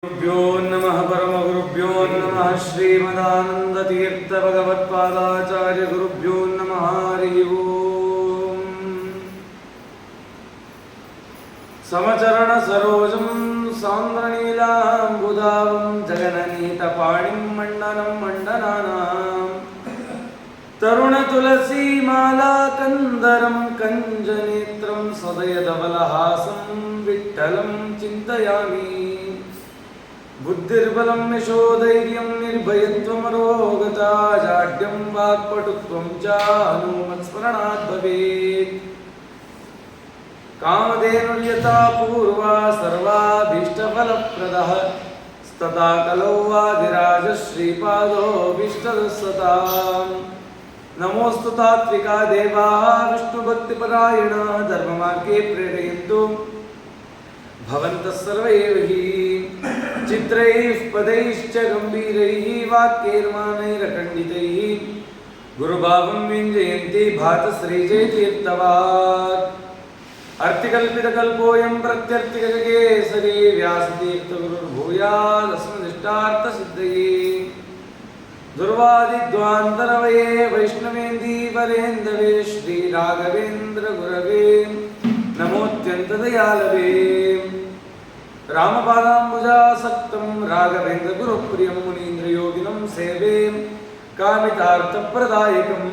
गुरुभ्यो नमः परमगुरुभ्यो नमः श्रीमदानंदतीर्थ भगवत्पादाचार्य गुरुभ्यो नमः हरि ओम। समचरण सरोजं सान्द्रनीलाम्बुदावं जगननीतपाणिं मण्डनं मण्डनानां तरुण तुलसी माला कंदरं कंजनेत्रं सदयधवलहासं विठ्ठलं चिन्तयामि। बुद्धिर्बलं यशोधैर्यं निर्भयत्वमरोगता जाड्यं वाक्पटुत्वं च हनुमत्स्मरणात् भवेत्। कामधेनुर्यथा पूर्वा सर्वाभीष्टफलप्रदः स्तता कलौ वादिराजश्रीपादोऽभीष्टदस्सताम्। नमोऽस्तु तात्विका देवाः विष्णुभक्तिपरायणाः धर्ममार्गे प्रेरयन्तु भवन्तः सर्व एव हि। चित्रैः पदैश्च गम्भीरैः वाक्यैर्मानैरखण्डितैः गुरुभावं व्यञ्जयन्ति भातश्रीजयतीर्थवाक्। अर्थिकल्पितकल्पोऽयं प्रत्यर्थिगजकेसरी व्यासतीर्थगुरुर्भूयादस्मदिष्टार्थसिद्धये। दुर्वादिध्वान्तरवये वैष्णवेन्दीवरेन्दवे श्रीराघवेन्द्र गुरवे नमोऽत्यन्तदयालवे। रामपादाम्बुजासक्तं राघवेन्द्र गुरुप्रियं मुनीन्द्रयोगिनं सेवे कामितार्थप्रदायकम्।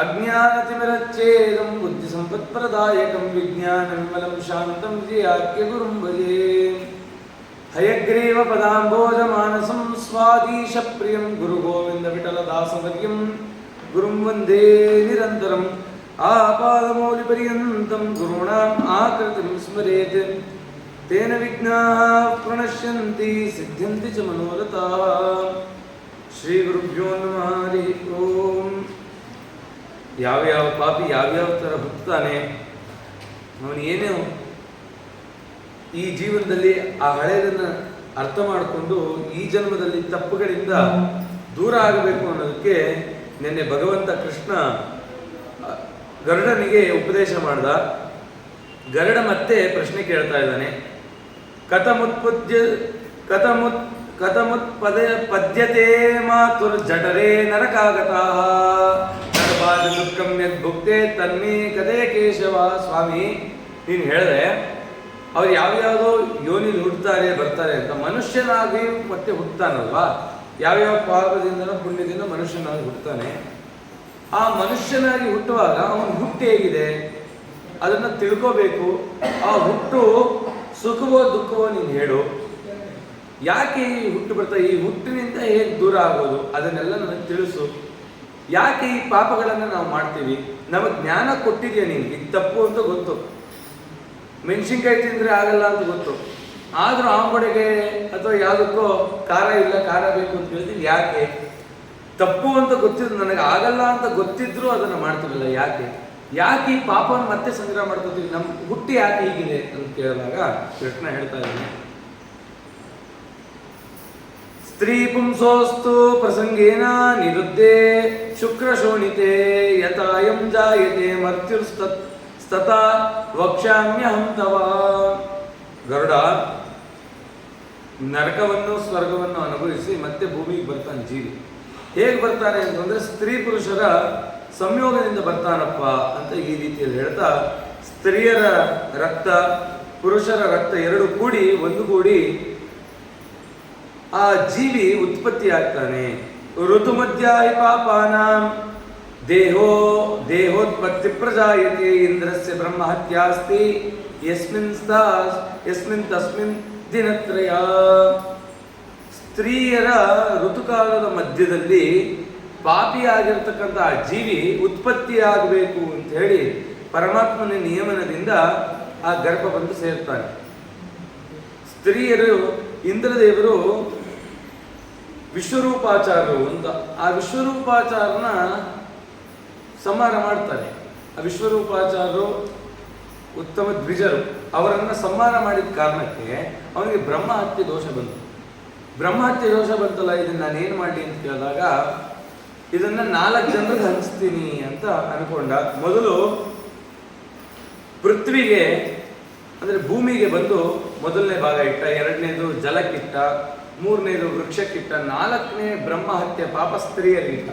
अज्ञानतिमिरच्छेदं बुद्धिसम्पत्प्रदायकं विज्ञानविमलं शान्तं विजयाख्यगुरुं भजे। हयग्रीवपदाम्बोजमानसं स्वाधीशप्रियं गुरुगोविन्दविठलदासवर्यं गुरुं वन्दे निरन्तरम्। आपादमौलिपर्यन्तं गुरूणाम् आकृतिं स्मरेत् तेन विघ्नाः प्रणश्यन्ति सिद्ध्यन्ति च मनोरथाः। ಶ್ರೀಗುರುಭ್ಯೋ ನಮಃ ಹರಿ ಓಂ. ಯಾವ್ಯಾವ ಪಾಪಿ ಯಾವ್ಯಾವ ಥರ ಹುಟ್ಟುತ್ತಾನೆ, ಅವನು ಏನೇ ಈ ಜೀವನದಲ್ಲಿ ಆ ಹಳೆಯದನ್ನು ಅರ್ಥ ಮಾಡಿಕೊಂಡು ಈ ಜನ್ಮದಲ್ಲಿ ತಪ್ಪುಗಳಿಂದ ದೂರ ಆಗಬೇಕು ಅನ್ನೋದಕ್ಕೆ ನಿನ್ನೆ ಭಗವಂತ ಕೃಷ್ಣ ಗರುಡನಿಗೆ ಉಪದೇಶ ಮಾಡ್ದ. ಗರುಡ ಮತ್ತೆ ಪ್ರಶ್ನೆ ಕೇಳ್ತಾ ಇದ್ದಾನೆ. ಪದ್ಯತೆ ಮಾತುರ್ ಜಠರೇ ನರಕಾಗತಾಃ ನರಬಾಧ ದುಃಖಂ ಯದ್ ಭುಕ್ತೆ ತನ್ಮೇ ಕದೇ ಕೇಶವ. ಸ್ವಾಮಿ, ನೀನು ಹೇಳಿದೆ ಅವ್ರು ಯಾವ್ಯಾವುದೋ ಯೋನಿಲಿ ಹುಡ್ತಾರೆ ಬರ್ತಾರೆ ಅಂತ. ಮನುಷ್ಯನಾಗಿ ಮತ್ತೆ ಹುಟ್ಟುತ್ತಾನಲ್ವಾ, ಯಾವ್ಯಾವ ಪಾಪದಿಂದನೋ ಪುಣ್ಯದಿಂದ ಮನುಷ್ಯನಾಗಿ ಹುಟ್ಟುತ್ತಾನೆ. ಆ ಮನುಷ್ಯನಾಗಿ ಹುಟ್ಟುವಾಗ ಅವನ ಹುಟ್ಟು ಹೇಗಿದೆ ಅದನ್ನು ತಿಳ್ಕೋಬೇಕು. ಆ ಹುಟ್ಟು ಸುಖವೋ ದುಃಖವೋ ನೀನು ಹೇಳು. ಯಾಕೆ ಈ ಹುಟ್ಟು ಬರ್ತಾರೆ, ಈ ಹುಟ್ಟಿನಿಂದ ಹೇಗೆ ದೂರ ಆಗೋದು ಅದನ್ನೆಲ್ಲ ನನಗೆ ತಿಳಿಸು. ಯಾಕೆ ಈ ಪಾಪಗಳನ್ನು ನಾವು ಮಾಡ್ತೀವಿ, ನಮಗೆ ಜ್ಞಾನ ಕೊಟ್ಟಿದೆಯಾ ನೀನು. ಇದು ತಪ್ಪು ಅಂತ ಗೊತ್ತು, ಮೆಣಸಿನ್ಕಾಯಿ ತಿಂದರೆ ಆಗಲ್ಲ ಅಂತ ಗೊತ್ತು, ಆದರೂ ಆಂಬಡೆಗೆ ಅಥವಾ ಯಾವುದಕ್ಕೋ ಖಾರ ಇಲ್ಲ ಖಾರ ಬೇಕು ಅಂತ ಹೇಳ್ತೀವಿ. ಯಾಕೆ ತಪ್ಪು ಅಂತ ಗೊತ್ತಿದ್ರು, ನನಗೆ ಆಗಲ್ಲ ಅಂತ ಗೊತ್ತಿದ್ರು ಅದನ್ನು ಮಾಡ್ತೀವಲ್ಲ ಯಾಕೆ. ಯಾಕೆ ಈ ಪಾಪವನ್ನು ಮತ್ತೆ ಸಂಗ್ರಹ ಮಾಡ್ಕೋತೀವಿ, ನಮ್ಮ ಹುಟ್ಟಿ ಯಾಕೆ ಹೀಗಿದೆ ಅಂತ ಕೇಳಿದಾಗ ಕೃಷ್ಣ ಹೇಳ್ತಾ ಇದ್ದಾನೆ. ಸ್ತ್ರೀ ಪುಂಸೋಸ್ತು ಪ್ರಸಂಗೇನ ನಿರುದ್ಧೆ ಶುಕ್ರ ಶೋಣಿತೆ ಯಥಾಯಂ ಜಾಯತೆ ಮರ್ತ್ಯುಸ್ತತಾ ವಕ್ಷ್ಯಾಮ್ಯಹಂ ತವ. ಗರುಡ, ನರಕವನ್ನು ಸ್ವರ್ಗವನ್ನು ಅನುಭವಿಸಿ ಮತ್ತೆ ಭೂಮಿಗೆ ಬರ್ತಾನೆ ಜೀವಿ. ಹೇಗೆ ಬರ್ತಾನೆ ಅಂತಂದ್ರೆ ಸ್ತ್ರೀ ಪುರುಷರ ಸಂಯೋಗದಿಂದ ಬರ್ತಾನಪ್ಪ ಅಂತ ಈ ರೀತಿಯಲ್ಲಿ ಹೇಳ್ತಾ, ಸ್ತ್ರೀಯರ ರಕ್ತ ಪುರುಷರ ರಕ್ತ ಎರಡು ಕೂಡಿ ಒಂದುಗೂಡಿ ಆ ಜೀವಿ ಉತ್ಪತ್ತಿ ಆಗ್ತಾನೆ. ಋತುಮಧ್ಯಾಹಿ ಪಾಪಾನಾಂ ದೇಹೋತ್ಪತ್ತಿ ಪ್ರಜಾಯತೆ ಇಂದ್ರಸ್ಯ ಬ್ರಹ್ಮಹತ್ಯಾಸ್ತಿ ಯಸ್ಮಿನ್ ತಸ್ಮಿನ್ ದಿನತ್ರಯ. ಸ್ತ್ರೀಯರ ಋತುಕಾಲದ ಮಧ್ಯದಲ್ಲಿ ಪಾಪಿಯಾಗಿರ್ತಕ್ಕಂಥ ಆ ಜೀವಿ ಉತ್ಪತ್ತಿ ಆಗಬೇಕು ಅಂತ ಹೇಳಿ ಪರಮಾತ್ಮನ ನಿಯಮನದಿಂದ ಆ ಗರ್ಭ ಬಂದು ಸೇರ್ತಾನೆ. ಸ್ತ್ರೀಯರು ಇಂದ್ರದೇವರು ವಿಶ್ವರೂಪಾಚಾರರು ಅಂತ ಆ ವಿಶ್ವರೂಪಾಚಾರನ ಸಂಹಾರ ಮಾಡ್ತಾರೆ. ಆ ವಿಶ್ವರೂಪಾಚಾರರು ಉತ್ತಮ ದ್ವಿಜರು, ಅವರನ್ನು ಸಂಹಾರ ಮಾಡಿದ ಕಾರಣಕ್ಕೆ ಅವನಿಗೆ ಬ್ರಹ್ಮಹತ್ಯೆ ದೋಷ ಬಂತು. ಬ್ರಹ್ಮಹತ್ಯೆ ದೋಷ ಬಂತಲ್ಲ, ಇದನ್ನು ನಾನೇನು ಮಾಡಲಿ ಅಂತ ಕೇಳಿದಾಗ ಇದನ್ನು 4 ಜನರಿಗೆ ಹಂಚ್ತೀನಿ ಅಂತ ಅನ್ಕೊಂಡ. ಮೊದಲು ಪೃಥ್ವಿಗೆ ಅಂದರೆ ಭೂಮಿಗೆ ಬಂದು ಮೊದಲನೇ ಭಾಗ ಇಟ್ಟ, ಎರಡನೇದು ಜಲಕ್ಕಿಟ್ಟ, ಮೂರನೇದು ವೃಕ್ಷಕ್ಕಿಟ್ಟ, ನಾಲ್ಕನೇ ಬ್ರಹ್ಮಹತ್ಯೆ ಪಾಪ ಸ್ತ್ರೀಯರಿಗಿಟ್ಟ.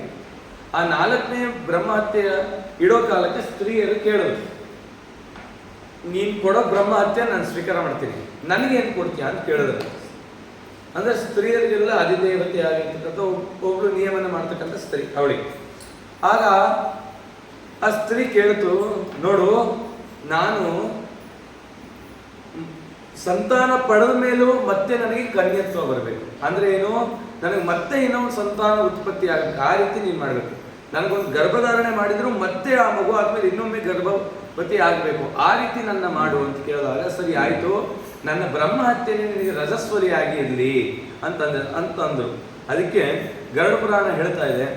ಆ ನಾಲ್ಕನೇ ಬ್ರಹ್ಮಹತ್ಯೆ ಇಡೋ ಕಾಲಕ್ಕೆ ಸ್ತ್ರೀಯರು ಕೇಳೋದು, ನೀನು ಕೊಡೋ ಬ್ರಹ್ಮಹತ್ಯೆ ನಾನು ಸ್ವೀಕಾರ ಮಾಡ್ತೀನಿ, ನನಗೇನು ಕೊಡ್ತೀಯ ಅಂತ ಕೇಳಿದ್ರು. ಅಂದರೆ ಸ್ತ್ರೀಯರಿಗೆಲ್ಲ ಅಧಿದೇವತೆ ಆಗಿರ್ತಕ್ಕಂಥ ಒಬ್ಳು ನಿಯಮನ ಮಾಡ್ತಕ್ಕಂಥ ಸ್ತ್ರೀ ಅವಳಿಗೆ. ಆಗ ಆ ಸ್ತ್ರೀ ಕೇಳಿತು, ನೋಡು ನಾನು ಸಂತಾನ ಪಡೆದ ಮೇಲೂ ಮತ್ತೆ ನನಗೆ ಕನ್ಯತ್ವ ಬರಬೇಕು. ಅಂದ್ರೆ ಏನು, ನನಗೆ ಮತ್ತೆ ಇನ್ನೊಂದು ಸಂತಾನ ಉತ್ಪತ್ತಿ ಆಗಬೇಕು, ಆ ರೀತಿ ನೀನು ಮಾಡಬೇಕು. ನನಗೊಂದು ಗರ್ಭಧಾರಣೆ ಮಾಡಿದ್ರು ಮತ್ತೆ ಆ ಮಗು ಆದ್ಮೇಲೆ ಇನ್ನೊಮ್ಮೆ ಗರ್ಭವತಿ ಆಗಬೇಕು, ಆ ರೀತಿ ನನ್ನ ಮಾಡು ಅಂತ ಕೇಳಿದಾಗ, ಸರಿ ಆಯಿತು, ನನ್ನ ಬ್ರಹ್ಮಹತ್ಯೆನೇ ನಿನಗೆ ರಜಸ್ವಲಿಯಾಗಿ ಇರಲಿ ಅಂತಂದ್ರು. ಅದಕ್ಕೆ ಗರುಡ ಪುರಾಣ ಹೇಳ್ತಾ ಇದೆ,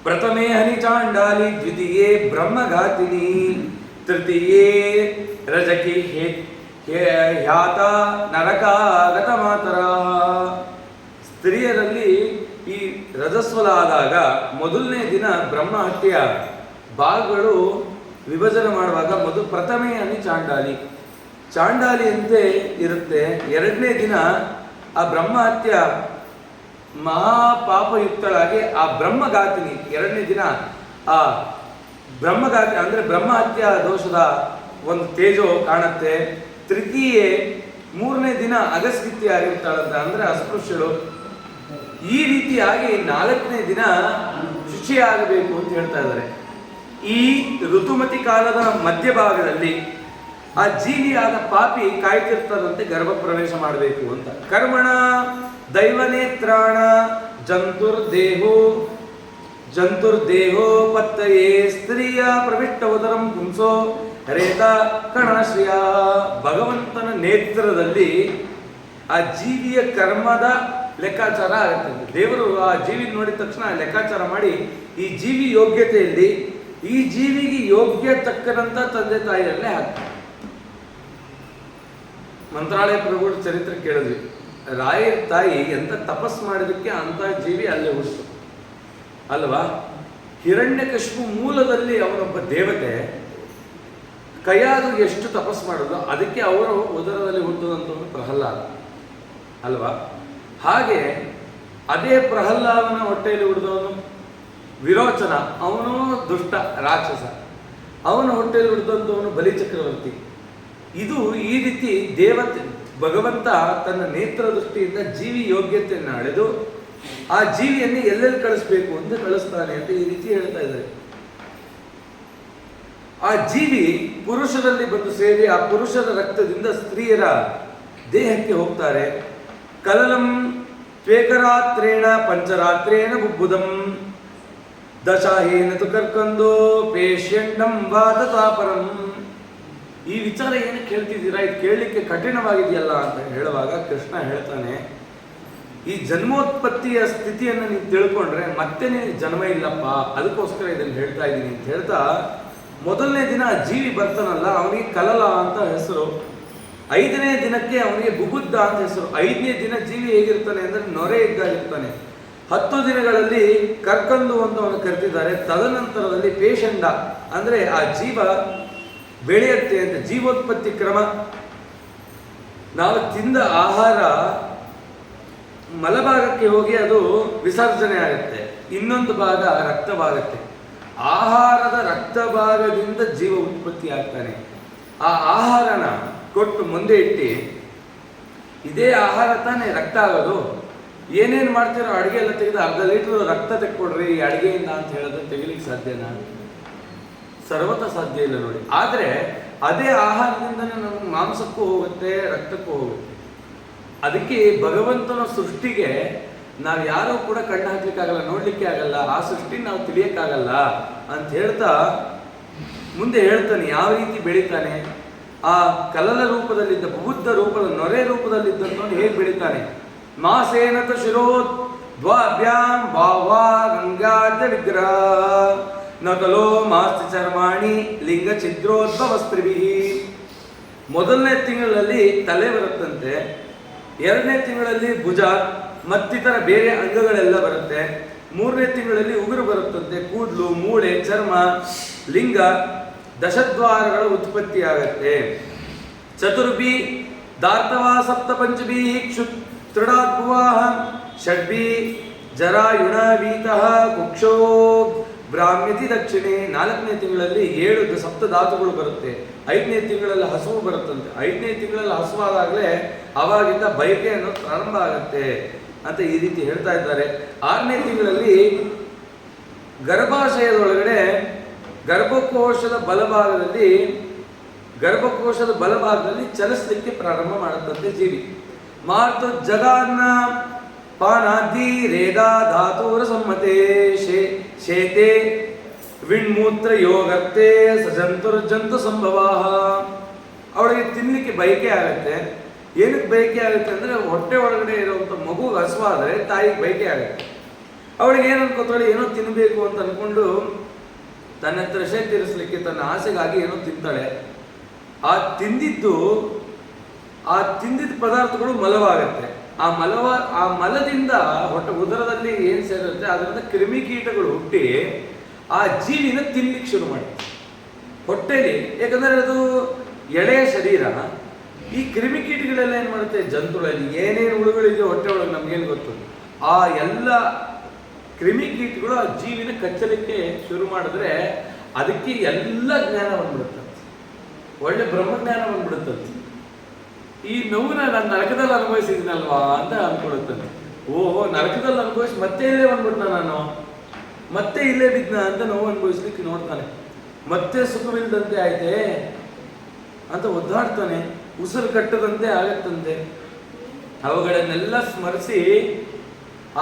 ಪ್ರಥಮೇ ಹನಿ ಚಾಂಡಾಲಿ, ದ್ವಿತೀಯೇ ಬ್ರಹ್ಮಘಾತಿನಿ, ತೃತೀಯೇ ರಜಕಿ ಹ್ಯಾತ ನರಕಾಗತ ಮಾತರ. ಸ್ತ್ರೀಯರಲ್ಲಿ ಈ ರಜಸ್ವಲ ಆದಾಗ ಮೊದಲನೇ ದಿನ ಬ್ರಹ್ಮಹತ್ಯೆಯ ಭಾಗಗಳು ವಿಭಜನೆ ಮಾಡುವಾಗ ಮೊದಲು ಪ್ರಥಮೇ ಹನಿ ಚಾಂಡಾಲಿ, ಚಾಂಡಾಲಿ ಅಂತೆ ಇರುತ್ತೆ. ಎರಡನೇ ದಿನ ಆ ಬ್ರಹ್ಮಹತ್ಯ ಮಹಾಪಾಪಯುಕ್ತಳಾಗಿ ಆ ಬ್ರಹ್ಮಘಾತಿನಿ, ಎರಡನೇ ದಿನ ಆ ಬ್ರಹ್ಮಘಾತಿ ಅಂದರೆ ಬ್ರಹ್ಮಹತ್ಯ ದೋಷದ ಒಂದು ತೇಜೋ ಕಾಣುತ್ತೆ. ತೃತೀಯೆ ಮೂರನೇ ದಿನ ಅಗಸ್ಗಿತ್ತಿ ಆಗಿರ್ತಾಳಂತ, ಅಂದರೆ ಅಸ್ಪೃಶ್ಯಳು. ಈ ರೀತಿಯಾಗಿ ನಾಲ್ಕನೇ ದಿನ ಶುಚಿಯಾಗಬೇಕು ಅಂತ ಹೇಳ್ತಾ ಇದ್ದಾರೆ. ಈ ಋತುಮತಿ ಕಾಲದ ಮಧ್ಯಭಾಗದಲ್ಲಿ ಆ ಜೀವಿಯಾದ ಪಾಪಿ ಕಾಯ್ತಿರ್ತದಂತೆ ಗರ್ಭ ಪ್ರವೇಶ ಮಾಡಬೇಕು ಅಂತ. ಕರ್ಮಣ ದೈವನೇತ್ರಾಣ ಜಂತುರ್ದೇಹೋ ಪತ್ತಯೇ ಸ್ತ್ರೀಯ ಪ್ರವಿಷ್ಟ ಉದರಂ ಪುಂಸೋ ರೇತ ಕಣಶ್ರಿಯ. ಭಗವಂತನ ನೇತ್ರದಲ್ಲಿ ಆ ಜೀವಿಯ ಕರ್ಮದ ಲೆಕ್ಕಾಚಾರ ಆಗುತ್ತದೆ. ದೇವರು ಆ ಜೀವಿ ನೋಡಿದ ತಕ್ಷಣ ಲೆಕ್ಕಾಚಾರ ಮಾಡಿ ಈ ಜೀವಿ ಯೋಗ್ಯತೆಯಲ್ಲಿ ಈ ಜೀವಿಗೆ ಯೋಗ್ಯ ತಕ್ಕಂತ ತಂದೆ ತಾಯಿಯಲ್ಲೇ ಹಾಕ್ತಾರೆ. ಮಂತ್ರಾಲಯ ಪ್ರಭುಗಳ ಚರಿತ್ರೆ ಕೇಳಿದ್ವಿ, ರಾಯರ ತಾಯಿ ಎಂತ ತಪಸ್ ಮಾಡಿದಕ್ಕೆ ಅಂತ ಜೀವಿ ಅಲ್ಲೇ ಹುಟ್ಟಿತು ಅಲ್ವಾ. ಹಿರಣ್ಯಕಶಿಪು ಮೂಲದಲ್ಲಿ ಅವನೊಬ್ಬ ದೇವತೆ, ಕೈಯಾದು ಎಷ್ಟು ತಪಸ್ ಮಾಡೋದು ಅದಕ್ಕೆ ಅವರು ಉದರದಲ್ಲಿ ಹುಟ್ಟುದಂತ ಪ್ರಹ್ಲಾದ ಅಲ್ವಾ. ಹಾಗೆ ಅದೇ ಪ್ರಹ್ಲಾದನ ಹೊಟ್ಟೆಯಲ್ಲಿ ಹುಟ್ಟಿದವನು ವಿರೋಚನ, ಅವನು ದುಷ್ಟ ರಾಕ್ಷಸ, ಅವನ ಹೊಟ್ಟೆಯಲ್ಲಿ ಹುಟ್ಟಿದಂಥವನು ಬಲಿಚಕ್ರವರ್ತಿ. ಇದು ಈ ರೀತಿ ಭಗವಂತ ತನ್ನ ನೇತ್ರ ದೃಷ್ಟಿಯಿಂದ ಜೀವಿ ಯೋಗ್ಯತೆಯನ್ನು ಅಳೆದು ಆ ಜೀವಿಯನ್ನು ಎಲ್ಲೆಲ್ಲಿ ಕಳಿಸ್ಬೇಕು ಅಂತ ಕಳಿಸ್ತಾನೆ ಅಂತ ಈ ರೀತಿ ಹೇಳ್ತಾ ಇದ್ದಾರೆ. ಆ ಜೀವಿ ಪುರುಷರಲ್ಲಿ ಬಂದು ಸೇರಿ ಆ ಪುರುಷರ ರಕ್ತದಿಂದ ಸ್ತ್ರೀಯರ ದೇಹಕ್ಕೆ ಹೋಗ್ತಾರೆ. ಕಲಲಂ ತ್ವೇಕರಾತ್ರೇಣ ಪಂಚರಾತ್ರೇಣ ಬುಬ್ಬುದಂ ದಶಾಹೇನ ತು ಕರ್ಕಂದೋ ಪೇಷ್ಯಂಡಂ ವಾತತಾಪರಂ. ಈ ವಿಚಾರ ಏನಕ್ಕೆ ಹೇಳ್ತಿದ್ದೀರಾ, ಇದು ಕೇಳಲಿಕ್ಕೆ ಕಠಿಣವಾಗಿದೆಯಲ್ಲ ಅಂತ ಹೇಳುವಾಗ ಕೃಷ್ಣ ಹೇಳ್ತಾನೆ, ಈ ಜನ್ಮೋತ್ಪತ್ತಿಯ ಸ್ಥಿತಿಯನ್ನು ನೀವು ತಿಳ್ಕೊಂಡ್ರೆ ಮತ್ತೆ ನೀವು ಜನ್ಮ ಇಲ್ಲಪ್ಪ, ಅದಕ್ಕೋಸ್ಕರ ಇದನ್ನು ಹೇಳ್ತಾ ಇದ್ದೀನಿ ಅಂತ ಹೇಳ್ತಾ, ಮೊದಲನೇ ದಿನ ಜೀವಿ ಬರ್ತಾನಲ್ಲ ಅವನಿಗೆ ಕಲಲ ಅಂತ ಹೆಸರು, 5ನೇ ದಿನಕ್ಕೆ ಅವನಿಗೆ ಬುಬುದ್ಧ ಅಂತ ಹೆಸರು. 5ನೇ ದಿನ ಜೀವಿ ಹೇಗಿರ್ತಾನೆ ಅಂದರೆ ನೊರೆ ಇದ್ದಾಗಿರ್ತಾನೆ. 10 ದಿನಗಳಲ್ಲಿ ಕರ್ಕಂದು ಅಂತ ಅವನು ಕರೆದಿದ್ದಾರೆ. ತದನಂತರದಲ್ಲಿ ಪೇಷಂಡ ಅಂದರೆ ಆ ಜೀವ ಬೆಳೆಯುತ್ತೆ ಅಂತ, ಜೀವೋತ್ಪತ್ತಿ ಕ್ರಮ. ನಾವು ತಿಂದ ಆಹಾರ ಮಲಭಾಗಕ್ಕೆ ಹೋಗಿ ಅದು ವಿಸರ್ಜನೆ ಆಗುತ್ತೆ, ಇನ್ನೊಂದು ಭಾಗ ರಕ್ತವಾಗುತ್ತೆ. ಆಹಾರದ ರಕ್ತ ಭಾಗದಿಂದ ಜೀವ ಉತ್ಪತ್ತಿ ಆಗ್ತಾನೆ. ಆ ಆಹಾರನ ಕೊಟ್ಟು ಮುಂದೆ ಇಟ್ಟು, ಇದೇ ಆಹಾರ ತಾನೇ ರಕ್ತ ಆಗೋದು, ಏನೇನು ಮಾಡ್ತೀರೋ ಅಡುಗೆ ಎಲ್ಲ ತೆಗೆದು ಅರ್ಧ ಲೀಟರ್ ರಕ್ತ ತೆಕ್ಕೊಡ್ರಿ ಈ ಅಡುಗೆಯಿಂದ ಅಂತ ಹೇಳಿದ್ರೆ ತೆಗಿಲಿಕ್ಕೆ ಸಾಧ್ಯನಾ? ಸರ್ವತ ಸಾಧ್ಯ ಇಲ್ಲ ನೋಡಿ. ಆದರೆ ಅದೇ ಆಹಾರದಿಂದನೇ ನಮ್ಗೆ ಮಾಂಸಕ್ಕೂ ಹೋಗುತ್ತೆ, ರಕ್ತಕ್ಕೂ ಹೋಗುತ್ತೆ. ಅದಕ್ಕೆ ಭಗವಂತನ ಸೃಷ್ಟಿಗೆ ನಾವು ಯಾರೂ ಕೂಡ ಕಣ್ಣು ಹಾಕ್ಲಿಕ್ಕಾಗಲ್ಲ, ನೋಡ್ಲಿಕ್ಕೆ ಆಗಲ್ಲ, ಆ ಸೃಷ್ಟಿ ನಾವು ತಿಳಿಯಕ್ಕಾಗಲ್ಲ ಅಂತ ಹೇಳ್ತಾ ಮುಂದೆ ಹೇಳ್ತಾನೆ ಯಾವ ರೀತಿ ಬೆಳಿತಾನೆ. ಆ ಕಲಲ ರೂಪದಲ್ಲಿದ್ದ ಬುದ್ಧ ರೂಪದ ನೊರೆ ರೂಪದಲ್ಲಿದ್ದಂಥವನು ಹೇಗೆ ಬೆಳಿತಾನೆ. ಮಾಸೇನತ ಶಿರೋ ದ್ವಾಭ್ಯಾಂ ಭಾವಾ ಗಂಗಾದ್ಯ ವಿಗ್ರಹ ನಕಲೋ ಮಾಸ್ತಿ ಚರ್ಮಾಣಿ ಲಿಂಗ ಛಿದ್ರೋದ್ಭವಸ್ತ್ರಿಭಿ. ಮೊದಲನೇ ತಿಂಗಳಲ್ಲಿ ತಲೆ ಬರುತ್ತಂತೆ, 2ನೇ ತಿಂಗಳಲ್ಲಿ ಭುಜ ಮತ್ತಿತರ ಬೇರೆ ಅಂಗಗಳೆಲ್ಲ ಬರುತ್ತೆ, 3ನೇ ತಿಂಗಳಲ್ಲಿ ಉಗುರು ಬರುತ್ತಂತೆ, ಕೂದಲು, ಮೂಳೆ, ಚರ್ಮ, ಲಿಂಗ, ದಶದ್ವಾರಗಳ ಉತ್ಪತ್ತಿ ಆಗುತ್ತೆ. ಚತುರ್ಭಿ ದಾರ್ತವಾ ಸಪ್ತ ಪಂಚಭಿ ಕ್ಷುತ್ೃಢಾದ್ಭುವಾಹ ಷಡ್ಭಿ ಜರಾಯುಣ ವೀತಃ ಕುಕ್ಷೋ ಬ್ರಾಹ್ಮ್ಯತಿ ದಕ್ಷಿಣೆ. 4ನೇ ತಿಂಗಳಲ್ಲಿ 7 ಸಪ್ತಧಾತುಗಳು ಬರುತ್ತೆ. 5ನೇ ತಿಂಗಳಲ್ಲಿ ಹಸುವು ಬರುತ್ತಂತೆ. 5ನೇ ತಿಂಗಳಲ್ಲಿ ಹಸುವಾದಾಗಲೇ ಅವಾಗಿಂದ ಬಯಕೆ ಅನ್ನೋದು ಪ್ರಾರಂಭ ಆಗುತ್ತೆ ಅಂತ ಈ ರೀತಿ ಹೇಳ್ತಾ ಇದ್ದಾರೆ. 6ನೇ ತಿಂಗಳಲ್ಲಿ ಗರ್ಭಾಶಯದೊಳಗಡೆ ಗರ್ಭಕೋಶದ ಬಲಭಾಗದಲ್ಲಿ ಚಲಿಸಲಿಕ್ಕೆ ಪ್ರಾರಂಭ ಮಾಡುತ್ತಂತೆ ಜೀವಿ. ಮಾರ್ತು ಜಗಾನ್ನ ಪಾನಾದಿ ರೇದಾ ಧಾತುರ ಸಮ್ಮತೆ ಶೇತೆ ವಿಣ್ಮೂತ್ರ ಯೋಗತ್ತೆ ಸಜಂತುರ್ಜಂತು ಸಂಭವ. ಅವಳಿಗೆ ತಿನ್ನಲಿಕ್ಕೆ ಬಯಕೆ ಆಗುತ್ತೆ. ಏನಕ್ಕೆ ಬಯಕೆ ಆಗುತ್ತೆ ಅಂದರೆ ಹೊಟ್ಟೆ ಒಳಗಡೆ ಇರುವಂಥ ಮಗು ಹಸುವಾದರೆ ತಾಯಿಗೆ ಬಯಕೆ ಆಗುತ್ತೆ. ಅವಳಿಗೆ ಏನು ಅನ್ಕೋತಾಳೆ, ಏನೋ ತಿನ್ನಬೇಕು ಅಂತ ಅಂದ್ಕೊಂಡು ತನ್ನ ತ್ರಷೆ ತೀರಿಸಲಿಕ್ಕೆ ತನ್ನ ಆಸೆಗಾಗಿ ಏನೋ ತಿಂತಾಳೆ. ಆ ತಿಂದಿದ್ದ ಪದಾರ್ಥಗಳು ಮಲವಾಗುತ್ತೆ. ಆ ಮಲದಿಂದ ಹೊಟ್ಟೆ ಉದರದಲ್ಲಿ ಏನು ಸೇರುತ್ತೆ ಅದರಿಂದ ಕ್ರಿಮಿಕೀಟಗಳು ಹುಟ್ಟಿ ಆ ಜೀವಿನ ತಿನ್ಲಿಕ್ಕೆ ಶುರು ಮಾಡುತ್ತೆ ಹೊಟ್ಟೆಲಿ. ಯಾಕಂದರೆ ಅದು ಎಳೆಯ ಶರೀರ. ಈ ಕ್ರಿಮಿಕೀಟಗಳೆಲ್ಲ ಏನು ಮಾಡುತ್ತೆ, ಜಂತುಗಳಲ್ಲಿ ಏನೇನು ಹುಳುಗಳಿದೆಯೋ ಹೊಟ್ಟೆ ಒಳಗೆ ನಮಗೇನು ಗೊತ್ತು, ಆ ಎಲ್ಲ ಕ್ರಿಮಿಕೀಟಗಳು ಆ ಜೀವಿನ ಕಚ್ಚಲಿಕ್ಕೆ ಶುರು ಮಾಡಿದ್ರೆ ಅದಕ್ಕೆ ಎಲ್ಲ ಜ್ಞಾನ ಬಂದ್ಬಿಡುತ್ತಂತೆ, ಒಳ್ಳೆ ಬ್ರಹ್ಮಜ್ಞಾನ ಬಂದ್ಬಿಡುತ್ತಂತೆ. ಈ ನೋವನ್ನ ನಾನು ನರಕದಲ್ಲಿ ಅನುಭವಿಸಿದ್ದೀನಲ್ವಾ ಅಂತ ಅಂದ್ಕೊಡುತ್ತಂತೆ. ಓಹೋ, ನರಕದಲ್ಲಿ ಅನುಭವಿಸಿ ಮತ್ತೆ ಇಲ್ಲೇ ಬಂದ್ಬಿಟ್ನ, ನಾನು ಮತ್ತೆ ಇಲ್ಲೇ ಬಿದ್ನ ಅಂತ ನೋವು ಅನುಭವಿಸ್ಲಿಕ್ಕೆ ನೋಡ್ತಾನೆ. ಮತ್ತೆ ಸುಖವಿಲ್ಲದಂತೆ ಆಯ್ತೆ ಅಂತ ಒದ್ದಾಡ್ತಾನೆ. ಉಸಿರು ಕಟ್ಟದಂತೆ ಆಗತ್ತಂತೆ. ಅವುಗಳನ್ನೆಲ್ಲ ಸ್ಮರಿಸಿ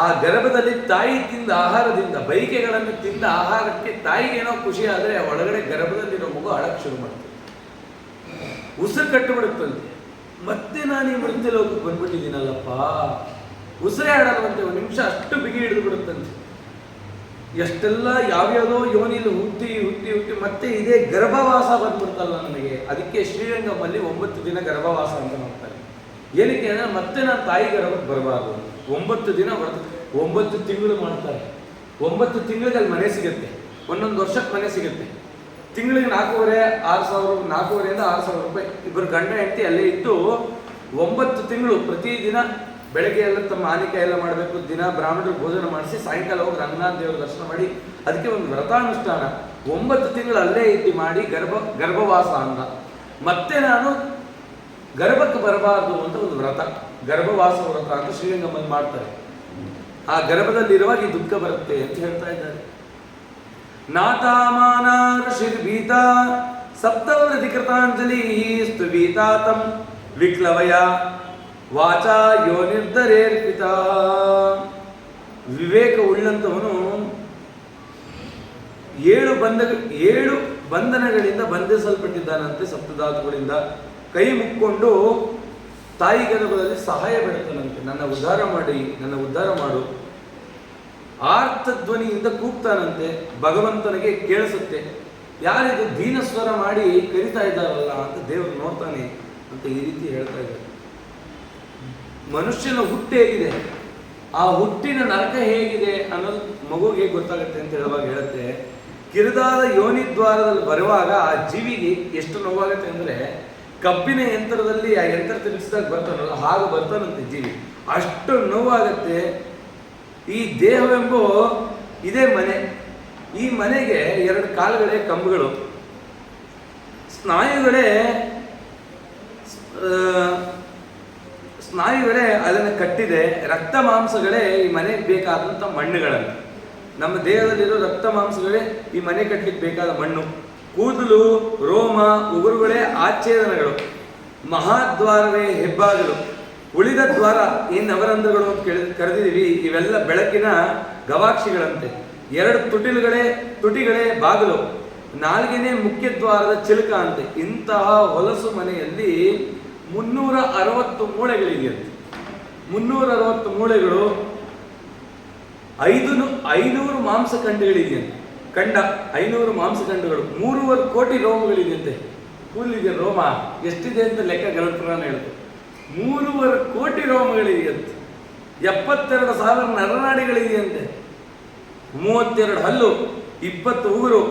ಆ ಗರ್ಭದಲ್ಲಿ ತಾಯಿ ತಿಂದ ಆಹಾರದಿಂದ, ಬೈಕೆಗಳನ್ನು ತಿಂದ ಆಹಾರಕ್ಕೆ ತಾಯಿಗೇನೋ ಖುಷಿ ಆದರೆ ಒಳಗಡೆ ಗರ್ಭದಲ್ಲಿರೋ ಮಗು ಅಳಕ್ಕೆ ಶುರು ಮಾಡ್ತದೆ, ಉಸಿರು ಕಟ್ಟಿಬಿಡುತ್ತಂತೆ. ಮತ್ತೆ ನಾನು ಈ ಮೃತ್ಯು ಲೋಕಕ್ಕೆ ಬಂದ್ಬಿಟ್ಟಿದ್ದೀನಲ್ಲಪ್ಪ, ಉಸಿರೇ ಆಡಲ್ವಂತೆ. ಒಂದು ನಿಮಿಷ ಅಷ್ಟು ಬಿಗಿ ಹಿಡಿದು ಬಿಡುತ್ತಂತೆ. ಎಷ್ಟೆಲ್ಲ ಯಾವ್ಯಾವುದೋ ಯೋನಿಲಿ ಹುಟ್ಟಿ ಹುಟ್ಟಿ ಹುಟ್ಟಿ ಮತ್ತೆ ಇದೇ ಗರ್ಭವಾಸ ಬಂದ್ಬಿಡ್ತಲ್ಲ ನನಗೆ. ಅದಕ್ಕೆ ಶ್ರೀರಂಗಮಲ್ಲಿ 9 ದಿನ ಗರ್ಭವಾಸ ಅಂತ ಮಾಡ್ತಾರೆ. ಏನಕ್ಕೆ ಅಂದರೆ ಮತ್ತೆ ನಾನು ತಾಯಿ ಗರ್ಭಕ್ಕೆ ಬರಬಾರ್ದು. 9 ದಿನ 9 ತಿಂಗಳು ಮಾಡ್ತಾರೆ. 9 ತಿಂಗಳಿಗೆ ಅಲ್ಲಿ ಮನೆ ಸಿಗುತ್ತೆ, ಒಂದೊಂದು ವರ್ಷಕ್ಕೆ ಮನೆ ಸಿಗುತ್ತೆ. ತಿಂಗಳಿಗೆ 4,500 6,000 ರೂಪಾಯಿ. ಇಬ್ಬರು ಗಂಡ ಹೆಂಡತಿ ಅಲ್ಲೇ ಇದ್ದು 9 ತಿಂಗಳು ಪ್ರತಿದಿನ ಬೆಳಗ್ಗೆ ಎಲ್ಲ ತಮ್ಮ ಆನಿಕೆ ಎಲ್ಲ ಮಾಡಬೇಕು, ದಿನ ಬ್ರಾಹ್ಮಣರು ಭೋಜನ ಮಾಡಿಸಿ ಸಾಯಂಕಾಲ ಹೋಗಿ ರಂಗನಾಥ ದೇವರ ದರ್ಶನ ಮಾಡಿ, ಅದಕ್ಕೆ ಒಂದು ವ್ರತಾನುಷ್ಠಾನ 9 ತಿಂಗಳು ಅಲ್ಲೇ ಇದ್ದು ಮಾಡಿ ಗರ್ಭವಾಸ ಅಂತ. ಮತ್ತೆ ನಾನು ಗರ್ಭಕ್ಕೆ ಬರಬಾರ್ದು ಅಂತ ಒಂದು ವ್ರತ, ಗರ್ಭವಾಸ ವ್ರತ ಅಂತ ಶ್ರೀರಂಗಮಲ್ಲಿ ಮಾಡ್ತಾರೆ. ಆ ಗರ್ಭದಲ್ಲಿರುವಾಗ ಈ ದುಃಖ ಬರುತ್ತೆ ಅಂತ ಹೇಳ್ತಾ ಇದ್ದಾರೆ. ನಾತಾಮಾನ ಋಷಿರ್ಭೀತ ಸಪ್ತವೃತಿ ಕೃತಾಂಜಲಿ ಸ್ತುವೀತಾತಂ ವಿಕ್ಲವಯ ವಾಚಾ ಯೋನಿರ್ಧರೇರ್ಪಿತ. ವಿವೇಕ ಉಳ್ಳಂತವನು 7 ಬಂಧನಗಳಿಂದ ಬಂಧಿಸಲ್ಪಟ್ಟಿದ್ದಾನಂತೆ, ಸಪ್ತಧಾತುಗಳಿಂದ. ಕೈ ಮುಕ್ಕೊಂಡು ತಾಯಿ ಗರ್ಭದಲ್ಲಿ ಸಹಾಯ ಬೇಡುತ್ತಾನಂತೆ, ನನ್ನ ಉದ್ಧಾರ ಮಾಡು. ಆರ್ತಧ್ವನಿಯಿಂದ ಕೂಗ್ತಾನಂತೆ, ಭಗವಂತನಿಗೆ ಕೇಳಿಸುತ್ತೆ. ಯಾರಿದು ದೀನಸ್ವರ ಮಾಡಿ ಕರಿತಾ ಇದ್ದಾರಲ್ಲ ಅಂತ ದೇವರು ನೋಡ್ತಾನೆ ಅಂತ ಈ ರೀತಿ ಹೇಳ್ತಾ ಇದ್ದಾರೆ. ಮನುಷ್ಯನ ಹುಟ್ಟು ಹೇಗಿದೆ, ಆ ಹುಟ್ಟಿನ ನರಕ ಹೇಗಿದೆ ಅನ್ನೋದು ಮಗುಗೆ ಗೊತ್ತಾಗುತ್ತೆ ಅಂತ ಹೇಳುತ್ತೆ. ಕಿರಿದಾದ ಯೋನಿದ್ವಾರದಲ್ಲಿ ಬರುವಾಗ ಆ ಜೀವಿಗೆ ಎಷ್ಟು ನೋವಾಗುತ್ತೆ ಅಂದರೆ, ಕಬ್ಬಿನ ಯಂತ್ರದಲ್ಲಿ ಆ ಯಂತ್ರ ತಿರುಗಿಸಿದಾಗ ಬರ್ತಾನಲ್ಲ ಹಾಗೆ ಬರ್ತಾನಂತೆ ಜೀವಿ, ಅಷ್ಟು ನೋವಾಗತ್ತೆ. ಈ ದೇಹವೆಂಬೋ ಇದೇ ಮನೆ. ಈ ಮನೆಗೆ 2 ಕಾಲುಗಳೇ ಕಂಬಗಳು, ಸ್ನಾಯುಗಳೇ ಅದನ್ನು ಕಟ್ಟಿದೆ. ರಕ್ತ ಮಾಂಸಗಳೇ ಈ ಮನೆಗೆ ಬೇಕಾದಂಥ ಮಣ್ಣುಗಳನ್ನು. ನಮ್ಮ ದೇಹದಲ್ಲಿರೋ ರಕ್ತ ಮಾಂಸಗಳೇ ಈ ಮನೆ ಕಟ್ಟಲಿಕ್ಕೆ ಬೇಕಾದ ಮಣ್ಣು. ಕೂದಲು, ರೋಮ, ಉಗುರುಗಳೇ ಆಚ್ಛೇದನಗಳು. ಮಹಾದ್ವಾರವೇ ಹೆಬ್ಬಾಗಿಲು. ಉಳಿದ ದ್ವಾರ ಈ ನವರಂಧ್ರಗಳು ಅಂತ ಕರೆದಿದ್ದೀವಿ, ಇವೆಲ್ಲ ಬೆಳಕಿನ ಗವಾಕ್ಷಿಗಳಂತೆ. 2 ತುಟಿಗಳೇ ಬಾಗಿಲು. ನಾಲ್ಗೆನೇ ಮುಖ್ಯ ದ್ವಾರದ ಚಿಲಕ ಅಂತೆ. ಇಂತಹ ಹೊಲಸು ಮನೆಯಲ್ಲಿ 360 ಮೂಳೆಗಳಿದೆಯಂತೆ. 360 ಮೂಳೆಗಳು, 500 ಮಾಂಸಖಂಡಗಳಿದೆಯಂತೆ. 500 ಮಾಂಸಖಂಡಗಳು, 3.25 ಕೋಟಿ ರೋಮಗಳಿದೆಯಂತೆ. ಕೂದಲಿದೆ ರೋಮ ಎಷ್ಟಿದೆ ಅಂತ ಲೆಕ್ಕ ಗರುಡಪುರಾಣ ಹೇಳುತ್ತೆ. 3.25 ಕೋಟಿ ರೋಮಗಳಿದೆಯಂತೆ. 72,000 ನರನಾಡಿಗಳಿದೆಯಂತೆ. 32 ಹಲ್ಲು, 20 ಉಗುರು,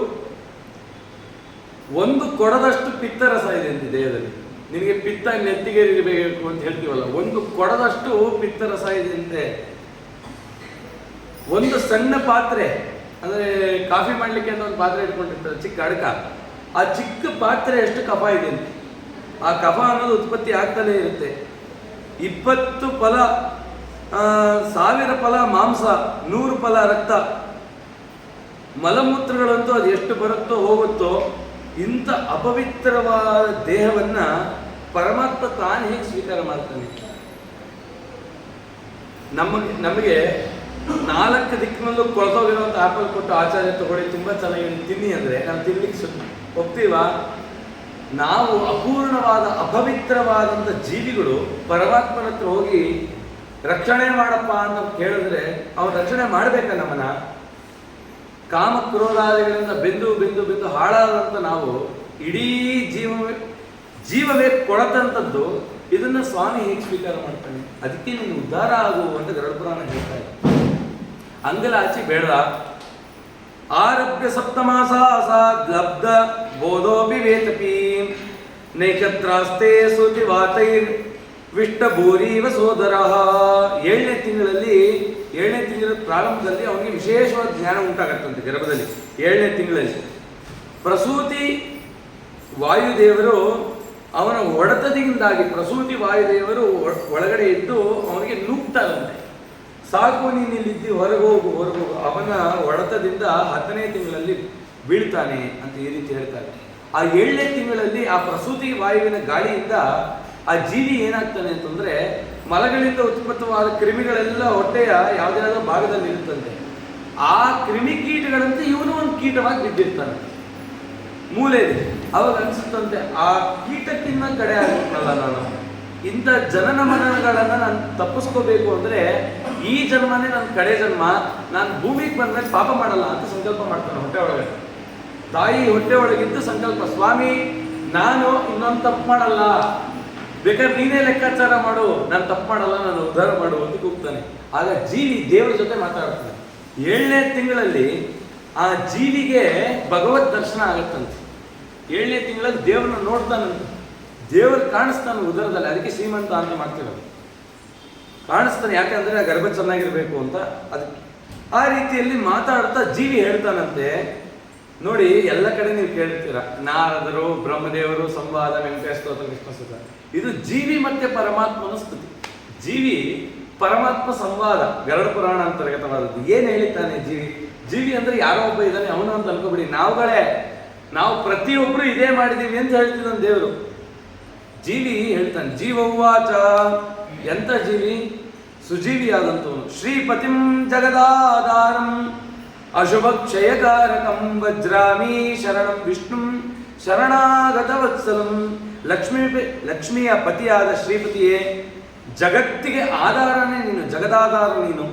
1 ಕೊಡದಷ್ಟು ಪಿತ್ತರಸ ಇದೆಯಂತೆ ದೇಹದಲ್ಲಿ. ನಿನಗೆ ಪಿತ್ತ ನೆತ್ತಿಗೇರಿಬೇಕು ಅಂತ ಹೇಳ್ತೀವಲ್ಲ, ಒಂದು ಕೊಡದಷ್ಟು ಪಿತ್ತ ರಸ ಇದೆ ಅಂತೆ. ಒಂದು ಸಣ್ಣ ಪಾತ್ರೆ ಅಂದರೆ ಕಾಫಿ ಮಾಡಲಿಕ್ಕೆ ಅಂತ ಒಂದು ಪಾತ್ರೆ ಇಟ್ಕೊಂಡಿರ್ತಾರೆ, ಚಿಕ್ಕ ಅಡಕ, ಆ ಚಿಕ್ಕ ಪಾತ್ರೆ ಎಷ್ಟು ಕಫ ಇದೆ ಅಂತೆ. ಆ ಕಫ ಅನ್ನೋದು ಉತ್ಪತ್ತಿ ಆಗ್ತಾನೆ ಇರುತ್ತೆ. 20 ಫಲ 1000 ಫಲ ಮಾಂಸ, 100 ಫಲ ರಕ್ತ, ಮಲಮೂತ್ರಗಳಂತೂ ಅದು ಎಷ್ಟು ಬರುತ್ತೋ ಹೋಗುತ್ತೋ. ಇಂಥ ಅಪವಿತ್ರವಾದ ದೇಹವನ್ನ ಪರಮಾತ್ಮ ತಾನು ಹೇಗೆ ಸ್ವೀಕಾರ ಮಾಡ್ತಾನೆ? ನಮಗೆ 4 ದಿಕ್ಕಿನಲ್ಲೂ ಕೊಳ್ತೋಗಿರುವಂಥ ಆಪಲ್ ಕೊಟ್ಟು ಆಚಾರ್ಯ ತಗೊಳ್ಳಿ ತುಂಬ ಚೆನ್ನಾಗಿ ತಿನ್ನಿ ಅಂದರೆ ನಾವು ತಿನ್ಲಿಕ್ಕೆ ಹೋಗ್ತೀವ? ನಾವು ಅಪೂರ್ಣವಾದ ಅಪವಿತ್ರವಾದಂಥ ಜೀವಿಗಳು ಪರಮಾತ್ಮನ ಹತ್ರ ಹೋಗಿ ರಕ್ಷಣೆ ಮಾಡಪ್ಪ ಅಂತ ಕೇಳಿದ್ರೆ ಅವನು ರಕ್ಷಣೆ ಮಾಡಬೇಕ ನಮ್ಮನ್ನ? ಕಾಮ ಕ್ರೋಧಾದಿಗಳಿಂದ ಬೆಂದು ಹಾಳಾದಂಥ ನಾವು ಇಡೀ ಜೀವವೇ ಕೊಳತಂಥದ್ದು, ಇದನ್ನ ಸ್ವಾಮಿ ಹೇಗೆ ಸ್ವೀಕಾರ ಮಾಡ್ತಾನೆ? ಅದಕ್ಕೆ ನೀನು ಉದ್ಧಾರ ಆಗು ಅಂತ ಗರುಡ ಪುರಾಣ ಹೇಳ್ತಾ ಇದೆ. ಅಂಗಲಾಚಿ ಬೇಡ. ಆರಭ್ಯ ಸಪ್ತಮಾಸಾಸಾದ್ ಲಬ್ಧ ಬೋಧೋಪಿ ವೇತಪಿ ನೈಕತ್ರಾಸ್ತೆ ಸುತಿ ವಾತೈರ್ ವಿಷ್ಟಭೂರೀವ ಸೋದರ. 7ನೇ ತಿಂಗಳ ಪ್ರಾರಂಭದಲ್ಲಿ ಅವನಿಗೆ ವಿಶೇಷವಾದ ಜ್ಞಾನ ಉಂಟಾಗತ್ತಂತೆ ಗರ್ಭದಲ್ಲಿ. 7ನೇ ತಿಂಗಳಲ್ಲಿ ಪ್ರಸೂತಿ ವಾಯುದೇವರು ಅವನ ಹೊಡೆತದಿಂದಾಗಿ ಪ್ರಸೂತಿ ವಾಯುದೇವರು ಒಳಗಡೆ ಇದ್ದು ಅವನಿಗೆ ನುಗ್ತಾರಂತೆ. ಸಾಕು ನೀನು ಇಲ್ಲಿದ್ದು ಹೊರಗೆ ಹೋಗು. ಅವನ ಹೊಡೆತದಿಂದ 10ನೇ ತಿಂಗಳಲ್ಲಿ ಬೀಳ್ತಾನೆ ಅಂತ ಈ ರೀತಿ ಹೇಳ್ತಾರೆ. ಆ 7ನೇ ತಿಂಗಳಲ್ಲಿ ಆ ಪ್ರಸೂತಿ ವಾಯುವಿನ ಗಾಳಿಯಿಂದ ಆ ಜೀವಿ ಏನಾಗ್ತಾನೆ ಅಂತಂದ್ರೆ, ಮಲಗಳಿಂದ ಉತ್ಪತ್ತವಾದ ಕ್ರಿಮಿಗಳೆಲ್ಲ ಹೊಟ್ಟೆಯ ಯಾವುದಾದ್ರೂ ಭಾಗದಲ್ಲಿ ಇರುತ್ತಂತೆ. ಆ ಕ್ರಿಮಿಕೀಟಗಳಂತೆ ಇವನು ಒಂದು ಕೀಟವಾಗಿ ಬಿದ್ದಿರ್ತಾನೆ ಮೂಲೆಯಲ್ಲಿ. ಅವಾಗ ಅನ್ಸುತ್ತಂತೆ, ಆ ಕೀಟಕ್ಕಿಂತ ಕಡೆ ಆಗ್ಬಿಟ್ಟಲ್ಲ ನಾನು. ಇಂಥ ಜನನ ಮರಣಗಳನ್ನ ನಾನು ತಪ್ಪಿಸ್ಕೋಬೇಕು ಅಂದ್ರೆ ಈ ಜನ್ಮನೇ ನನ್ನ ಕಡೆ ಜನ್ಮ, ನಾನು ಭೂಮಿಗೆ ಬಂದ್ಮೇಲೆ ಪಾಪ ಮಾಡಲ್ಲ ಅಂತ ಸಂಕಲ್ಪ ಮಾಡ್ತಾನೆ ಹೊಟ್ಟೆ ಒಳಗೆ. ತಾಯಿ ಹೊಟ್ಟೆ ಒಳಗಿದ್ದು ಸಂಕಲ್ಪ, ಸ್ವಾಮಿ ನಾನು ಇನ್ನೊಂದು ತಪ್ಪು ಮಾಡಲ್ಲ, ಬೇಕಾದ್ರೆ ನೀನೇ ಲೆಕ್ಕಾಚಾರ ಮಾಡು, ನಾನು ತಪ್ಪು ಮಾಡಲ್ಲ, ನಾನು ಉದ್ಧಾರ ಮಾಡು ಅಂತ ಕೂಗ್ತಾನೆ. ಆಗ ಜೀವಿ ದೇವರ ಜೊತೆ ಮಾತಾಡ್ತಾನೆ. 7ನೇ ತಿಂಗಳಲ್ಲಿ ಆ ಜೀವಿಗೆ ಭಗವತ್ ದರ್ಶನ ಆಗತ್ತಂತೆ. 7ನೇ ತಿಂಗಳಲ್ಲಿ ದೇವ್ರನ್ನ ನೋಡ್ತಾನಂತೆ, ದೇವರು ಕಾಣಿಸ್ತಾನೆ ಉದರದಲ್ಲಿ. ಅದಕ್ಕೆ ಶ್ರೀಮಂತ ಅಂತ ಮಾಡ್ತಿರೋದು, ಕಾಣಿಸ್ತಾನೆ. ಯಾಕಂದ್ರೆ ಆ ಗರ್ಭ ಚೆನ್ನಾಗಿರ್ಬೇಕು ಅಂತ. ಅದಕ್ಕೆ ಆ ರೀತಿಯಲ್ಲಿ ಮಾತಾಡ್ತಾ ಜೀವಿ ಹೇಳ್ತಾನಂತೆ. ನೋಡಿ, ಎಲ್ಲ ಕಡೆ ನೀವು ಕೇಳ್ತೀರ, ನಾರದರು, ಬ್ರಹ್ಮದೇವರು ಸಂವಾದ, ವೆಂಕಟೇಶ ಸ್ತೋತ್ರ, ಕೃಷ್ಣ ಸ್ತೋತ್ರ. ಇದು ಜೀವಿ ಮತ್ತೆ ಪರಮಾತ್ಮನ ಸ್ತುತಿ. ಜೀವಿ ಪರಮಾತ್ಮ ಸಂವಾದ, ಗರುಡ ಪುರಾಣ ಅಂತರ್ಗತವಾದದ್ದು. ಏನ್ ಹೇಳಿದ್ದಾನೆ ಜೀವಿ ಅಂದ್ರೆ ಯಾರೋ ಒಬ್ಬ ಇದ್ದಾನೆ ಅವನು ಅಂತ ಅನ್ಕೋಬಿಡಿ. ನಾವು ಪ್ರತಿಯೊಬ್ರು ಇದೇ ಮಾಡಿದೀವಿ ಅಂತ ಹೇಳ್ತಿದ್ದಾನೆ ದೇವರು. ಜೀವಿ ಹೇಳ್ತಾನೆ, ಜೀವವಾಚ. ಎಂತ ಜೀವಿ? ಸುಜೀವಿಯಾದಂಥವನು. ಶ್ರೀಪತಿಂ ಜಗದಾಧಾರಂ ಅಶುಭ ಕ್ಷಯಕಾರಕಂ ವಜ್ರಾಮಿ ಶರಣಂ ವಿಷ್ಣು ಶರಣಾಗತ ವತ್ಸಲಂ. ಲಕ್ಷ್ಮಿಯ ಪತಿಯಾದ ಶ್ರೀಪತಿಯೇ, ಜಗತ್ತಿಗೆ ಆಧಾರನೇ ನೀನು, ಜಗದಾಧಾರ ನೀನು.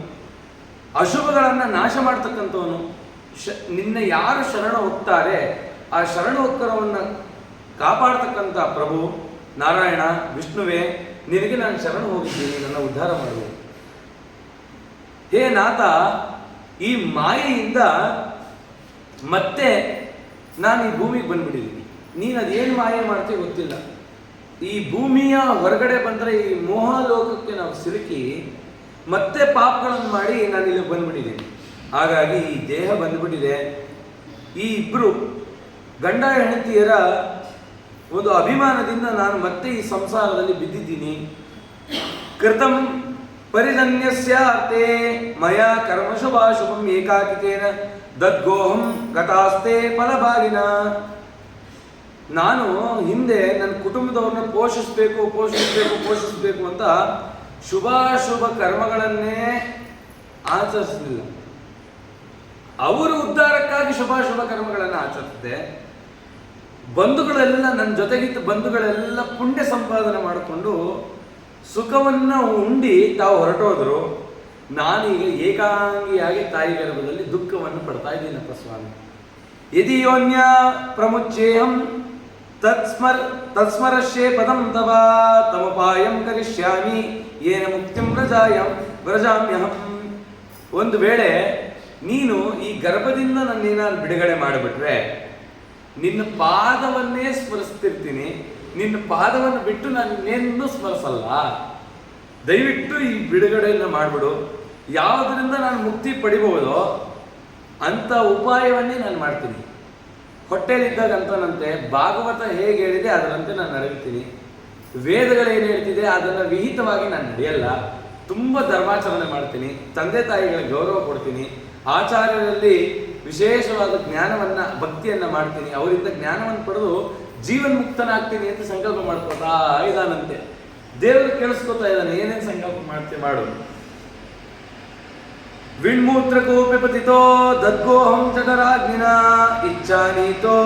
ಅಶುಭಗಳನ್ನು ನಾಶ ಮಾಡ್ತಕ್ಕಂಥವನು. ನಿನ್ನ ಯಾರು ಶರಣ ಹೋಗ್ತಾರೆ ಆ ಶರಣ ಹೋಗ್ಕರವನ್ನು ಕಾಪಾಡ್ತಕ್ಕಂಥ ಪ್ರಭು ನಾರಾಯಣ ವಿಷ್ಣುವೇ, ನಿನಗೆ ನಾನು ಶರಣ ಹೋಗಿದ್ದೀನಿ, ನನ್ನ ಉದ್ಧಾರ ಮಾಡುವೆ. ಹೇ ನಾಥ, ಈ ಮಾಯೆಯಿಂದ ಮತ್ತೆ ನಾನು ಈ ಭೂಮಿಗೆ ಬಂದ್ಬಿಟ್ಟಿದ್ದೀನಿ. ನೀನು ಅದೇನು ಮಾಯೆ ಮಾಡ್ತೀವಿ ಗೊತ್ತಿಲ್ಲ. ಈ ಭೂಮಿಯ ಹೊರಗಡೆ ಬಂದರೆ ಈ ಮೋಹಲೋಕಕ್ಕೆ ನಾವು ಸಿಲುಕಿ ಮತ್ತೆ ಪಾಪಗಳನ್ನು ಮಾಡಿ ನಾನು ಇಲ್ಲಿ ಬಂದ್ಬಿಟ್ಟಿದ್ದೀನಿ. ಹಾಗಾಗಿ ಈ ದೇಹ ಬಂದ್ಬಿಟ್ಟಿದೆ. ಈ ಇಬ್ಬರು ಗಂಡ ಹೆಂಡತಿಯರ ಒಂದು ಅಭಿಮಾನದಿಂದ ನಾನು ಮತ್ತೆ ಈ ಸಂಸಾರದಲ್ಲಿ ಬಿದ್ದಿದ್ದೀನಿ. ಕೃತಂ ಪರಿಧನ್ಯಸ್ಯಾರ್ಥೇ ಮಯಾ ಕರ್ಮಶುಭಾಶುಭಂ ಏಕಾಕಿತೇನ ದದ್ಗೋಹಂ ಗತಾಸ್ತೆ ಫಲಭಾಗಿನ. ನಾನು ಹಿಂದೆ ನನ್ನ ಕುಟುಂಬದವ್ರನ್ನ ಪೋಷಿಸಬೇಕು ಅಂತ ಶುಭಾಶುಭ ಕರ್ಮಗಳನ್ನೇ ಆಚರಿಸಲಿಲ್ಲ. ಅವರು ಉದ್ಧಾರಕ್ಕಾಗಿ ಶುಭಾಶುಭ ಕರ್ಮಗಳನ್ನು ಆಚರಿಸಿದೆ. ಬಂಧುಗಳೆಲ್ಲ ನನ್ನ ಜೊತೆಗಿದ್ದ ಬಂಧುಗಳೆಲ್ಲ ಪುಣ್ಯ ಸಂಪಾದನೆ ಮಾಡಿಕೊಂಡು ಸುಖವನ್ನು ಉಂಡಿ ತಾವು ಹೊರಟೋದ್ರು. ನಾನೀಗ ಏಕಾಂಗಿಯಾಗಿ ತಾಯಿ ಗರ್ಭದಲ್ಲಿ ದುಃಖವನ್ನು ಪಡ್ತಾ ಇದ್ದೀನಪ್ಪ ಸ್ವಾಮಿ. ಯದಿ ಯೋನ್ಯ ಪ್ರಮುಚ್ಯೇಹಂ ತತ್ಸ್ಮರಶ್ಯೇ ಪದಂ ತವ ತಮಪಾಯಂ ಕರಿಷ್ಯಾಮಿ ಏನ ಮುಕ್ತಿಂ ವ್ರಜಾಮ್ಯಹಂ. ಒಂದು ವೇಳೆ ನೀನು ಈ ಗರ್ಭದಿಂದ ನನ್ನೇನಾದ್ರು ಬಿಡುಗಡೆ ಮಾಡಿಬಿಟ್ರೆ ನಿನ್ನ ಪಾದವನ್ನೇ ಸ್ಮರಿಸ್ತಿರ್ತೀನಿ. ನಿನ್ನ ಪಾದವನ್ನು ಬಿಟ್ಟು ನಾನು ಇನ್ನೇನೂ ಸ್ಮರಿಸಲ್ಲ. ದಯವಿಟ್ಟು ಈ ಬಿಡುಗಡೆಯನ್ನು ಮಾಡಿಬಿಡು. ಯಾವುದರಿಂದ ನಾನು ಮುಕ್ತಿ ಪಡಿಬಹುದೋ ಅಂಥ ಉಪಾಯವನ್ನೇ ನಾನು ಮಾಡ್ತೀನಿ. ಹೊಟ್ಟೆಲಿದ್ದಾಗ ಅಂತನಂತೆ ಭಾಗವತ ಹೇಗೆ ಹೇಳಿದೆ ಅದರಂತೆ ನಾನು ನಡೆಯುತ್ತೀನಿ. ವೇದಗಳೇನು ಹೇಳ್ತಿದೆ ಅದನ್ನು ವಿಹಿತವಾಗಿ ನಾನು ನಡೆಯಲ್ಲ. ತುಂಬ ಧರ್ಮಾಚರಣೆ ಮಾಡ್ತೀನಿ. ತಂದೆ ತಾಯಿಗಳಿಗೆ ಗೌರವ ಕೊಡ್ತೀನಿ. ಆಚಾರ್ಯರಲ್ಲಿ ವಿಶೇಷವಾದ ಜ್ಞಾನವನ್ನು ಭಕ್ತಿಯನ್ನು ಮಾಡ್ತೀನಿ. ಅವರಿಂದ ಜ್ಞಾನವನ್ನು ಪಡೆದು ಜೀವನ್ಮುಕ್ತನಾಗ್ತೀನಿ ಅಂತ ಸಂಕಲ್ಪ ಮಾಡ್ಕೊತಾ ಇದ್ದಾನಂತೆ. ದೇವರು ಕೇಳಿಸ್ಕೊತಾ ಇದ್ದಾನೆ, ಏನೇನು ಸಂಕಲ್ಪ ಮಾಡ್ತೀನಿ ಮಾಡು. ವಿಣ್ಮೂತ್ರಕೋಪಿ ಪತಿತೋ ದದ್ಗೋಹಂ ಚಟರಾಗ್ನಿನ ಇಚ್ಛಾನೀತೋ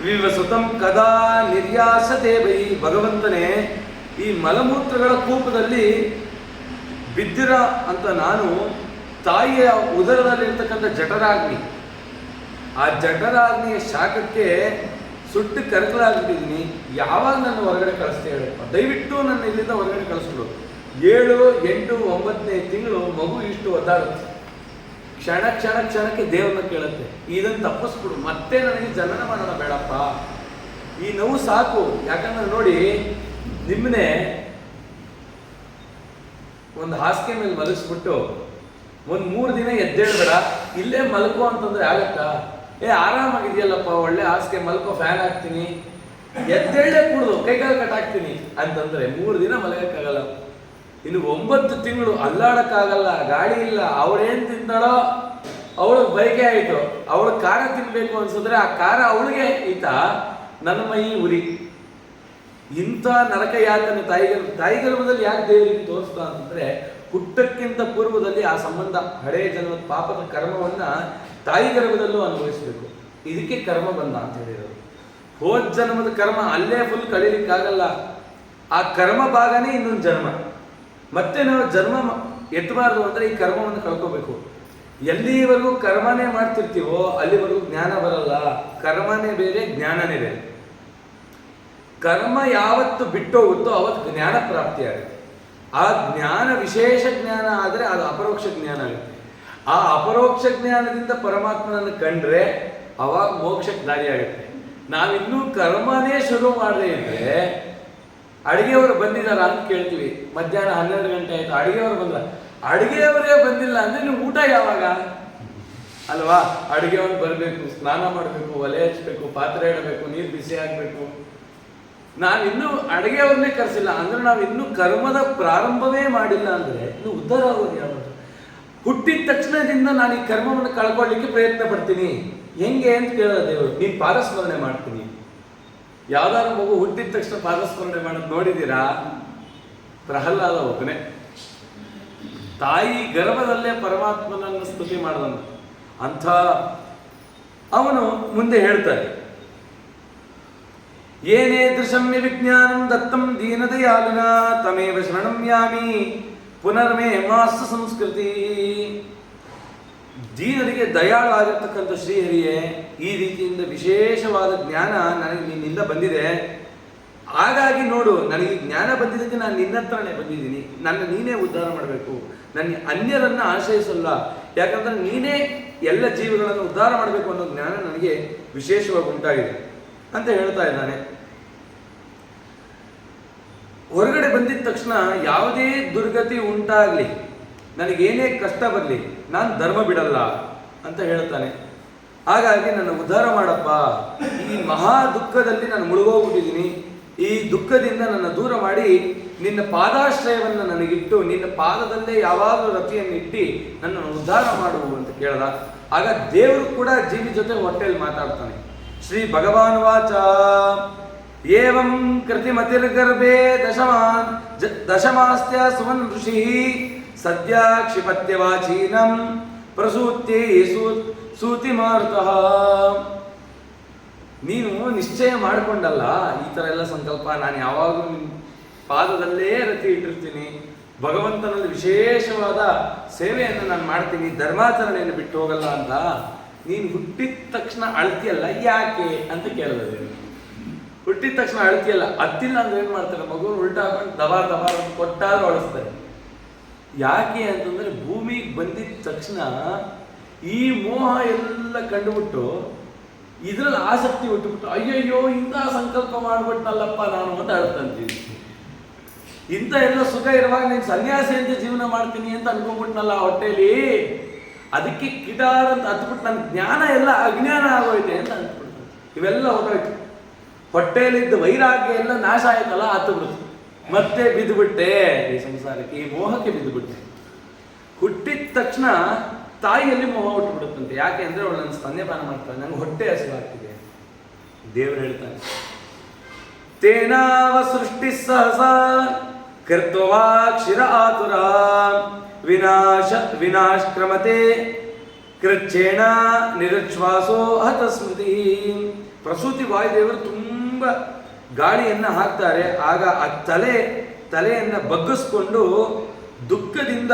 ವಿವಸುತಂ ಕದಾ ನಿರ್ಯಾಸತೆ ಬೈ. ಭಗವಂತನೇ, ಈ ಮಲಮೂತ್ರಗಳ ಕೂಪದಲ್ಲಿ ಬಿದ್ದಿರ ಅಂತ ನಾನು ತಾಯಿಯ ಉದರದಲ್ಲಿರ್ತಕ್ಕಂಥ ಜಠರಾಗ್ನಿ, ಆ ಜಠರಾಗ್ನಿಯ ಶಾಖಕ್ಕೆ ಸುಟ್ಟು ಕರಕಲಾಗ್ಬಿಟ್ಟಿದ್ದೀನಿ. ಯಾವಾಗ ನನ್ನ ಹೊರಗಡೆ ಕಳಿಸ್ತೇ ಹೇಳಪ್ಪ, ದಯವಿಟ್ಟು ನನ್ನ ಇಲ್ಲಿಂದ ಹೊರಗಡೆ ಕಳಿಸ್ಬಿಡು. 7, 8, 9ನೇ ತಿಂಗಳು ಮಗು ಇಷ್ಟು ಒದ್ದಾಡುತ್ತೆ. ಕ್ಷಣಕ್ಕೆ ದೇವರನ್ನ ಕೇಳುತ್ತೆ, ಇದನ್ನು ತಪ್ಪಿಸ್ಬಿಡು, ಮತ್ತೆ ನನಗೆ ಜನನ ಮಾಡೋಣ ಬೇಡಪ್ಪ, ಈ ನೋವು ಸಾಕು. ಯಾಕಂದ್ರೆ ನೋಡಿ, ನಿಮ್ಮನ್ನೇ ಒಂದು ಹಾಸಿಗೆ ಮೇಲೆ ಮಲಗಿಸ್ಬಿಟ್ಟು ಒಂದು 3 ದಿನ ಎದ್ದೇಳಬೇಡ, ಇಲ್ಲೇ ಮಲ್ಕೋ ಅಂತಂದ್ರೆ ಆಗತ್ತಾ? ಆರಾಮಾಗಿದೆಯಲ್ಲಪ್ಪ, ಒಳ್ಳೆ ಹಾಸಿಗೆ ಮಲ್ಕೋ, ಫ್ಯಾನ್ ಹಾಕ್ತೀನಿ, ಎದ್ದೇಳೇ ಕುಡ್ದು ಕೈಕಾಲು ಕಟ್ಟಾಕ್ತೀನಿ ಅಂತಂದ್ರೆ 3 ದಿನ ಮಲಗಕ್ಕಾಗಲ್ಲ. ಇನ್ನು 9 ತಿಂಗಳು ಅಲ್ಲಾಡಕ್ಕಾಗಲ್ಲ, ಗಾಡಿ ಇಲ್ಲ, ಅವಳೇನು ತಿಂತಾಳೋ ಅವಳಿಗೆ ಬಯಕೆ ಆಯಿತು, ಅವಳು ಖಾರ ತಿನ್ಬೇಕು ಅನ್ಸಿದ್ರೆ ಆ ಖಾರ ಅವಳಿಗೆ ಈತ, ನನ್ನ ಮೈ ಉರಿ. ಇಂಥ ನರಕ ಯಾತನೆ ತಾಯಿ ಗರ್ಭದಲ್ಲಿ ಯಾಕೆ ದೇವರಿಗೆ ತೋರಿಸ್ತಾ ಅಂತಂದ್ರೆ, ಹುಟ್ಟಕ್ಕಿಂತ ಪೂರ್ವದಲ್ಲಿ ಆ ಸಂಬಂಧ ಹಳೇ ಜನ್ಮದ ಪಾಪದ ಕರ್ಮವನ್ನ ತಾಯಿ ಗರ್ಭದಲ್ಲೂ ಅನುಭವಿಸಬೇಕು. ಇದಕ್ಕೆ ಕರ್ಮ ಬಂಧ ಅಂತ ಹೇಳಿರೋದು. ಹೋದ ಜನ್ಮದ ಕರ್ಮ ಅಲ್ಲೇ ಫುಲ್ ಕಳೀಲಿಕ್ಕಾಗಲ್ಲ, ಆ ಕರ್ಮ ಭಾಗನೇ ಇನ್ನೊಂದು ಜನ್ಮ. ಮತ್ತೆ ನಾವು ಜನ್ಮ ಎತ್ತಬಾರ್ದು ಅಂದ್ರೆ ಈ ಕರ್ಮವನ್ನು ಕಳ್ಕೋಬೇಕು. ಎಲ್ಲಿವರೆಗೂ ಕರ್ಮನೇ ಮಾಡ್ತಿರ್ತೀವೋ ಅಲ್ಲಿವರೆಗೂ ಜ್ಞಾನ ಬರಲ್ಲ. ಕರ್ಮನೇ ಬೇರೆ, ಜ್ಞಾನನೇ ಬೇರೆ. ಕರ್ಮ ಯಾವತ್ತು ಬಿಟ್ಟೋಗುತ್ತೋ ಅವತ್ತು ಜ್ಞಾನ ಪ್ರಾಪ್ತಿ ಆಗುತ್ತೆ. ಆ ಜ್ಞಾನ ವಿಶೇಷ ಜ್ಞಾನ ಆದರೆ ಅದು ಅಪರೋಕ್ಷ ಜ್ಞಾನ ಆಗುತ್ತೆ. ಆ ಅಪರೋಕ್ಷ ಜ್ಞಾನದಿಂದ ಪರಮಾತ್ಮನನ್ನು ಕಂಡ್ರೆ ಅವಾಗ ಮೋಕ್ಷಕ್ಕೆ ದಾರಿ ಆಗುತ್ತೆ. ನಾವಿನ್ನೂ ಕರ್ಮನೇ ಶುರು ಮಾಡದೇ ಇದ್ರೆ, ಅಡಿಗೆಯವರು ಬಂದಿದ್ದಾರ ಅಂತ ಕೇಳ್ತೀವಿ, ಮಧ್ಯಾಹ್ನ 12 ಗಂಟೆ ಆಯ್ತು, ಅಡಿಗೆಯವರು ಬಂದ್ರ, ಅಡಿಗೆಯವರೇ ಬಂದಿಲ್ಲ ಅಂದ್ರೆ ನೀವು ಊಟ ಯಾವಾಗ ಅಲ್ವಾ? ಅಡಿಗೆಯವ್ರು ಬರಬೇಕು, ಸ್ನಾನ ಮಾಡಬೇಕು, ಒಲೆ ಹಚ್ಚಬೇಕು, ಪಾತ್ರೆ ಇಡಬೇಕು, ನೀರು ಬಿಸಿ ಆಗಬೇಕು. ನಾವಿನ್ನೂ ಅಡಿಗೆಯವ್ರನ್ನೇ ಕರೆಸಿಲ್ಲ ಅಂದ್ರೆ ನಾವಿನ್ನೂ ಕರ್ಮದ ಪ್ರಾರಂಭವೇ ಮಾಡಿಲ್ಲ ಅಂದ್ರೆ ಇನ್ನು ಉದ್ಧಾರ ಆಗೋದು ಯಾವುದು? ಹುಟ್ಟಿದ ತಕ್ಷಣದಿಂದ ನಾನು ಈ ಕರ್ಮವನ್ನು ಕಳ್ಕೊಳ್ಳಿಕ್ಕೆ ಪ್ರಯತ್ನ ಪಡ್ತೀನಿ. ಹೆಂಗೆ ಅಂತ ಕೇಳೋದು ದೇವರು. ನೀನು ಪಾದಸ್ಮರಣೆ ಮಾಡ್ತೀನಿ. ಯಾವ್ದಾದ್ರು ಮಗು ಹುಟ್ಟಿದ ತಕ್ಷಣ ಪಾದಸ್ಮರಣೆ ಮಾಡೋದು ನೋಡಿದ್ದೀರಾ? ಪ್ರಹ್ಲಾದ ಒಬ್ಬನೇ ತಾಯಿ ಗರ್ಭದಲ್ಲೇ ಪರಮಾತ್ಮನನ್ನು ಸ್ತುತಿ ಮಾಡಿದನು. ಅಂಥ ಅವನು ಮುಂದೆ ಹೇಳ್ತಾರೆ, ಏನೇ ದೃಶಮ್ಯ ವಿಜ್ಞಾನಂ ದತ್ತಂ ದೀನದಯಾಲಿನ ತಮೇವ ಶರಣಂ ಯಾಮಿ ಪುನರ್ಮೇ ಮಾಸ್ತ ಸಂಸ್ಕೃತಿ. ದೀನರಿಗೆ ದಯಾಳು ಆಗಿರ್ತಕ್ಕಂಥ ಶ್ರೀಹರಿಯೇ, ಈ ರೀತಿಯಿಂದ ವಿಶೇಷವಾದ ಜ್ಞಾನ ನನಗೆ ನಿನ್ನಿಂದ ಬಂದಿದೆ. ಹಾಗಾಗಿ ನೋಡು, ನನಗೆ ಜ್ಞಾನ ಬಂದಿದ್ದಕ್ಕೆ ನಾನು ನಿನ್ನ ಹತ್ರನೇ ಬಂದಿದ್ದೀನಿ. ನನ್ನ ನೀನೇ ಉದ್ಧಾರ ಮಾಡಬೇಕು, ನನ್ನ ಅನ್ಯರನ್ನ ಆಶ್ರಯಿಸಲ್ಲ. ಯಾಕಂದ್ರೆ ನೀನೇ ಎಲ್ಲ ಜೀವಿಗಳನ್ನು ಉದ್ಧಾರ ಮಾಡಬೇಕು ಅನ್ನೋ ಜ್ಞಾನ ನನಗೆ ವಿಶೇಷವಾಗಿ ಉಂಟಾಗಿದೆ ಅಂತ ಹೇಳ್ತಾ ಇದ್ದಾನೆ. ಹೊರಗಡೆ ಬಂದಿದ ತಕ್ಷಣ ಯಾವುದೇ ದುರ್ಗತಿ ಉಂಟಾಗಲಿ, ನನಗೇನೇ ಕಷ್ಟ ಬರಲಿ, ನಾನು ಧರ್ಮ ಬಿಡಲ್ಲ ಅಂತ ಹೇಳ್ತಾನೆ. ಹಾಗಾಗಿ ನನ್ನ ಉದ್ಧಾರ ಮಾಡಪ್ಪ, ಈ ಮಹಾ ದುಃಖದಲ್ಲಿ ನಾನು ಮುಳುಗೋಗ್ಬಿಟ್ಟಿದ್ದೀನಿ. ಈ ದುಃಖದಿಂದ ನನ್ನ ದೂರ ಮಾಡಿ ನಿನ್ನ ಪಾದಾಶ್ರಯವನ್ನು ನನಗಿಟ್ಟು ನಿನ್ನ ಪಾದದಲ್ಲೇ ಯಾವಾಗಲೂ ರತಿಯನ್ನು ಇಟ್ಟು ನನ್ನನ್ನು ಉದ್ಧಾರ ಮಾಡು ಅಂತ ಕೇಳ್ದ. ಆಗ ದೇವರು ಕೂಡ ಜೀವಿ ಜೊತೆ ಹೊಟ್ಟೆಯಲ್ಲಿ ಮಾತಾಡ್ತಾನೆ. ಶ್ರೀ ಭಗವಾನ್ ವಾಚ ಏವಂ ಕೃತಿಮತಿರ್ಗರ್ಭೆ ದಶಮಾಸ್ತ್ಯ ಸುಮನ್ ಋಷಿ ಸದ್ಯ ಕ್ಷಿಪತ್ಯವಾಚೀನಂ ಪ್ರಸೂತ್ಯೈ ಸೂತಿ ಮಾರುತಃ. ನೀನು ನಿಶ್ಚಯ ಮಾಡಿಕೊಂಡಲ್ಲ ಈ ಥರ ಎಲ್ಲ ಸಂಕಲ್ಪ, ನಾನು ಯಾವಾಗಲೂ ನಿನ್ನ ಪಾದದಲ್ಲೇ ರತಿ ಇಟ್ಟಿರ್ತೀನಿ, ಭಗವಂತನಲ್ಲಿ ವಿಶೇಷವಾದ ಸೇವೆಯನ್ನು ನಾನು ಮಾಡ್ತೀನಿ, ಧರ್ಮಾಚರಣೆಯನ್ನು ಬಿಟ್ಟು ಹೋಗಲ್ಲ ಅಂತ. ನೀನು ಹುಟ್ಟಿದ ತಕ್ಷಣ ಅಳ್ತಿಯಲ್ಲ ಯಾಕೆ ಅಂತ ಕೇಳಿದೆ. ಹುಟ್ಟಿದ ತಕ್ಷಣ ಅಳ್ತಿಯಲ್ಲ, ಅತ್ತಿಲ್ಲ ಅಂದ್ರೆ ಏನು ಮಾಡ್ತಾರೆ, ಮಗುನ ಉಲ್ಟಾ ಹಾಕೊಂಡು ದಬಾರ್ ದಬಾರ್ ಅಂತ ಕೊಟ್ಟಾದ್ರೂ ಅಳಿಸ್ತಾರೆ. ಯಾಕೆ ಅಂತಂದ್ರೆ ಭೂಮಿಗೆ ಬಂದಿದ ತಕ್ಷಣ ಈ ಮೋಹ ಎಲ್ಲ ಕಂಡುಬಿಟ್ಟು ಇದರಲ್ಲಿ ಆಸಕ್ತಿ ಹುಟ್ಟುಬಿಟ್ಟು ಅಯ್ಯಯ್ಯೋ ಇಂತಹ ಸಂಕಲ್ಪ ಮಾಡ್ಬಿಟ್ನಲ್ಲಪ್ಪ ನಾನು ಅಂತ ಅಳ್ತಂತೀನಿ. ಇಂಥ ಎಲ್ಲ ಸುಖ ಇರುವಾಗ ನೀನು ಸನ್ಯಾಸಿ ಅಂತ ಜೀವನ ಮಾಡ್ತೀನಿ ಅಂತ ಅನ್ಕೊಂಡ್ಬಿಟ್ನಲ್ಲ ಹೊಟ್ಟೆಲಿ, ಅದಕ್ಕೆ ಕಿಟಾರ್ ಅಂತ ಹತ್ಬಿಟ್ಟು ನನ್ನ ಜ್ಞಾನ ಎಲ್ಲ ಅಜ್ಞಾನ ಆಗೋಯ್ತೆ ಅಂತ ಅಂದ್ಬಿಡ್ತಾರೆ. ಇವೆಲ್ಲ ಹೊರಟೋಯ್ತು. ಹೊಟ್ಟೆಯಲ್ಲಿದ್ದ ವೈರಾಗ್ಯ ಎಲ್ಲ ನಾಶ ಆಯ್ತಲ್ಲ, ಹತ್ತುಬಿಡ್ತು. ಮತ್ತೆ ಬಿದ್ದುಬಿಟ್ಟೆ ಈ ಸಂಸಾರಕ್ಕೆ, ಈ ಮೋಹಕ್ಕೆ ಬಿದ್ದುಬಿಟ್ಟೆ. ಹುಟ್ಟಿದ ತಕ್ಷಣ ತಾಯಿಯಲ್ಲಿ ಮೋಹ ಹುಟ್ಟುಬಿಡುತ್ತಂತೆ. ಯಾಕೆ ಅಂದ್ರೆ ಅವಳು ನನ್ನ ಸ್ತನ್ಯಪಾನ ಮಾಡ್ತಾಳೆ, ನಂಗೆ ಹೊಟ್ಟೆ ಹಸಿವಾಗ್ತಿದೆ. ದೇವರು ಹೇಳ್ತಾನೆ, ತೇನಾವ ಸೃಷ್ಟಿ ಸಹಸ ಕರ್ತವಾ ಕ್ಷೀರ ಆತುರ ವಿನಾಶ್ಕ್ರಮತೆ ಕೃಚ್ಛೇಣ ನಿರಶ್ವಾಸೋ ಹತ ಸ್ಮೃತಿ. ಪ್ರಸೂತಿ ವಾಯುದೇವರು ತುಂಬ ಗಾಳಿಯನ್ನು ಹಾಕ್ತಾರೆ. ಆಗ ಆ ತಲೆಯನ್ನು ಬಗ್ಗಿಸ್ಕೊಂಡು ದುಃಖದಿಂದ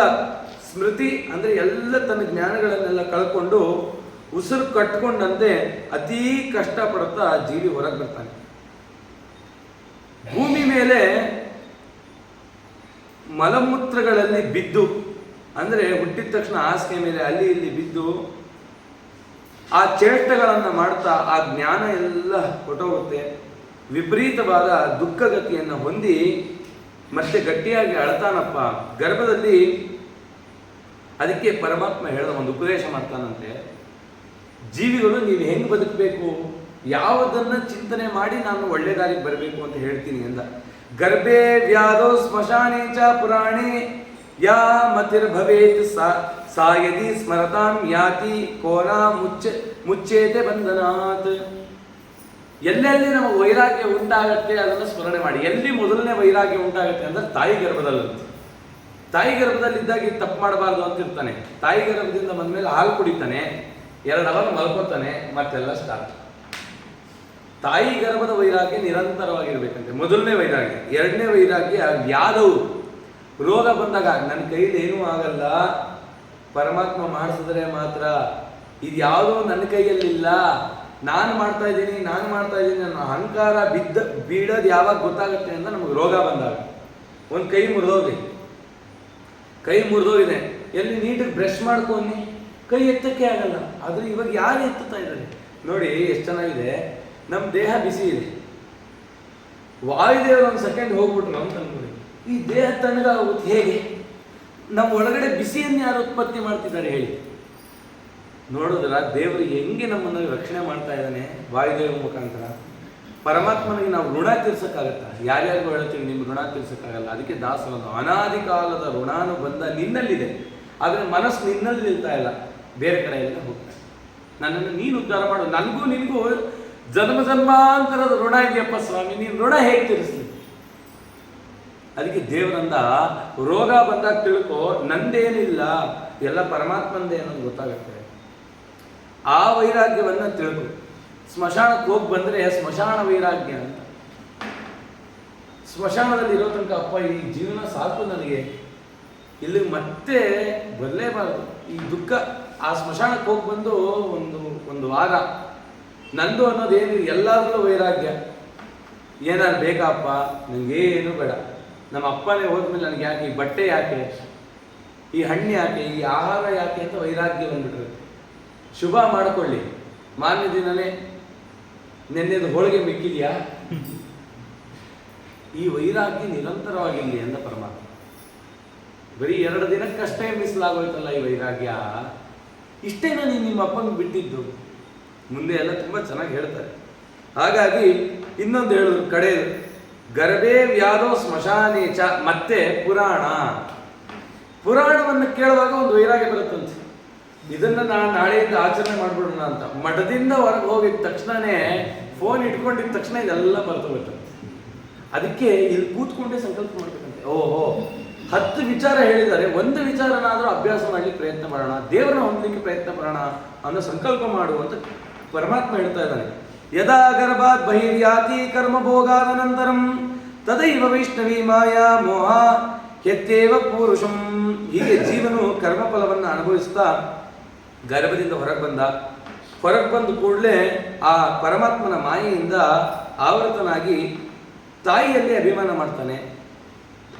ಸ್ಮೃತಿ ಅಂದರೆ ಎಲ್ಲ ತನ್ನ ಜ್ಞಾನಗಳನ್ನೆಲ್ಲ ಕಳ್ಕೊಂಡು ಉಸಿರು ಕಟ್ಕೊಂಡಂತೆ ಅತೀ ಕಷ್ಟಪಡುತ್ತಾ ಜೀವಿ ಹೊರಗೆ ಬರ್ತಾನೆ. ಭೂಮಿ ಮೇಲೆ ಮಲಮೂತ್ರಗಳಲ್ಲಿ ಬಿದ್ದು, ಅಂದರೆ ಹುಟ್ಟಿದ ತಕ್ಷಣ ಹಾಸಿಗೆ ಮೇಲೆ ಅಲ್ಲಿ ಇಲ್ಲಿ ಬಿದ್ದು ಆ ಚೇಷ್ಟೆಗಳನ್ನು ಮಾಡ್ತಾ ಆ ಜ್ಞಾನ ಎಲ್ಲ ಹೊಟ್ಟೋಗುತ್ತೆ. ವಿಪರೀತವಾದ ದುಃಖಗತಿಯನ್ನು ಹೊಂದಿ ಮತ್ತೆ ಗಟ್ಟಿಯಾಗಿ ಅಳ್ತಾನಪ್ಪ ಗರ್ಭದಲ್ಲಿ. ಅದಕ್ಕೆ ಪರಮಾತ್ಮ ಹೇಳಿದ ಒಂದು ಉಪದೇಶ ಮಾಡ್ತಾನಂತೆ, ಜೀವಿಗಳು ನೀವು ಹೆಂಗೆ ಬದುಕಬೇಕು, ಯಾವುದನ್ನು ಚಿಂತನೆ ಮಾಡಿ ನಾನು ಒಳ್ಳೆ ದಾರಿಗೆ ಬರಬೇಕು ಅಂತ ಹೇಳ್ತೀನಿ ಅಂದ. ಗರ್ಭೆ ವ್ಯಾಧೋ ಸ್ಮಶಾನೆ ಚ ಪುರಾಣೆ ಯಾ ಮತಿರ್ಭವೇತ್ ಸಾ ಯದಿ ಸ್ಮರತಾಂ ಯಾತಿ ಕೋನ ಮುಚ್ಚೇತೆ ಬಂಧನಾತ್. ಎಲ್ಲೆಲ್ಲಿ ನಮಗೆ ವೈರಾಗ್ಯ ಉಂಟಾಗತ್ತೆ ಅದನ್ನು ಸ್ಮರಣೆ ಮಾಡಿ. ಎಲ್ಲಿ ಮೊದಲನೇ ವೈರಾಗ್ಯ ಉಂಟಾಗತ್ತೆ ಅಂದ್ರೆ ತಾಯಿ ಗರ್ಭದಲ್ಲಂತೆ. ತಾಯಿ ಗರ್ಭದಲ್ಲಿದ್ದಾಗ ತಪ್ಪು ಮಾಡಬಾರ್ದು ಅಂತಿರ್ತಾನೆ. ತಾಯಿ ಗರ್ಭದಿಂದ ಬಂದ್ಮೇಲೆ ಹಾಲು ಕುಡಿತಾನೆ, 2 ಅವರ್ ಮಲ್ಕೋತಾನೆ, ಮತ್ತೆಲ್ಲ ಸ್ಟಾರ್ಟ್. ತಾಯಿ ಗರ್ಭದ ವೈರಾಗ್ಯ ನಿರಂತರವಾಗಿರ್ಬೇಕಂತೆ, ಮೊದಲನೇ ವೈರಾಗ್ಯ. 2ನೇ ವೈರಾಗ್ಯ ಯಾದವು ರೋಗ ಬಂದಾಗ ನನ್ನ ಕೈಲಿ ಏನೂ ಆಗಲ್ಲ, ಪರಮಾತ್ಮ ಮಾಡಿಸಿದ್ರೆ ಮಾತ್ರ, ಇದು ಯಾವುದೋ ನನ್ನ ಕೈಯಲ್ಲಿಲ್ಲ, ನಾನು ಮಾಡ್ತಾ ಇದ್ದೀನಿ ನನ್ನ ಅಹಂಕಾರ ಬೀಳೋದು ಯಾವಾಗ ಗೊತ್ತಾಗುತ್ತೆ ಅಂತ ನಮಗೆ ರೋಗ ಬಂದಾಗ. ಒಂದು ಕೈ ಮುರಿದೋಗಿದೆ, ಎಲ್ಲಿ ನೀಟಾಗಿ ಬ್ರಷ್ ಮಾಡ್ಕೊಂಡು ಕೈ ಎತ್ತಕ್ಕೆ ಆಗಲ್ಲ. ಆದರೆ ಇವಾಗ ಯಾರು ಎತ್ತುತ್ತಾ ಇದ್ದಾರೆ ನೋಡಿ, ಎಷ್ಟು ಚೆನ್ನಾಗಿದೆ. ನಮ್ಮ ದೇಹ ಬಿಸಿ ಇದೆ, ವಾಯುದೇವರು ಒಂದು ಸೆಕೆಂಡ್ ಹೋಗ್ಬಿಟ್ರು ಅಂತ ಅನ್ಕೊಳ್ಳಿ, ಈ ದೇಹ ತಣ್ಣಗಾಗುತ್ತೆ. ಹೇಗೆ ನಮ್ಮ ಒಳಗಡೆ ಬಿಸಿಯನ್ನು ಯಾರು ಉತ್ಪತ್ತಿ ಮಾಡ್ತಿದ್ದಾರೆ ಹೇಳಿ? ನೋಡಿದ್ರ ದೇವರು ಹೆಂಗೆ ನಮ್ಮನ್ನು ರಕ್ಷಣೆ ಮಾಡ್ತಾ ಇದ್ದಾನೆ ವಾಯುದೇವ ಮುಖಾಂತರ. ಪರಮಾತ್ಮನಿಗೆ ನಾವು ಋಣ ತೀರ್ಸಕ್ಕಾಗತ್ತ? ಯಾರ್ಯಾರಿಗೂ ಹೇಳ್ತೀವಿ ನಿಮ್ಮ ಋಣ ತೀರ್ಸಕ್ಕಾಗಲ್ಲ. ಅದಕ್ಕೆ ದಾಸರನ್ನು ಅನಾದಿ ಕಾಲದ ಋಣಾನುಬಂಧ ನಿನ್ನಲ್ಲಿದೆ, ಆದರೆ ಮನಸ್ಸು ನಿನ್ನಲ್ಲಿ ನಿಲ್ತಾ ಇಲ್ಲ, ಬೇರೆ ಕಡೆ ಎಲ್ಲ ಹೋಗ್ತಾರೆ. ನನ್ನನ್ನು ನೀನು ಉದ್ಧಾರ ಮಾಡು, ನನಗೂ ನಿನಗೂ ಜನ್ಮಾಂತರದ ಋಣ ಇದೆಯಪ್ಪ ಸ್ವಾಮಿ, ನೀನು ಋಣ ಹೇಗೆ ತೀರಿಸ್ಲಿ? ಅದಕ್ಕೆ ದೇವರಂದ ರೋಗ ಬಂದಾಗ ತಿಳ್ಕೊ, ನಂದೇನಿಲ್ಲ, ಎಲ್ಲ ಪರಮಾತ್ಮಂದೇ ಅನ್ನೋದು ಗೊತ್ತಾಗುತ್ತೆ. ಆ ವೈರಾಗ್ಯವನ್ನು ತಿಳ್ಕೊ. ಸ್ಮಶಾನಕ್ಕೆ ಹೋಗಿ ಬಂದರೆ ಸ್ಮಶಾನ ವೈರಾಗ್ಯ ಅಂತ. ಸ್ಮಶಾನದಲ್ಲಿ ಇರೋ ತನಕ ಅಪ್ಪ ಈ ಜೀವನ ಸಾಕು ನನಗೆ, ಇಲ್ಲಿ ಮತ್ತೆ ಬರಲೇಬಾರದು ಈ ದುಃಖ. ಆ ಸ್ಮಶಾನಕ್ಕೆ ಹೋಗಿ ಬಂದು ಒಂದು ವಾರ ನಂದು ಅನ್ನೋದೇನು ಎಲ್ಲಾದ್ರೂ ವೈರಾಗ್ಯ. ಏನಾದ್ರು ಬೇಕಪ್ಪ, ನನಗೇನು ಬೇಡ, ನಮ್ಮ ಅಪ್ಪನೇ ಹೋದ್ಮೇಲೆ ನನಗೆ ಯಾಕೆ ಈ ಬಟ್ಟೆ, ಯಾಕೆ ಈ ಹಣ್ಣು, ಯಾಕೆ ಈ ಆಹಾರ, ಯಾಕೆ ಅಂತ ವೈರಾಗ್ಯ ಬಂದ್ಬಿಟ್ರೆ. ಶುಭ ಮಾಡಿಕೊಳ್ಳಿ, ಮಾನ್ಯ ದಿನನೇ ನೆನ್ನೆದು ಹೋಳಿಗೆ ಮಿಕ್ಕಿದೆಯಾ, ಈ ವೈರಾಗ್ಯ ನಿರಂತರವಾಗಿರಲಿ ಅಂದ ಪರಮಾತ್ಮ. ಬರೀ 2 ದಿನಕ್ಕಷ್ಟೇ ಮೀಸಲಾಗೋಯ್ತಲ್ಲ ಈ ವೈರಾಗ್ಯ, ಇಷ್ಟೇನ ನೀನು ನಿಮ್ಮ ಅಪ್ಪನಿಗೆ ಬಿಟ್ಟಿದ್ದು? ಮುಂದೆ ಎಲ್ಲ ತುಂಬ ಚೆನ್ನಾಗಿ ಹೇಳ್ತಾರೆ. ಹಾಗಾಗಿ ಇನ್ನೊಂದು ಹೇಳಿದ್ರು ಕಡೆಯದು, ಗರ್ಭೇ ವ್ಯಾಧೋ ಸ್ಮಶಾನೇ ಚ. ಮತ್ತೆ ಪುರಾಣವನ್ನು ಕೇಳುವಾಗ ಒಂದು ವೈರಾಗ್ಯ ಬರುತ್ತಂತೆ. ಇದನ್ನು ನಾನು ನಾಳೆಯಿಂದ ಆಚರಣೆ ಮಾಡ್ಬಿಡೋಣ ಅಂತ ಮಠದಿಂದ ಹೊರಗೆ ಹೋಗಿದ ತಕ್ಷಣನೇ ಫೋನ್ ಇಟ್ಕೊಂಡಿದ್ದ ತಕ್ಷಣ ಇದೆಲ್ಲ ಬರ್ತೋಗುತ್ತೆ. ಅದಕ್ಕೆ ಇಲ್ಲಿ ಕೂತ್ಕೊಂಡೇ ಸಂಕಲ್ಪ ಮಾಡ್ಬೇಕಂತೆ. ಓಹೋ 10 ವಿಚಾರ ಹೇಳಿದ್ದಾರೆ, ಒಂದು ವಿಚಾರನಾದರೂ ಅಭ್ಯಾಸ ಮಾಡಲಿಕ್ಕೆ ಪ್ರಯತ್ನ ಮಾಡೋಣ, ದೇವರನ್ನ ಹೊಂದಲಿಕ್ಕೆ ಪ್ರಯತ್ನ ಮಾಡೋಣ ಅನ್ನೋ ಸಂಕಲ್ಪ ಮಾಡುವಂತ ಪರಮಾತ್ಮ ಹೇಳ್ತಾ ಇದ್ದಾನೆ. ಯದಾ ಗರ್ಭಾತ್ ಬಹಿರ್ಯಾತಿ ಕರ್ಮಭೋಗಾದನಂತರಂ ತದೈವ ವೈಷ್ಣವಿ ಮಾಯಾ ಮೋಹ ಯತ್ಯೇವ ಪುರುಷಂ. ಹೀಗೆ ಜೀವನು ಕರ್ಮಫಲವನ್ನು ಅನುಭವಿಸ್ತಾ ಗರ್ಭದಿಂದ ಹೊರಗೆ ಬಂದ ಕೂಡಲೇ ಆ ಪರಮಾತ್ಮನ ಮಾಯೆಯಿಂದ ಆವೃತನಾಗಿ ತಾಯಿಯಲ್ಲಿ ಅಭಿಮಾನ ಮಾಡ್ತಾನೆ.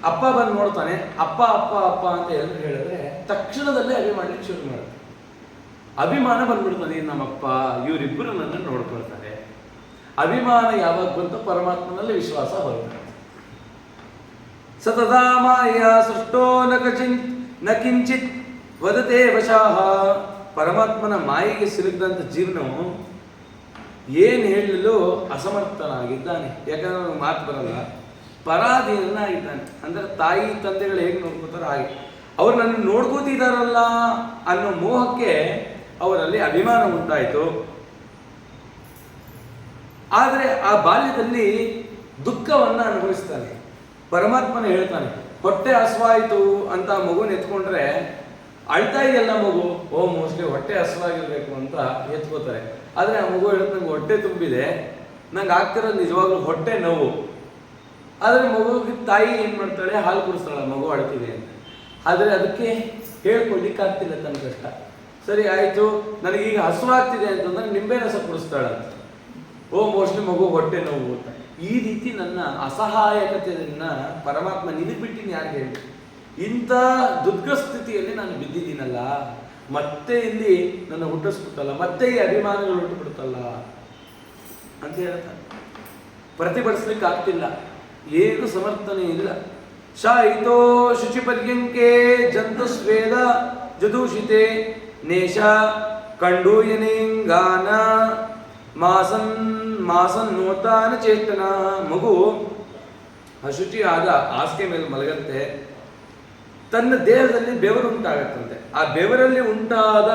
ಅಪ್ಪ ಬಂದು ನೋಡ್ತಾನೆ, ಅಪ್ಪ ಅಪ್ಪ ಅಪ್ಪ ಅಂತ ಎಲ್ಲರೂ ಹೇಳಿದ್ರೆ ತಕ್ಷಣದಲ್ಲೇ ಅಭಿಮಾನ ಮಾಡಲಿಕ್ಕೆ ಶುರು ಮಾಡುತ್ತೆ. ಅಭಿಮಾನ ಬಂದ್ಬಿಡ್ತಾನೆ, ನಮ್ಮಪ್ಪ ಇವರಿಬ್ಬರು ನನ್ನನ್ನು ನೋಡ್ಕೊಳ್ತಾರೆ. ಅಭಿಮಾನ ಯಾವಾಗ ಬಂತು, ಪರಮಾತ್ಮನಲ್ಲಿ ವಿಶ್ವಾಸ ಬರುತ್ತೆ. ಸತದಾ ಮಾಯ ಸೃಷ್ಟೋ ನ ಕಿಂಚಿತ್ ವದತೆ ವಶಾಹ. ಪರಮಾತ್ಮನ ಮಾಯಿಗೆ ಸಿಲುಕಿದಂಥ ಜೀವನವು ಏನು ಹೇಳಲು ಅಸಮರ್ಥನಾಗಿದ್ದಾನೆ. ಯಾಕಂದ್ರೆ ಅವನಿಗೆ ಮಾತು ಬರಲ್ಲ, ಪರಾಧೀನನಾಗಿದ್ದಾನೆ. ಅಂದರೆ ತಾಯಿ ತಂದೆಗಳು ಹೇಗೆ ನೋಡ್ಕೋತಾರೋ ಹಾಗೆ ಅವ್ರು ನನ್ನ ನೋಡ್ಕೋತಿದ್ದಾರಲ್ಲ ಅನ್ನೋ ಮೋಹಕ್ಕೆ ಅವರಲ್ಲಿ ಅಭಿಮಾನ ಉಂಟಾಯಿತು. ಆದರೆ ಆ ಬಾಲ್ಯದಲ್ಲಿ ದುಃಖವನ್ನು ಅನುಭವಿಸ್ತಾನೆ. ಪರಮಾತ್ಮನ ಹೇಳ್ತಾನೆ, ಹೊಟ್ಟೆ ಹಸುವಾಯಿತು ಅಂತ ಮಗುನ ಎತ್ಕೊಂಡ್ರೆ ಅಳ್ತಾ ಇದೆಯಲ್ಲ ಮಗು, ಮೋಸ್ಟ್ಲಿ ಹೊಟ್ಟೆ ಹಸುವಾಗಿರ್ಬೇಕು ಅಂತ ಎತ್ಕೋತಾರೆ. ಆದರೆ ಆ ಮಗು ಹೇಳುತ್ತೆ, ನಂಗೆ ಹೊಟ್ಟೆ ತುಂಬಿದೆ, ನಂಗೆ ಆಗ್ತಿರೋದು ನಿಜವಾಗ್ಲೂ ಹೊಟ್ಟೆ ನೋವು. ಆದರೆ ಮಗುವಿಗೆ ತಾಯಿ ಏನು ಮಾಡ್ತಾಳೆ, ಹಾಲು ಕುಡಿಸ್ತಾಳೆ ಮಗು ಅಳ್ತಿದೆ ಅಂತ. ಆದರೆ ಅದಕ್ಕೆ ಹೇಳ್ಕೊಳ್ಲಿಕ್ಕೆ ಆಗ್ತಿಲ್ಲ ತನ್ನ ಕಷ್ಟ. ಸರಿ ಆಯಿತು, ನನಗೀಗ ಹಸುವಾಗ್ತಿದೆ ಅಂತಂದ್ರೆ ನಿಂಬೆ ರಸ ಕುಡಿಸ್ತಾಳಂತ. ಮೋಸ್ಟ್ಲಿ ಮಗು ಹೊಟ್ಟೆ ನೋವು ಅಂತ. ಈ ರೀತಿ ನನ್ನ ಅಸಹಾಯಕತೆಯನ್ನ ಪರಮಾತ್ಮ ನಿನಗ್ಬಿಟ್ಟಿನಿ ಯಾರಿಗೆ ಹೇಳಿ, ಇಂಥ ದುರ್ಗ ಸ್ಥಿತಿಯಲ್ಲಿ ನಾನು ಬಿದ್ದಿದ್ದೀನಲ್ಲ, ಮತ್ತೆ ಇಲ್ಲಿ ನನ್ನ ಹುಟ್ಟಿಸ್ಬಿಟ್ಟಲ್ಲ, ಮತ್ತೆ ಈ ಅಭಿಮಾನಗಳು ಹುಟ್ಟುಬಿಡುತ್ತಲ್ಲ ಅಂತ ಹೇಳ್ತಾನೆ. ಪ್ರತಿಭಟಿಸ್ಲಿಕ್ಕೆ ಆಗ್ತಿಲ್ಲ, ಏನು ಸಮರ್ಥನೆ ಇಲ್ಲ. ಶಾಯಿತೋ ಶುಚಿ ಪರ್ಯಂಕೆ ಜಂತು ಸ್ವೇದ ಜದೂಷಿತೆ ನೇಷ ಕಂಡೂಯನೇಂಗಾನ ಮಾಸನ್ ನೋತಾನ ಚೇತನ. ಮಗು ಅಶುಚಿ ಆದ ಹಾಸಿಗೆ ಮೇಲೆ ಮಲಗತ್ತೆ, ತನ್ನ ದೇಹದಲ್ಲಿ ಬೆವರು ಉಂಟಾಗತ್ತಂತೆ. ಆ ಬೆವರಲ್ಲಿ ಉಂಟಾದ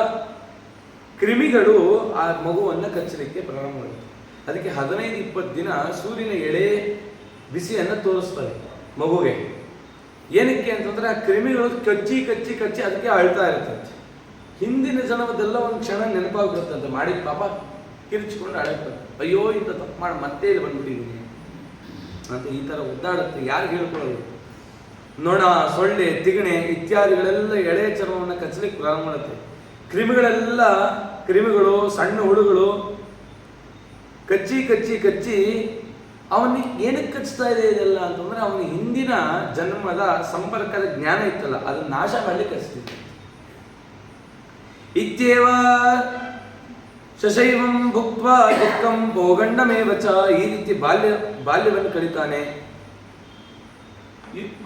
ಕ್ರಿಮಿಗಳು ಆ ಮಗುವನ್ನು ಕಚ್ಚಲಿಕ್ಕೆ ಪ್ರಾರಂಭ ಮಾಡುತ್ತೆ. ಅದಕ್ಕೆ 15-20 ದಿನ ಸೂರ್ಯನ ಎಳೆ ಬಿಸಿಯನ್ನು ತೋರಿಸ್ತದೆ ಮಗುಗೆ. ಏನಕ್ಕೆ ಅಂತಂದ್ರೆ ಆ ಕ್ರಿಮಿಗಳು ಕಚ್ಚಿ ಕಚ್ಚಿ ಕಚ್ಚಿ ಅದಕ್ಕೆ ಅಳ್ತಾ ಇರ್ತಂತೆ. ಹಿಂದಿನ ಜನ್ಮದೆಲ್ಲ ಒಂದು ಕ್ಷಣ ನೆನಪಾಗ್ಬಿಡುತ್ತಂತೆ, ಮಾಡಿ ಪಾಪ ಕಿರಿಚಿಕೊಂಡು ಅಳಕ್ತದೆ, ಅಯ್ಯೋ ಇಂಥ ತಪ್ಪು ಮಾಡಿ ಮತ್ತೆ ಇಲ್ಲಿ ಬಂದ್ಬಿಟ್ಟಿದ್ದೀನಿ ಅಂತ ಈ ಥರ ಒದ್ದಾಡುತ್ತೆ. ಯಾರು ಹೇಳ್ಕೊಳ್ಳೋದು? ನೊಣ, ಸೊಳ್ಳೆ, ತಿಗಣೆ ಇತ್ಯಾದಿಗಳೆಲ್ಲ ಎಳೆ ಚರ್ಮವನ್ನು ಕಚ್ಚಲಿಕ್ಕೆ ಪ್ರಾರಂಭ ಮಾಡುತ್ತೆ. ಕ್ರಿಮಿಗಳು ಸಣ್ಣ ಹುಳುಗಳು ಕಚ್ಚಿ ಕಚ್ಚಿ ಕಚ್ಚಿ ಅವನಿಗೆ ಏನಕ್ಕೆ ಕಚ್ತಾ ಇದೆ ಇದೆಲ್ಲ ಅಂತಂದ್ರೆ ಅವನಿಗೆ ಹಿಂದಿನ ಜನ್ಮದ ಸಂಪರ್ಕದ ಜ್ಞಾನ ಇತ್ತಲ್ಲ, ಅದನ್ನ ನಾಶ ಮಾಡಲಿಕ್ಕೆ ಕಚ್ತಿತ್ತು. ಇತ್ಯೇವ ಶಶೈವಂ ಭುಕ್ತ್ವಾ ದುಃಖಂ ಭೋಗಂಡಮೇವಚ. ಈ ರೀತಿ ಬಾಲ್ಯವನ್ನು ಕಳೀತಾನೆ,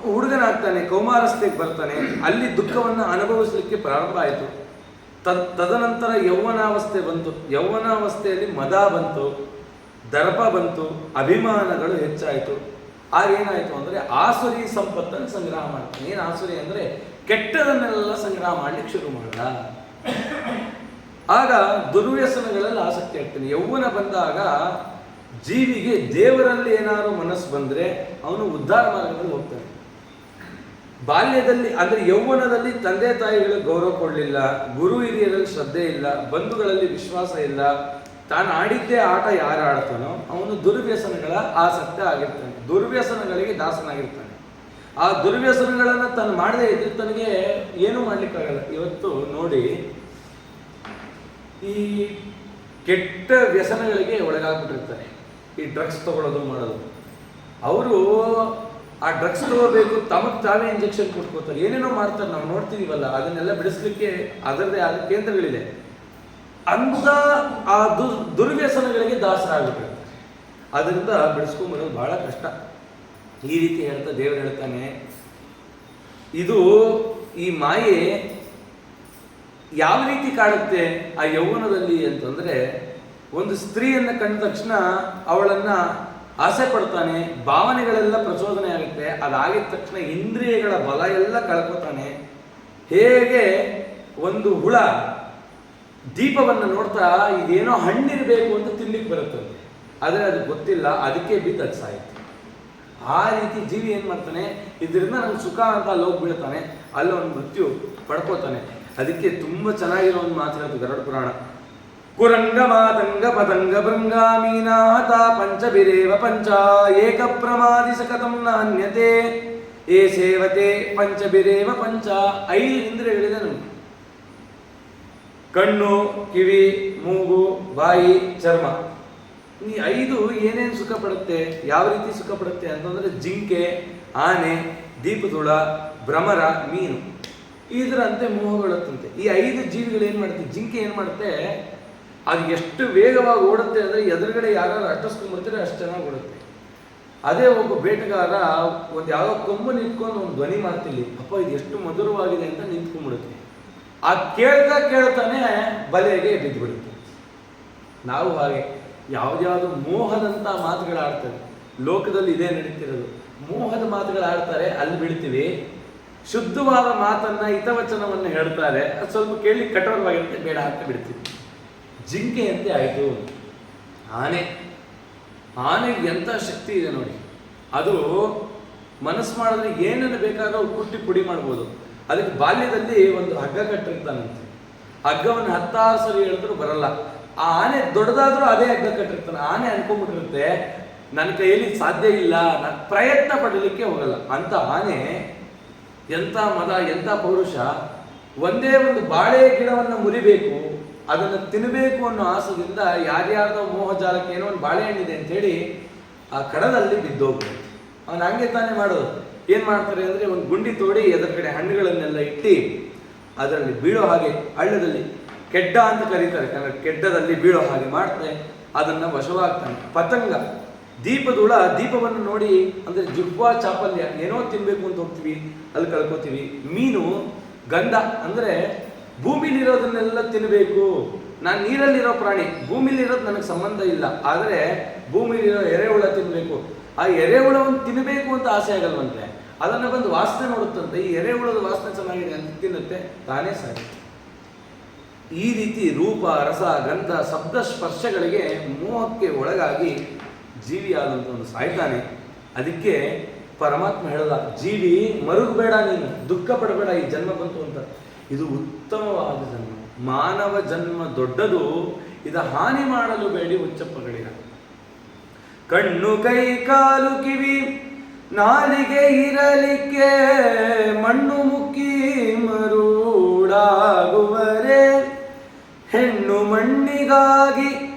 ಹುಡುಗನಾಗ್ತಾನೆ, ಕೌಮಾರಸ್ಥೆಗೆ ಬರ್ತಾನೆ, ಅಲ್ಲಿ ದುಃಖವನ್ನು ಅನುಭವಿಸಲಿಕ್ಕೆ ಪ್ರಾರಂಭ ಆಯಿತು. ತದನಂತರ ಯೌವನಾವಸ್ಥೆ ಬಂತು. ಯೌವನಾವಸ್ಥೆಯಲ್ಲಿ ಮದ ಬಂತು, ದರ್ಪ ಬಂತು, ಅಭಿಮಾನಗಳು ಹೆಚ್ಚಾಯಿತು. ಆಗೇನಾಯಿತು ಅಂದರೆ ಆಸುರಿ ಸಂಪತ್ತನ್ನು ಸಂಗ್ರಹ ಮಾಡ್ತಾನೆ. ಏನು ಆಸುರಿ ಅಂದರೆ ಕೆಟ್ಟದನ್ನೆಲ್ಲ ಸಂಗ್ರಹ ಮಾಡಲಿಕ್ಕೆ ಶುರು ಮಾಡ್ದ. ಆಗ ದುರ್ವ್ಯಸನಗಳಲ್ಲಿ ಆಸಕ್ತಿ ಆಗ್ತಾನೆ. ಯೌವನ ಬಂದಾಗ ಜೀವಿಗೆ ದೇವರಲ್ಲಿ ಏನಾದ್ರು ಮನಸ್ಸು ಬಂದರೆ ಅವನು ಉದ್ಧಾರ ಮಾರ್ಗದಲ್ಲಿ ಹೋಗ್ತಾನೆ. ಬಾಲ್ಯದಲ್ಲಿ ಅಂದರೆ ಯೌವನದಲ್ಲಿ ತಂದೆ ತಾಯಿಗಳು ಗೌರವ ಕೊಡಲಿಲ್ಲ, ಗುರು ಹಿರಿಯರಲ್ಲಿ ಶ್ರದ್ಧೆ ಇಲ್ಲ, ಬಂಧುಗಳಲ್ಲಿ ವಿಶ್ವಾಸ ಇಲ್ಲ, ತಾನು ಆಡಿದ್ದೇ ಆಟ ಯಾರು ಆಡ್ತಾನೋ ಅವನು ದುರ್ವ್ಯಸನಗಳ ಆಸಕ್ತ ಆಗಿರ್ತಾನೆ, ದುರ್ವ್ಯಸನಗಳಿಗೆ ದಾಸನಾಗಿರ್ತಾನೆ. ಆ ದುರ್ವ್ಯಸನಗಳನ್ನು ತಾನು ಮಾಡದೇ ಇದ್ರೆ ತನಗೆ ಏನೂ ಮಾಡ್ಲಿಕ್ಕಾಗಲ್ಲ. ಇವತ್ತು ನೋಡಿ, ಈ ಕೆಟ್ಟ ವ್ಯಸನಗಳಿಗೆ ಒಳಗಾಗ್ಬಿಟ್ಟಿರ್ತಾರೆ. ಈ ಡ್ರಗ್ಸ್ ತಗೊಳ್ಳೋದು ಮಾಡೋದು, ಅವರು ಆ ಡ್ರಗ್ಸ್ ತಗೋಬೇಕು, ತಮಗೆ ತಾವೇ ಇಂಜೆಕ್ಷನ್ ಕೊಟ್ಕೋತಾರೆ, ಏನೇನೋ ಮಾಡ್ತಾರೆ, ನಾವು ನೋಡ್ತಿದೀವಲ್ಲ. ಅದನ್ನೆಲ್ಲ ಬಿಡಿಸ್ಲಿಕ್ಕೆ ಅದರದೇ ಆದ ಕೇಂದ್ರಗಳಿದೆ. ಅಂತ ಆ ದುರ್ವ್ಯಸನಗಳಿಗೆ ದಾಸರಾಗ್ಬಿಟ್ಟಿರ್ತಾರೆ. ಅದರಿಂದ ಬಿಡಿಸ್ಕೊಂಡ್ಬರೋದು ಬಹಳ ಕಷ್ಟ. ಈ ರೀತಿ ಹೇಳ್ತಾ ದೇವರು ಹೇಳ್ತಾನೆ, ಇದು ಈ ಮಾಯೆ ಯಾವ ರೀತಿ ಕಾಡುತ್ತೆ ಆ ಯೌವನದಲ್ಲಿ ಅಂತಂದ್ರೆ, ಒಂದು ಸ್ತ್ರೀಯನ್ನು ಕಂಡ ತಕ್ಷಣ ಅವಳನ್ನ ಆಸೆ ಪಡ್ತಾನೆ, ಭಾವನೆಗಳೆಲ್ಲ ಪ್ರಚೋದನೆ ಆಗುತ್ತೆ. ಅದಾಗಿದ ತಕ್ಷಣ ಇಂದ್ರಿಯಗಳ ಬಲ ಎಲ್ಲ ಕಳ್ಕೊತಾನೆ. ಹೇಗೆ ಒಂದು ಹುಳ ದೀಪವನ್ನು ನೋಡ್ತಾ ಇದೇನೋ ಹಣ್ಣಿರಬೇಕು ಅಂತ ತಿನ್ಲಿಕ್ಕೆ ಬರುತ್ತಂತೆ, ಆದರೆ ಅದು ಗೊತ್ತಿಲ್ಲ, ಅದಕ್ಕೆ ಬಿದ್ದು ಅದು ಸಾಯುತ್ತೆ. ಆ ರೀತಿ ಜೀವಿ ಏನು ಮಾಡ್ತಾನೆ, ಇದರಿಂದ ನಂಗೆ ಸುಖ ಅಂತ ಅಲ್ಲಿ ಹೋಗ್ಬಿಡ್ತಾನೆ, ಅಲ್ಲಿ ಒಂದು ಮೃತ್ಯು ಪಡ್ಕೋತಾನೆ. ಅದಕ್ಕೆ ತುಂಬ ಚೆನ್ನಾಗಿರೋ ಒಂದು ಮಾತು ಹೇಳ್ತು ಗರುಡ ಪುರಾಣ. ಕುರಂಗ ಮಾತಂಗ ಪತಂಗ ಭೃಂಗಾಮೀನಾಥ ಪಂಚಭಿರೇವ ಪಂಚ ಏಕ ಪ್ರಮಾದಿ ಸಕತಂ ನಾನ್ಯತೆ ಏ ಸೇವತೆ ಪಂಚಭಿರೇವ ಪಂಚ. 5 ಇಂದ್ರಿಯಗಳಿದೆ ನಮ್ಗೆ: ಕಣ್ಣು, ಕಿವಿ, ಮೂಗು, ಬಾಯಿ, ಚರ್ಮ. ಈ 5 ಏನೇನು ಸುಖ ಪಡುತ್ತೆ, ಯಾವ ರೀತಿ ಸುಖ ಪಡುತ್ತೆ ಅಂತಂದ್ರೆ, ಜಿಂಕೆ, ಆನೆ, ದೀಪದುಳ, ಭ್ರಮರ, ಮೀನು. ಇದರಂತೆ ಮೋಹಗೊಳ್ಳುತ್ತಂತೆ. ಈ 5 ಜೀವಿಗಳು ಏನು ಮಾಡುತ್ತೆ, ಜಿಂಕೆ ಏನು ಮಾಡುತ್ತೆ, ಅದು ಎಷ್ಟು ವೇಗವಾಗಿ ಓಡುತ್ತೆ ಅಂದರೆ ಎದುರುಗಡೆ ಯಾರು ಅಟ್ಟಿಸ್ಕೊಂಡ್ಬಿಡ್ತಾರೆ ಅಷ್ಟು ಚೆನ್ನಾಗಿ ಓಡುತ್ತೆ. ಅದೇ ಒಬ್ಬ ಬೇಟೆಗಾರ ಒಂದು ಯಾವುದೋ ಕೊಂಬು ನಿಂತ್ಕೊಂಡು ಒಂದು ಧ್ವನಿ ಮಾಡ್ತಿಲ್ಲಿ, ಅಪ್ಪ ಇದು ಎಷ್ಟು ಮಧುರವಾಗಿದೆ ಅಂತ ನಿಂತ್ಕೊಂಡ್ಬಿಡುತ್ತೆ. ಆ ಕೇಳ್ತಾನೆ ಬಲೆಗೆ ಬಿದ್ದುಬಿಡುತ್ತೆ. ನಾವು ಹಾಗೆ ಯಾವುದ್ಯಾವುದು ಮೋಹದಂಥ ಮಾತುಗಳಾಡ್ತಾರೆ. ಲೋಕದಲ್ಲಿ ಇದೇ ನಡೀತಿರೋದು, ಮೋಹದ ಮಾತುಗಳಾಡ್ತಾರೆ, ಅಲ್ಲಿ ಬಿಡ್ತೀವಿ. ಶುದ್ಧವಾದ ಮಾತನ್ನ ಹಿತವಚನವನ್ನು ಹೇಳ್ತಾರೆ, ಅದು ಸ್ವಲ್ಪ ಕೇಳಿ ಕಠೋರವಾಗಿರುತ್ತೆ, ಬೇಡ ಅಂತ ಬಿಡ್ತೀವಿ. ಜಿಂಕೆಯಂತೆ ಆಯಿತು ಆನೆಗೆ ಎಂಥ ಶಕ್ತಿ ಇದೆ ನೋಡಿ. ಅದು ಮನಸ್ಸು ಮಾಡಿದ್ರೆ ಏನನ್ನು ಬೇಕಾದ್ರೂ ಕುಟ್ಟಿ ಪುಡಿ ಮಾಡ್ಬೋದು. ಅದಕ್ಕೆ ಬಾಲ್ಯದಲ್ಲಿ ಒಂದು ಹಗ್ಗ ಕಟ್ಟಿರ್ತಾನಂತೆ. ಹಗ್ಗವನ್ನು 10 ಸರಿ ಹೇಳಿದ್ರು ಬರಲ್ಲ. ಆ ಆನೆ ದೊಡ್ಡದಾದ್ರೂ ಅದೇ ಹಗ್ಗ ಕಟ್ಟಿರ್ತಾನೆ. ಆನೆ ಅನ್ಕೊಂಡ್ಬಿಟ್ಟಿರುತ್ತೆ ನನ್ನ ಕೈಯಲ್ಲಿ ಸಾಧ್ಯ ಇಲ್ಲ, ನಾನು ಪ್ರಯತ್ನ ಪಡಲಿಕ್ಕೆ ಹೋಗಲ್ಲ ಅಂತ. ಆನೆ ಎಂಥ ಮದ, ಎಂಥ ಪೌರುಷ. ಒಂದೇ ಒಂದು ಬಾಳೆ ಗಿಡವನ್ನು ಮುರಿಬೇಕು, ಅದನ್ನು ತಿನ್ನಬೇಕು ಅನ್ನೋ ಆಸೆಯಿಂದ ಯಾರ್ಯಾರ್ದೋ ಮೋಹಜಾಲಕ್ಕೆ ಏನೋ ಒಂದು ಬಾಳೆಹಣ್ಣಿದೆ ಅಂತೇಳಿ ಆ ಕಡದಲ್ಲಿ ಬಿದ್ದೋಗ್ಬೇಕು. ಅವನು ಹಂಗೆ ತಾನೇ ಮಾಡೋದು. ಏನು ಮಾಡ್ತಾರೆ ಅಂದರೆ ಒಂದು ಗುಂಡಿ ತೋಡಿ ಎದುರುಗಡೆ ಹಣ್ಣುಗಳನ್ನೆಲ್ಲ ಇಟ್ಟು ಅದರಲ್ಲಿ ಬೀಳೋ ಹಾಗೆ, ಹಳ್ಳದಲ್ಲಿ ಕೆಡ್ಡ ಅಂತ ಕರೀತಾರೆ, ಕೆಡ್ಡದಲ್ಲಿ ಬೀಳೋ ಹಾಗೆ ಮಾಡ್ತಾರೆ. ಅದನ್ನು ವಶವಾಗ್ತಾನೆ. ಪತಂಗ ದೀಪದುಳ ದೀಪವನ್ನು ನೋಡಿ ಅಂದರೆ ಜುಗ್ವಾ ಚಾಪಲ್ಯ, ಏನೋ ತಿನ್ಬೇಕು ಅಂತ ಹೋಗ್ತೀವಿ, ಅಲ್ಲಿ ಕಳ್ಕೊತೀವಿ. ಮೀನು ಗಂಧ ಅಂದರೆ ಭೂಮಿಲಿರೋದನ್ನೆಲ್ಲ ತಿನ್ನಬೇಕು. ನಾನು ನೀರಲ್ಲಿರೋ ಪ್ರಾಣಿ, ಭೂಮಿಲಿರೋದು ನನಗೆ ಸಂಬಂಧ ಇಲ್ಲ, ಆದರೆ ಭೂಮಿಲಿರೋ ಎರೆಹುಳ ತಿನ್ನಬೇಕು. ಆ ಎರೆಹುಳವನ್ನು ತಿನ್ನಬೇಕು ಅಂತ ಆಸೆ ಆಗಲ್ವಂತೆ. ಅದನ್ನು ಬಂದು ವಾಸನೆ ನೋಡುತ್ತಂತೆ. ಈ ಎರೆಹುಳದ ವಾಸನೆ ಚೆನ್ನಾಗಿದೆ ಅಂತ ತಿನ್ನುತ್ತೆ, ತಾನೇ ಸಾಕು. ಈ ರೀತಿ ರೂಪ, ರಸ, ಗಂಧ, ಶಬ್ದ, ಸ್ಪರ್ಶಗಳಿಗೆ ಮೋಹಕ್ಕೆ ಒಳಗಾಗಿ ಜೀವಿಯಾದಂಥ ಒಂದು ಸಾಯ್ತಾನೆ. ಅದಕ್ಕೆ ಪರಮಾತ್ಮ ಹೇಳ್ದ, ಜೀವಿ ಮರುಗಬೇಡ, ನೀನು ದುಃಖ ಪಡಬೇಡ, ಈ ಜನ್ಮ ಬಂತು ಅಂತ. ಇದು ಉತ್ತಮವಾದ ಜನ್ಮ, ಮಾನವ ಜನ್ಮ ದೊಡ್ಡದು, ಇದು ಹಾನಿ ಮಾಡಲು ಬೇಡಿ ಹುಚ್ಚಪ್ಪಗಳಿಗ. ಕಣ್ಣು ಕೈ ಕಾಲು ಕಿವಿ ನಾಲಿಗೆ ಇರಲಿಕ್ಕೆ ಮಣ್ಣು ಮುಕ್ಕಿ ಮರುಳಾಗುವರೆ, ಹೆಣ್ಣು ಮಣ್ಣಿಗಾಗಿ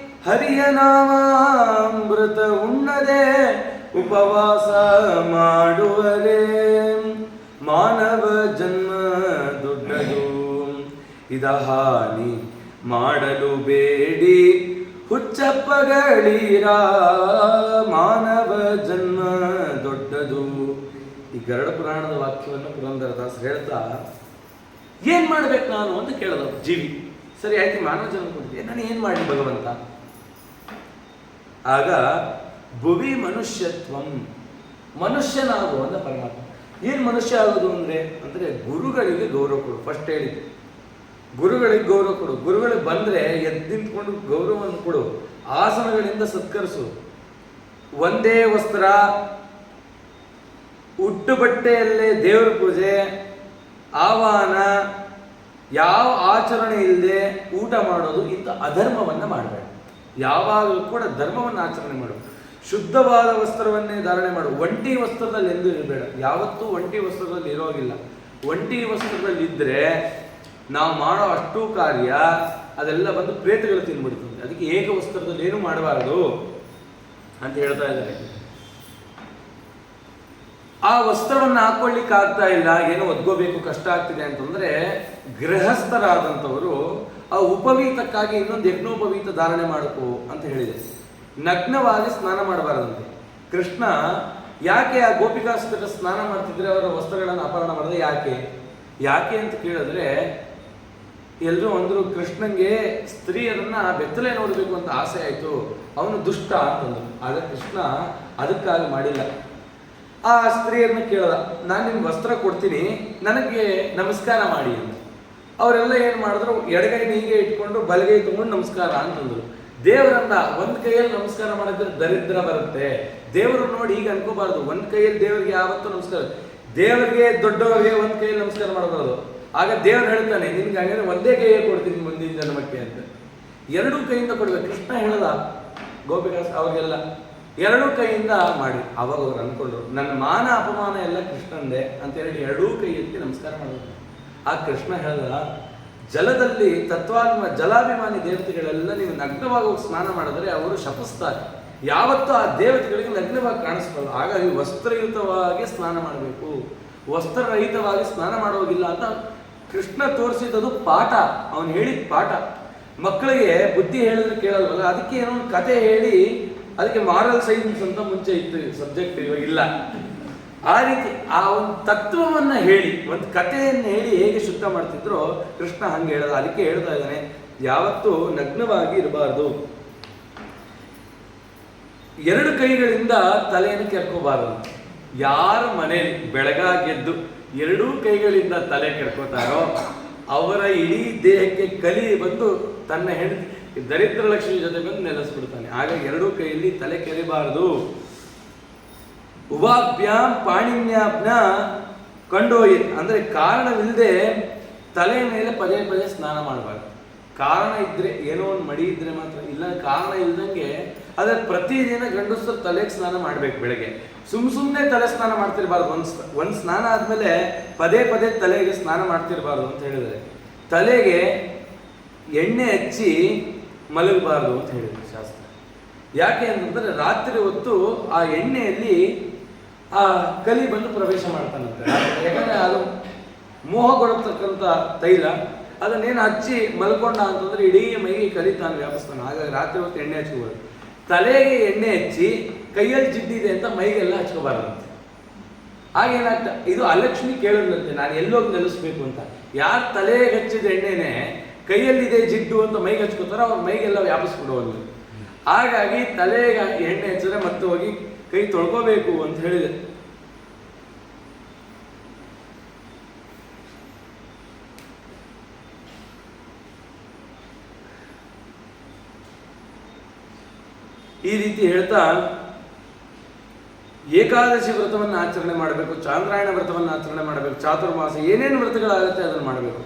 ಹರಿಯ ನಾಮಾಮೃತ ಉಣ್ಣದೆ ಉಪವಾಸ ಮಾಡುವರೆ. ಮಾನವ ಜನ್ಮ ದೊಡ್ಡದು, ಇದ ಹಾನಿ ಮಾಡಲು ಬೇಡಿ ಹುಚ್ಚಪ್ಪಗಳೀರ. ಮಾನವ ಜನ್ಮ ದೊಡ್ಡದು. ಈ ಗರುಡ ಪುರಾಣದ ವಾಕ್ಯವನ್ನು ಪುರಂದರದಾಸರು ಹೇಳ್ತಾ, ಏನ್ ಮಾಡ್ಬೇಕು ನಾನು ಅಂತ ಕೇಳದ ಜೀವಿ. ಸರಿ ಆಯ್ತು, ಮಾನವ ಜನ್ಮ ಕೊಡ್ತೀವಿ, ನಾನು ಏನ್ ಮಾಡಿ ಭಗವಂತ? ಆಗ ಭುವಿ ಮನುಷ್ಯತ್ವಂ, ಮನುಷ್ಯನಾಗು ಅಂದ ಪರಮಾತ್ಮ. ಏನು ಮನುಷ್ಯ ಆಗೋದು ಅಂದರೆ ಗುರುಗಳಿಗೆ ಗೌರವ ಕೊಡು. ಫಸ್ಟ್ ಹೇಳಿದ್ದು ಗುರುಗಳಿಗೆ ಗೌರವ ಕೊಡು. ಗುರುಗಳಿಗೆ ಬಂದರೆ ಎದ್ದು ನಿಂತ್ಕೊಂಡು ಗೌರವವನ್ನು ಕೊಡು. ಆಸನಗಳಿಂದ ಸತ್ಕರಿಸು. ಒಂದೇ ವಸ್ತ್ರ, ಉಟ್ಟು ಬಟ್ಟೆಯಲ್ಲೇ ದೇವರ ಪೂಜೆ, ಆಹ್ವಾನ, ಯಾವ ಆಚರಣೆ ಇಲ್ಲದೆ ಊಟ ಮಾಡೋದು, ಇಂಥ ಅಧರ್ಮವನ್ನು ಮಾಡಬೇಡ. ಯಾವಾಗಲೂ ಕೂಡ ಧರ್ಮವನ್ನು ಆಚರಣೆ ಮಾಡು. ಶುದ್ಧವಾದ ವಸ್ತ್ರವನ್ನೇ ಧಾರಣೆ ಮಾಡು. ಒಂಟಿ ವಸ್ತ್ರದಲ್ಲಿ ಎಂದೂ ಇರಬೇಡ. ಯಾವತ್ತೂ ಒಂಟಿ ವಸ್ತ್ರದಲ್ಲಿ ಇರೋಗಿಲ್ಲ. ಒಂಟಿ ವಸ್ತ್ರದಲ್ಲಿ ಇದ್ದರೆ ನಾವು ಮಾಡೋ ಅಷ್ಟು ಕಾರ್ಯ ಅದೆಲ್ಲ ಬಂದು ಪ್ರೇತಗಳು ತಿನ್ಬಿಡ್ತದೆ. ಅದಕ್ಕೆ ಏಕ ವಸ್ತ್ರದಲ್ಲಿ ಏನು ಮಾಡಬಾರದು ಅಂತ ಹೇಳ್ತಾ ಇದ್ದಾರೆ. ಆ ವಸ್ತ್ರವನ್ನು ಹಾಕೊಳ್ಳಿಕ್ಕೆ ಆಗ್ತಾ ಇಲ್ಲ, ಏನೋ ಒದ್ಕೋಬೇಕು, ಕಷ್ಟ ಆಗ್ತಿದೆ ಅಂತಂದ್ರೆ ಗೃಹಸ್ಥರಾದಂಥವರು ಆ ಉಪವೀತಕ್ಕಾಗಿ ಇನ್ನೊಂದು ಯಜ್ಞೋಪವೀತ ಧಾರಣೆ ಮಾಡಬೇಕು ಅಂತ ಹೇಳಿದೆ. ನಗ್ನವಾಗಿ ಸ್ನಾನ ಮಾಡಬಾರದಂತೆ. ಕೃಷ್ಣ ಯಾಕೆ ಆ ಗೋಪಿಕಾಸ್ತ್ರ ಸ್ನಾನ ಮಾಡ್ತಿದ್ರೆ ಅವರ ವಸ್ತ್ರಗಳನ್ನು ಅಪಹರಣ ಮಾಡಿದ್ರೆ ಯಾಕೆ ಅಂತ ಕೇಳಿದ್ರೆ, ಎಲ್ಲರೂ ಅಂದರು ಕೃಷ್ಣಂಗೆ ಸ್ತ್ರೀಯರನ್ನ ಬೆತ್ತಲೆ ನೋಡಬೇಕು ಅಂತ ಆಸೆ ಆಯಿತು, ಅವನು ದುಷ್ಟ ಅಂತಂದ್ರು. ಆದರೆ ಕೃಷ್ಣ ಅದಕ್ಕಾಗಿ ಮಾಡಿಲ್ಲ. ಆ ಸ್ತ್ರೀಯರನ್ನ ಕೇಳ್ದ, ನಾನು ನಿಮ್ಗೆ ವಸ್ತ್ರ ಕೊಡ್ತೀನಿ, ನನಗೆ ನಮಸ್ಕಾರ ಮಾಡಿ ಅಂತ. ಅವರೆಲ್ಲ ಏನು ಮಾಡಿದ್ರು, ಎಡಗೈ ಹೀಗೆ ಇಟ್ಕೊಂಡು ಬಲಗೈ ತಗೊಂಡು ನಮಸ್ಕಾರ ಅಂತಂದ್ರು. ದೇವರನ್ನ ಒಂದ್ ಕೈಯಲ್ಲಿ ನಮಸ್ಕಾರ ಮಾಡಿದ್ರೆ ದರಿದ್ರ ಬರುತ್ತೆ. ದೇವರು ನೋಡಿ ಈಗ ಅನ್ಕೋಬಾರ್ದು, ಒಂದ್ ಕೈಯಲ್ಲಿ ದೇವರಿಗೆ ಯಾವತ್ತೂ ನಮಸ್ಕಾರ. ದೇವರಿಗೆ ದೊಡ್ಡವರಿಗೆ ಒಂದ್ ಕೈಯಲ್ಲಿ ನಮಸ್ಕಾರ ಮಾಡಬಾರ್ದು. ಆಗ ದೇವರು ಹೇಳ್ತಾನೆ, ನಿನ್ಗೆ ಹಾಗಾದ್ರೆ ಒಂದೇ ಕೈಯಲ್ಲಿ ಕೊಡ್ತೀನಿ ಮುಂದಿನ ಜನ್ಮಕ್ಕೆ ಅಂತ. ಎರಡೂ ಕೈಯಿಂದ ಕೊಡ್ಬೇಕು. ಕೃಷ್ಣ ಹೇಳ್ದ ಗೋಪಿಕಾಸ್ ಅವ್ರಿಗೆಲ್ಲ ಎರಡೂ ಕೈಯಿಂದ ಮಾಡಿ. ಅವಾಗ ಅವ್ರು ಅನ್ಕೊಂಡ್ರು, ನನ್ನ ಮಾನ ಅಪಮಾನ ಎಲ್ಲ ಕೃಷ್ಣಂದೇ ಅಂತ ಹೇಳಿ ಎರಡೂ ಕೈ ಎತ್ತಿ ನಮಸ್ಕಾರ ಮಾಡಬೇಕು. ಆ ಕೃಷ್ಣ ಹೇಳ್ದ, ಜಲದಲ್ಲಿ ಜಲಾಭಿಮಾನಿ ದೇವತೆಗಳೆಲ್ಲ ನೀವು ನಗ್ನವಾಗಿ ಹೋಗಿ ಸ್ನಾನ ಮಾಡಿದ್ರೆ ಅವರು ಶಪಿಸ್ತಾರೆ. ಯಾವತ್ತೂ ಆ ದೇವತೆಗಳಿಗೆ ನಗ್ನವಾಗಿ ಕಾಣಿಸ್ಬಾರ್ದು. ಹಾಗಾಗಿ ವಸ್ತ್ರಯುತವಾಗಿ ಸ್ನಾನ ಮಾಡಬೇಕು, ವಸ್ತ್ರರಹಿತವಾಗಿ ಸ್ನಾನ ಮಾಡೋಗಿಲ್ಲ ಅಂತ ಕೃಷ್ಣ ತೋರಿಸಿದ್ದು ಪಾಠ, ಅವನು ಹೇಳಿದ ಪಾಠ. ಮಕ್ಕಳಿಗೆ ಬುದ್ಧಿ ಹೇಳಿದ್ರೆ ಕೇಳಲ್ವಲ್ಲ, ಅದಕ್ಕೆ ಏನೋ ಒಂದು ಕತೆ ಹೇಳಿ, ಅದಕ್ಕೆ ಮಾರಲ್ ಸೈನ್ಸ್ ಅಂತ ಮುಂಚೆ ಇತ್ತು ಸಬ್ಜೆಕ್ಟ್, ಇವಾಗ ಇಲ್ಲ. ಆ ರೀತಿ ಆ ಒಂದು ತತ್ವವನ್ನು ಹೇಳಿ, ಒಂದು ಕಥೆಯನ್ನು ಹೇಳಿ ಹೇಗೆ ಶುದ್ಧ ಮಾಡ್ತಿದ್ರು ಕೃಷ್ಣ ಹಂಗೆ ಹೇಳೋದು. ಅದಕ್ಕೆ ಹೇಳ್ತಾ ಇದ್ದಾನೆ, ಯಾವತ್ತೂ ನಗ್ನವಾಗಿ ಇರಬಾರ್ದು, ಎರಡು ಕೈಗಳಿಂದ ತಲೆಯನ್ನು ಕೆರ್ಕೋಬಾರದು. ಯಾರ ಮನೆಯಲ್ಲಿ ಬೆಳಗಾಗೆದ್ದು ಎರಡೂ ಕೈಗಳಿಂದ ತಲೆ ಕೆರ್ಕೋತಾರೋ ಅವರ ಇಡೀ ದೇಹಕ್ಕೆ ಕಲಿ ಬಂದು ತನ್ನ ಹೆಂಡತಿ ದರಿದ್ರ ಲಕ್ಷ್ಮಿ ಜೊತೆ ಬಂದು ನೆಲೆಸ್ಬಿಡ್ತಾನೆ. ಆಗ ಎರಡೂ ಕೈಯಲ್ಲಿ ತಲೆ ಕೆರಿಬಾರದು. ಉಭಾಭ್ಯಾಂ ಪಾಣಿನ್ಯಾಭ್ನ ಕಂಡೋಯಿ, ಅಂದ್ರೆ ಕಾರಣವಿಲ್ಲದೆ ತಲೆ ಮೇಲೆ ಪದೇ ಪದೇ ಸ್ನಾನ ಮಾಡಬಾರ್ದು. ಕಾರಣ ಇದ್ರೆ, ಏನೋ ಒಂದು ಮಡಿ ಇದ್ರೆ ಮಾತ್ರ, ಇಲ್ಲ ಕಾರಣ ಇಲ್ದಂಗೆ ಅದೇ ಪ್ರತಿದಿನ ಗಂಡಸರು ತಲೆಗೆ ಸ್ನಾನ ಮಾಡ್ಬೇಕು. ಬೆಳಗ್ಗೆ ಸುಮ್ಮನೆ ತಲೆ ಸ್ನಾನ ಮಾಡ್ತಿರ್ಬಾರ್ದು. ಒಂದು ಸ್ನಾನ ಆದ್ಮೇಲೆ ಪದೇ ಪದೇ ತಲೆಗೆ ಸ್ನಾನ ಮಾಡ್ತಿರ್ಬಾರ್ದು ಅಂತ ಹೇಳಿದರೆ, ತಲೆಗೆ ಎಣ್ಣೆ ಹಚ್ಚಿ ಮಲಗಬಾರ್ದು ಅಂತ ಹೇಳಿದ್ರು ಶಾಸ್ತ್ರ. ಯಾಕೆ ಅಂತಂದ್ರೆ ರಾತ್ರಿ ಹೊತ್ತು ಆ ಎಣ್ಣೆಯಲ್ಲಿ ಆ ಕಲಿ ಬಂದು ಪ್ರವೇಶ ಮಾಡ್ತಾನಂತೆ. ಯಾಕಂದ್ರೆ ಅದು ಮೋಹಗೊಡತಕ್ಕಂಥ ತೈಲ, ಅದನ್ನೇನು ಹಚ್ಚಿ ಮಲ್ಕೊಂಡ ಅಂತಂದ್ರೆ ಇಡೀ ಮೈಗೆ ಕಲಿ ತಾನು ವ್ಯಾಪಿಸ್ತಾನೆ. ಹಾಗಾಗಿ ರಾತ್ರಿ ಹೊತ್ತು ಎಣ್ಣೆ ಹಚ್ಕೋಬಾರ್ದು. ತಲೆಗೆ ಎಣ್ಣೆ ಹಚ್ಚಿ ಕೈಯಲ್ಲಿ ಜಿಡ್ಡಿದೆ ಅಂತ ಮೈಗೆಲ್ಲ ಹಚ್ಕೋಬಾರ್ದಂತೆ. ಆಗೇನಾಗ್ತಾ, ಇದು ಅಲಕ್ಷ್ಮಿ ಕೇಳಿದ್ರಂತೆ, ನಾನು ಎಲ್ಲೋಗಿ ನೆಲೆಸ್ಬೇಕು ಅಂತ. ಯಾರು ತಲೆಗೆ ಹಚ್ಚಿದ ಎಣ್ಣೆನೆ ಕೈಯಲ್ಲಿದೆ ಜಿಡ್ಡು ಅಂತ ಮೈಗೆ ಹಚ್ಕೋತಾರೋ ಅವ್ರ ಮೈಗೆಲ್ಲ ವ್ಯಾಪಿಸ್ಬಿಡೋದು. ಹಾಗಾಗಿ ತಲೆಗೆ ಎಣ್ಣೆ ಹಚ್ಚಿದ್ರೆ ಮತ್ತೆ ಹೋಗಿ ಕೈ ತೊಳ್ಕೋಬೇಕು ಅಂತ ಹೇಳಿದೆ. ಈ ರೀತಿ ಹೇಳ್ತಾ ಏಕಾದಶಿ ವ್ರತವನ್ನು ಆಚರಣೆ ಮಾಡಬೇಕು, ಚಾಂದ್ರಾಯಣ ವ್ರತವನ್ನು ಆಚರಣೆ ಮಾಡಬೇಕು, ಚಾತುರ್ಮಾಸ ಏನೇನು ವ್ರತಗಳಾಗುತ್ತೆ ಅದನ್ನು ಮಾಡಬೇಕು.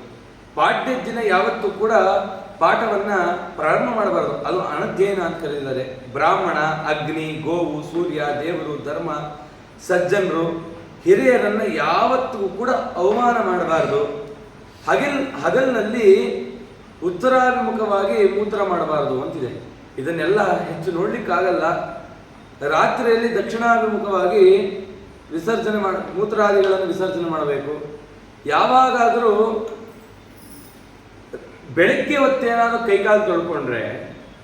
ಪಾಡ್ಯದ ದಿನ ಯಾವತ್ತೂ ಕೂಡ ಪಾಠವನ್ನ ಪ್ರಾರಂಭ ಮಾಡಬಾರದು, ಅದು ಅನಧ್ಯಯನ ಅಂತ ಕರೆದಿದ್ದಾರೆ. ಬ್ರಾಹ್ಮಣ, ಅಗ್ನಿ, ಗೋವು, ಸೂರ್ಯ, ದೇವರು, ಧರ್ಮ, ಸಜ್ಜನರು, ಹಿರಿಯರನ್ನ ಯಾವತ್ತಿಗೂ ಕೂಡ ಅವಮಾನ ಮಾಡಬಾರದು. ಹಗಲಿನಲ್ಲಿ ಉತ್ತರಾಭಿಮುಖವಾಗಿ ಮೂತ್ರ ಮಾಡಬಾರದು ಅಂತಿದೆ. ಇದನ್ನೆಲ್ಲ ಹೆಚ್ಚು ನೋಡ್ಲಿಕ್ಕಾಗಲ್ಲ. ರಾತ್ರಿಯಲ್ಲಿ ದಕ್ಷಿಣಾಭಿಮುಖವಾಗಿ ವಿಸರ್ಜನೆ ಮೂತ್ರಾದಿಗಳನ್ನು ವಿಸರ್ಜನೆ ಮಾಡಬೇಕು. ಯಾವಾಗಾದರೂ ಬೆಳಗ್ಗೆ ಹೊತ್ತೇನಾದ್ರೂ ಕೈಕಾಲು ತೊಳ್ಕೊಂಡ್ರೆ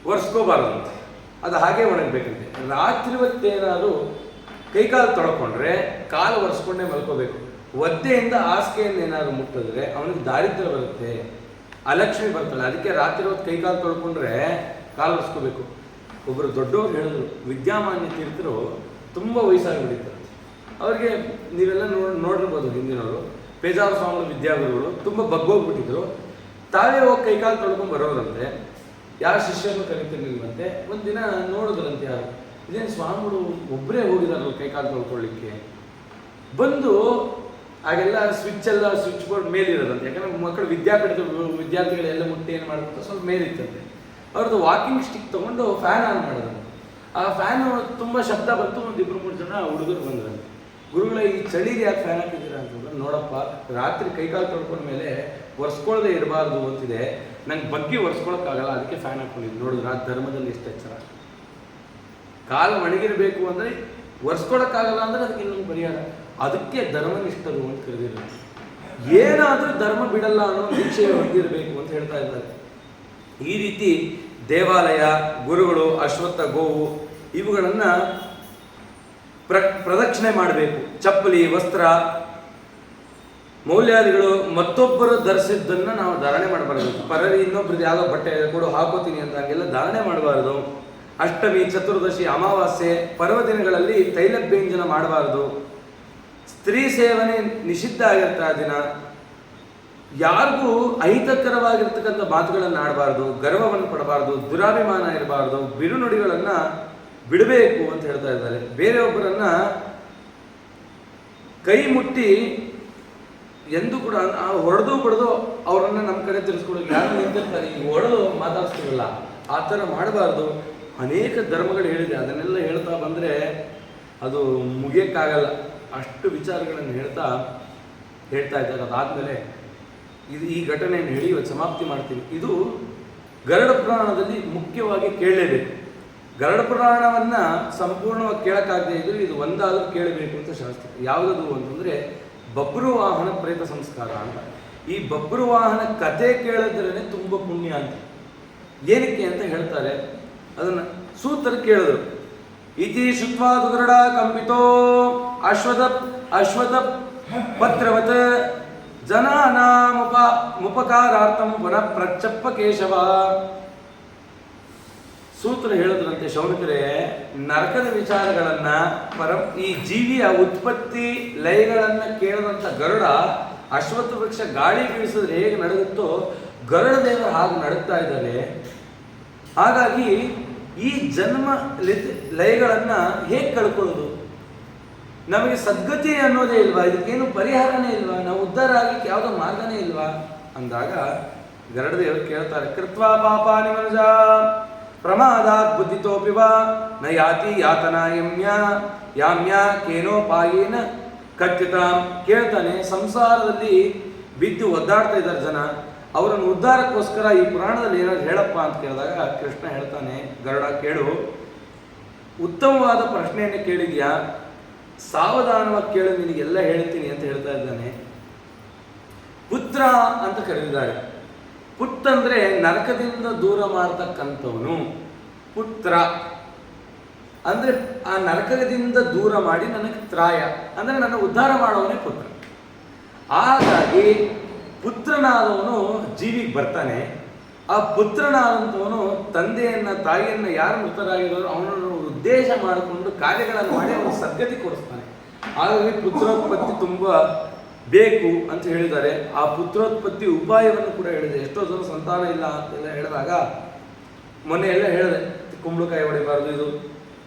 ಒರೆಸ್ಕೋಬಾರ್ದಂತೆ, ಅದು ಹಾಗೆ ಒಣಗಬೇಕಂತೆ. ರಾತ್ರಿ ಹೊತ್ತೇನಾದರೂ ಕೈಕಾಲು ತೊಳ್ಕೊಂಡ್ರೆ ಕಾಲು ಒರೆಸ್ಕೊಂಡೇ ಮಲ್ಕೋಬೇಕು. ಒದ್ದೆಯಿಂದ ಹಾಸಿಗೆಯನ್ನು ಏನಾದ್ರು ಮುಟ್ಟಿದ್ರೆ ಅವನಿಗೆ ದಾರಿದ್ರ್ಯ ಬರುತ್ತೆ, ಅಲಕ್ಷ್ಮಿ ಬರ್ತಾಳೆ. ಅದಕ್ಕೆ ರಾತ್ರಿ ಹೊತ್ತು ಕೈಕಾಲು ತೊಳ್ಕೊಂಡ್ರೆ ಕಾಲು ಒರೆಸ್ಕೋಬೇಕು. ಒಬ್ಬರು ದೊಡ್ಡವರು ಹೇಳಿದ್ರು, ವಿದ್ಯಾಮಾನ್ಯ ತೀರ್ಥರು ತುಂಬ ವಯಸ್ಸಾಗಿಬಿಟ್ಟಿದ್ದಾರೆ ಅವ್ರಿಗೆ. ನೀವೆಲ್ಲ ನೋಡಿರ್ಬೋದು, ಹಿಂದಿನವರು ಪೇಜಾವರ ಸ್ವಾಮಿಗಳು ವಿದ್ಯಾಗುರುಗಳು ತುಂಬ ಬಗ್ಗೋಗ್ಬಿಟ್ಟಿದ್ರು. ತಾವೇ ಹೋಗಿ ಕೈಕಾಲು ತೊಳ್ಕೊಂಡು ಬರೋರಂತೆ. ಯಾರ ಶಿಷ್ಯರನ್ನು ಕರಿತಿರ್ಲಿಲ್ವಂತೆ. ಒಂದಿನ ನೋಡಿದ್ರಂತೆ, ಯಾರು ಇದೇನು ಸ್ವಾಮಿಗಳು ಒಬ್ಬರೇ ಹೋಗಿದಾರಲ್ಲ ಕೈಕಾಲು ತೊಳ್ಕೊಳ್ಳಿಕ್ಕೆ. ಬಂದು ಆಗೆಲ್ಲ ಸ್ವಿಚ್ ಬೋರ್ಡ್ ಮೇಲಿರೋದಂತೆ. ಯಾಕಂದ್ರೆ ಮಕ್ಕಳು ವಿದ್ಯಾರ್ಥಿಗಳೆಲ್ಲ ಮುಟ್ಟಿ ಏನು ಮಾಡ್ತಾರೆ, ಸ್ವಲ್ಪ ಮೇಲಿತ್ತಂತೆ. ಅವ್ರದ್ದು ವಾಕಿಂಗ್ ಸ್ಟಿಕ್ ತೊಗೊಂಡು ಫ್ಯಾನ್ ಆನ್ ಮಾಡಿದ್ರು. ಆ ಫ್ಯಾನು ತುಂಬ ಶಬ್ದ ಬಂತು. ಒಂದು 2-3 ಜನ ಹುಡುಗರು ಬಂದ್ರಂತೆ. ಗುರುಗಳೇ, ಈ ಚಳಿಗೆ ಯಾಕೆ ಫ್ಯಾನ್ ಹಾಕಿದ್ದೀರಾ ಅಂತಂದ್ರೆ, ನೋಡಪ್ಪ ರಾತ್ರಿ ಕೈಕಾಲು ತೊಳ್ಕೊಂಡ ಮೇಲೆ ಒರೆಸ್ಕೊಳ್ಳದೆ ಇರಬಾರ್ದು ಅಂತಿದೆ, ನಂಗೆ ಬಗ್ಗೆ ಒರೆಸ್ಕೊಳಕ್ಕಾಗಲ್ಲ, ಅದಕ್ಕೆ ಫ್ಯಾನ್ ಹಾಕೊಂಡಿದ್ದು. ನೋಡಿದ್ರೆ ಆ ಧರ್ಮದಲ್ಲಿ ಎಷ್ಟು ಎಚ್ಚರ. ಕಾಲು ಒಣಗಿರಬೇಕು ಅಂದರೆ ಒರೆಸ್ಕೊಳಕ್ಕಾಗಲ್ಲ ಅಂದರೆ ಅದಕ್ಕೆ ಇನ್ನೊಂದು ಪರಿಹಾರ. ಅದಕ್ಕೆ ಧರ್ಮನಿಷ್ಠರು ಅಂತ ಕರೆದಿರೋದು. ಏನಾದರೂ ಧರ್ಮ ಬಿಡಲ್ಲ ಅನ್ನೋ ದೀಕ್ಷೆ ಹೊಂದಿರಬೇಕು ಅಂತ ಹೇಳ್ತಾ ಇದ್ದಾರೆ. ಈ ರೀತಿ ದೇವಾಲಯ, ಗುರುಗಳು, ಅಶ್ವತ್ಥ, ಗೋವು ಇವುಗಳನ್ನು ಪ್ರದಕ್ಷಿಣೆ ಮಾಡಬೇಕು. ಚಪ್ಪಲಿ, ವಸ್ತ್ರ, ಮೌಲ್ಯಾದಿಗಳು ಮತ್ತೊಬ್ಬರು ಧರಿಸಿದ್ದನ್ನು ನಾವು ಧಾರಣೆ ಮಾಡಬಾರದು. ಪರರಿ ಇನ್ನೊಬ್ರದ್ದು ಯಾವುದೋ ಬಟ್ಟೆ ಕೊಡು ಹಾಕೋತೀನಿ ಅಂತ ಹಂಗೆಲ್ಲ ಧಾರಣೆ ಮಾಡಬಾರದು. ಅಷ್ಟಮಿ, ಚತುರ್ದಶಿ, ಅಮಾವಾಸ್ಯೆ, ಪರ್ವದಿನಗಳಲ್ಲಿ ತೈಲಭ್ಯಂಜನ ಮಾಡಬಾರದು. ಸ್ತ್ರೀ ಸೇವನೆ ನಿಷಿದ್ಧ ಆಗಿರ್ತಾ ದಿನ. ಯಾರಿಗೂ ಅಹಿತಕರವಾಗಿರ್ತಕ್ಕಂಥ ಮಾತುಗಳನ್ನು ಆಡಬಾರ್ದು, ಗರ್ವವನ್ನು ಪಡಬಾರ್ದು, ದುರಾಭಿಮಾನ ಇರಬಾರ್ದು, ಬಿರುನುಡಿಗಳನ್ನು ಬಿಡಬೇಕು ಅಂತ ಹೇಳ್ತಾ ಇದ್ದಾರೆ. ಬೇರೆಯೊಬ್ಬರನ್ನ ಕೈ ಮುಟ್ಟಿ ಎಂದು ಕೂಡ ಹೊಡೆದು ಬಿಡದು ಅವರನ್ನ ನಮ್ಮ ಕಡೆ ತಿರ್ಸ್ಕೊಡೋಕೆ ಯಾರು ನಿಂತಿರ್ತಾರೆ, ಈಗ ಹೊಡೆದು ಮಾತಾಡ್ಸ್ತೀವಲ್ಲ ಆ ಥರ ಮಾಡಬಾರ್ದು. ಅನೇಕ ಧರ್ಮಗಳು ಹೇಳಿದೆ, ಅದನ್ನೆಲ್ಲ ಹೇಳ್ತಾ ಬಂದರೆ ಅದು ಮುಗಿಯೋಕ್ಕಾಗಲ್ಲ. ಅಷ್ಟು ವಿಚಾರಗಳನ್ನು ಹೇಳ್ತಾ ಇದ್ದಾರೆ. ಅದಾದಮೇಲೆ ಈ ಘಟನೆಯನ್ನು ಹೇಳಿ ಇವತ್ತು ಸಮಾಪ್ತಿ ಮಾಡ್ತೀನಿ. ಇದು ಗರುಡ ಪುರಾಣದಲ್ಲಿ ಮುಖ್ಯವಾಗಿ ಕೇಳಲೇಬೇಕು. ಗರುಡ ಪುರಾಣವನ್ನು ಸಂಪೂರ್ಣವಾಗಿ ಕೇಳೋಕ್ಕಾಗದೇ ಇದ್ದರೆ ಇದು ಒಂದಾದರೂ ಕೇಳಬೇಕು ಅಂತ ಶಾಸ್ತ್ರ. ಯಾವುದದು ಅಂತಂದರೆ ಬಬ್ರು ವಾಹನ ಪ್ರೇತ ಸಂಸ್ಕಾರ ಅಂತ. ಈ ಬಬ್ರು ವಾಹನ ಕತೆ ಕೇಳಿದ್ರೇ ತುಂಬ ಪುಣ್ಯ ಅಂತ. ಏನಕ್ಕೆ ಅಂತ ಹೇಳ್ತಾರೆ, ಅದನ್ನು ಸೂತ್ರ ಕೇಳಿದ್ರು. ಇತಿ ಶುತ್ವಾ ಗರುಡ ಕಂಪಿತೋ ಅಶ್ವಥ ಪತ್ರವತ್ ಮುಪಕಾರಾರ್ಥಂ ಪುನಃ ಪ್ರಚಪ್ಪ ಕೇಶವ. ಸೂತ್ರ ಹೇಳಿದ್ರಂತೆ ಶೌನಕರೇ, ನರಕದ ವಿಚಾರಗಳನ್ನ ಈ ಜೀವಿಯ ಉತ್ಪತ್ತಿ ಲಯಗಳನ್ನ ಕೇಳಿದಂಥ ಗರುಡ ಅಶ್ವತ್ಥ ವೃಕ್ಷ ಗಾಳಿ ಬೀಳಿಸಿದ್ರೆ ಹೇಗೆ ನಡುಗುತ್ತೋ ಗರುಡ ದೇವರು ಹಾಗೆ ನಡುತ್ತಾ ಇದ್ದಾರೆ. ಹಾಗಾಗಿ ಈ ಜನ್ಮ ಲಯಗಳನ್ನ ಹೇಗೆ ಕಳ್ಕೊಳ್ಳೋದು? ನಮಗೆ ಸದ್ಗತಿ ಅನ್ನೋದೇ ಇಲ್ವಾ? ಇದಕ್ಕೇನು ಪರಿಹಾರನೇ ಇಲ್ವಾ? ನಾವು ಉದ್ಧಾರ ಆಗಲಿಕ್ಕೆ ಯಾವುದೋ ಮಾರ್ಗನೇ ಇಲ್ವಾ ಅಂದಾಗ ಗರುಡ ದೇವರು ಕೇಳ್ತಾರೆ, ಕೃತ್ವಾ ಪಾಪಾನಿ ಮನುಜ ಪ್ರಮಾದಾತ್ ಬುದ್ಧಿತೋಪಿ ವಾ ನ ಯಾತಿ ಯಾತನಾ ಯಾಮ್ಯ ಕೇನೋಪಾಯೇನ ಕಥ್ಯತಾಂ. ಕೇಳ್ತಾನೆ, ಸಂಸಾರದಲ್ಲಿ ಬಿದ್ದು ಒದ್ದಾಡ್ತಾ ಇದ್ದಾರೆ ಜನ, ಅವರನ್ನು ಉದ್ಧಾರಕ್ಕೋಸ್ಕರ ಈ ಪುರಾಣದಲ್ಲಿ ಏನಾದ್ರು ಹೇಳಪ್ಪ ಅಂತ ಕೇಳಿದಾಗ ಕೃಷ್ಣ ಹೇಳ್ತಾನೆ, ಗರುಡ ಕೇಳು, ಉತ್ತಮವಾದ ಪ್ರಶ್ನೆಯನ್ನು ಕೇಳಿದ್ಯಾ, ಸಾವಧಾನವಾಗಿ ಕೇಳು, ನಿನಗೆಲ್ಲ ಹೇಳ್ತೀನಿ ಅಂತ ಹೇಳ್ತಾ ಇದ್ದಾನೆ. ಪುತ್ರ ಅಂತ ಕರೆದಿದ್ದಾರೆ. ಪುತ್ ಅಂದ್ರೆ ನರಕದಿಂದ ದೂರ ಮಾಡತಕ್ಕಂಥವನು ಪುತ್ರ ಅಂದ್ರೆ ಆ ನರಕದಿಂದ ದೂರ ಮಾಡಿ ನನಗೆ ತ್ರಾಯ ಅಂದ್ರೆ ನನ್ನ ಉದ್ಧಾರ ಮಾಡೋವನೇ ಪುತ್ರ. ಹಾಗಾಗಿ ಪುತ್ರನಾದವನು ಜೀವಿಗೆ ಬರ್ತಾನೆ. ಆ ಪುತ್ರನಾದಂಥವನು ತಂದೆಯನ್ನ ತಾಯಿಯನ್ನ ಯಾರು ಮೃತರಾಗಿರೋರು ಅವನನ್ನು ಉದ್ದೇಶ ಮಾಡಿಕೊಂಡು ಕಾರ್ಯಗಳನ್ನು ಮಾಡಿ ಅವನು ಸದ್ಗತಿ ಕೊಡಿಸ್ತಾನೆ. ಹಾಗಾಗಿ ಪುತ್ರೋತ್ಪತ್ತಿ ತುಂಬಾ ಬೇಕು ಅಂತ ಹೇಳಿದ್ದಾರೆ. ಆ ಪುತ್ರೋತ್ಪತ್ತಿ ಉಪಾಯವನ್ನು ಕೂಡ ಹೇಳಿದೆ. ಎಷ್ಟೋ ಜನ ಸಂತಾನ ಇಲ್ಲ ಅಂತೆಲ್ಲ ಹೇಳಿದಾಗ ಮೊನ್ನೆ ಎಲ್ಲ ಹೇಳಿದೆ, ಕುಂಬಳಕಾಯಿ ಹೊಡಿಬಾರ್ದು, ಇದು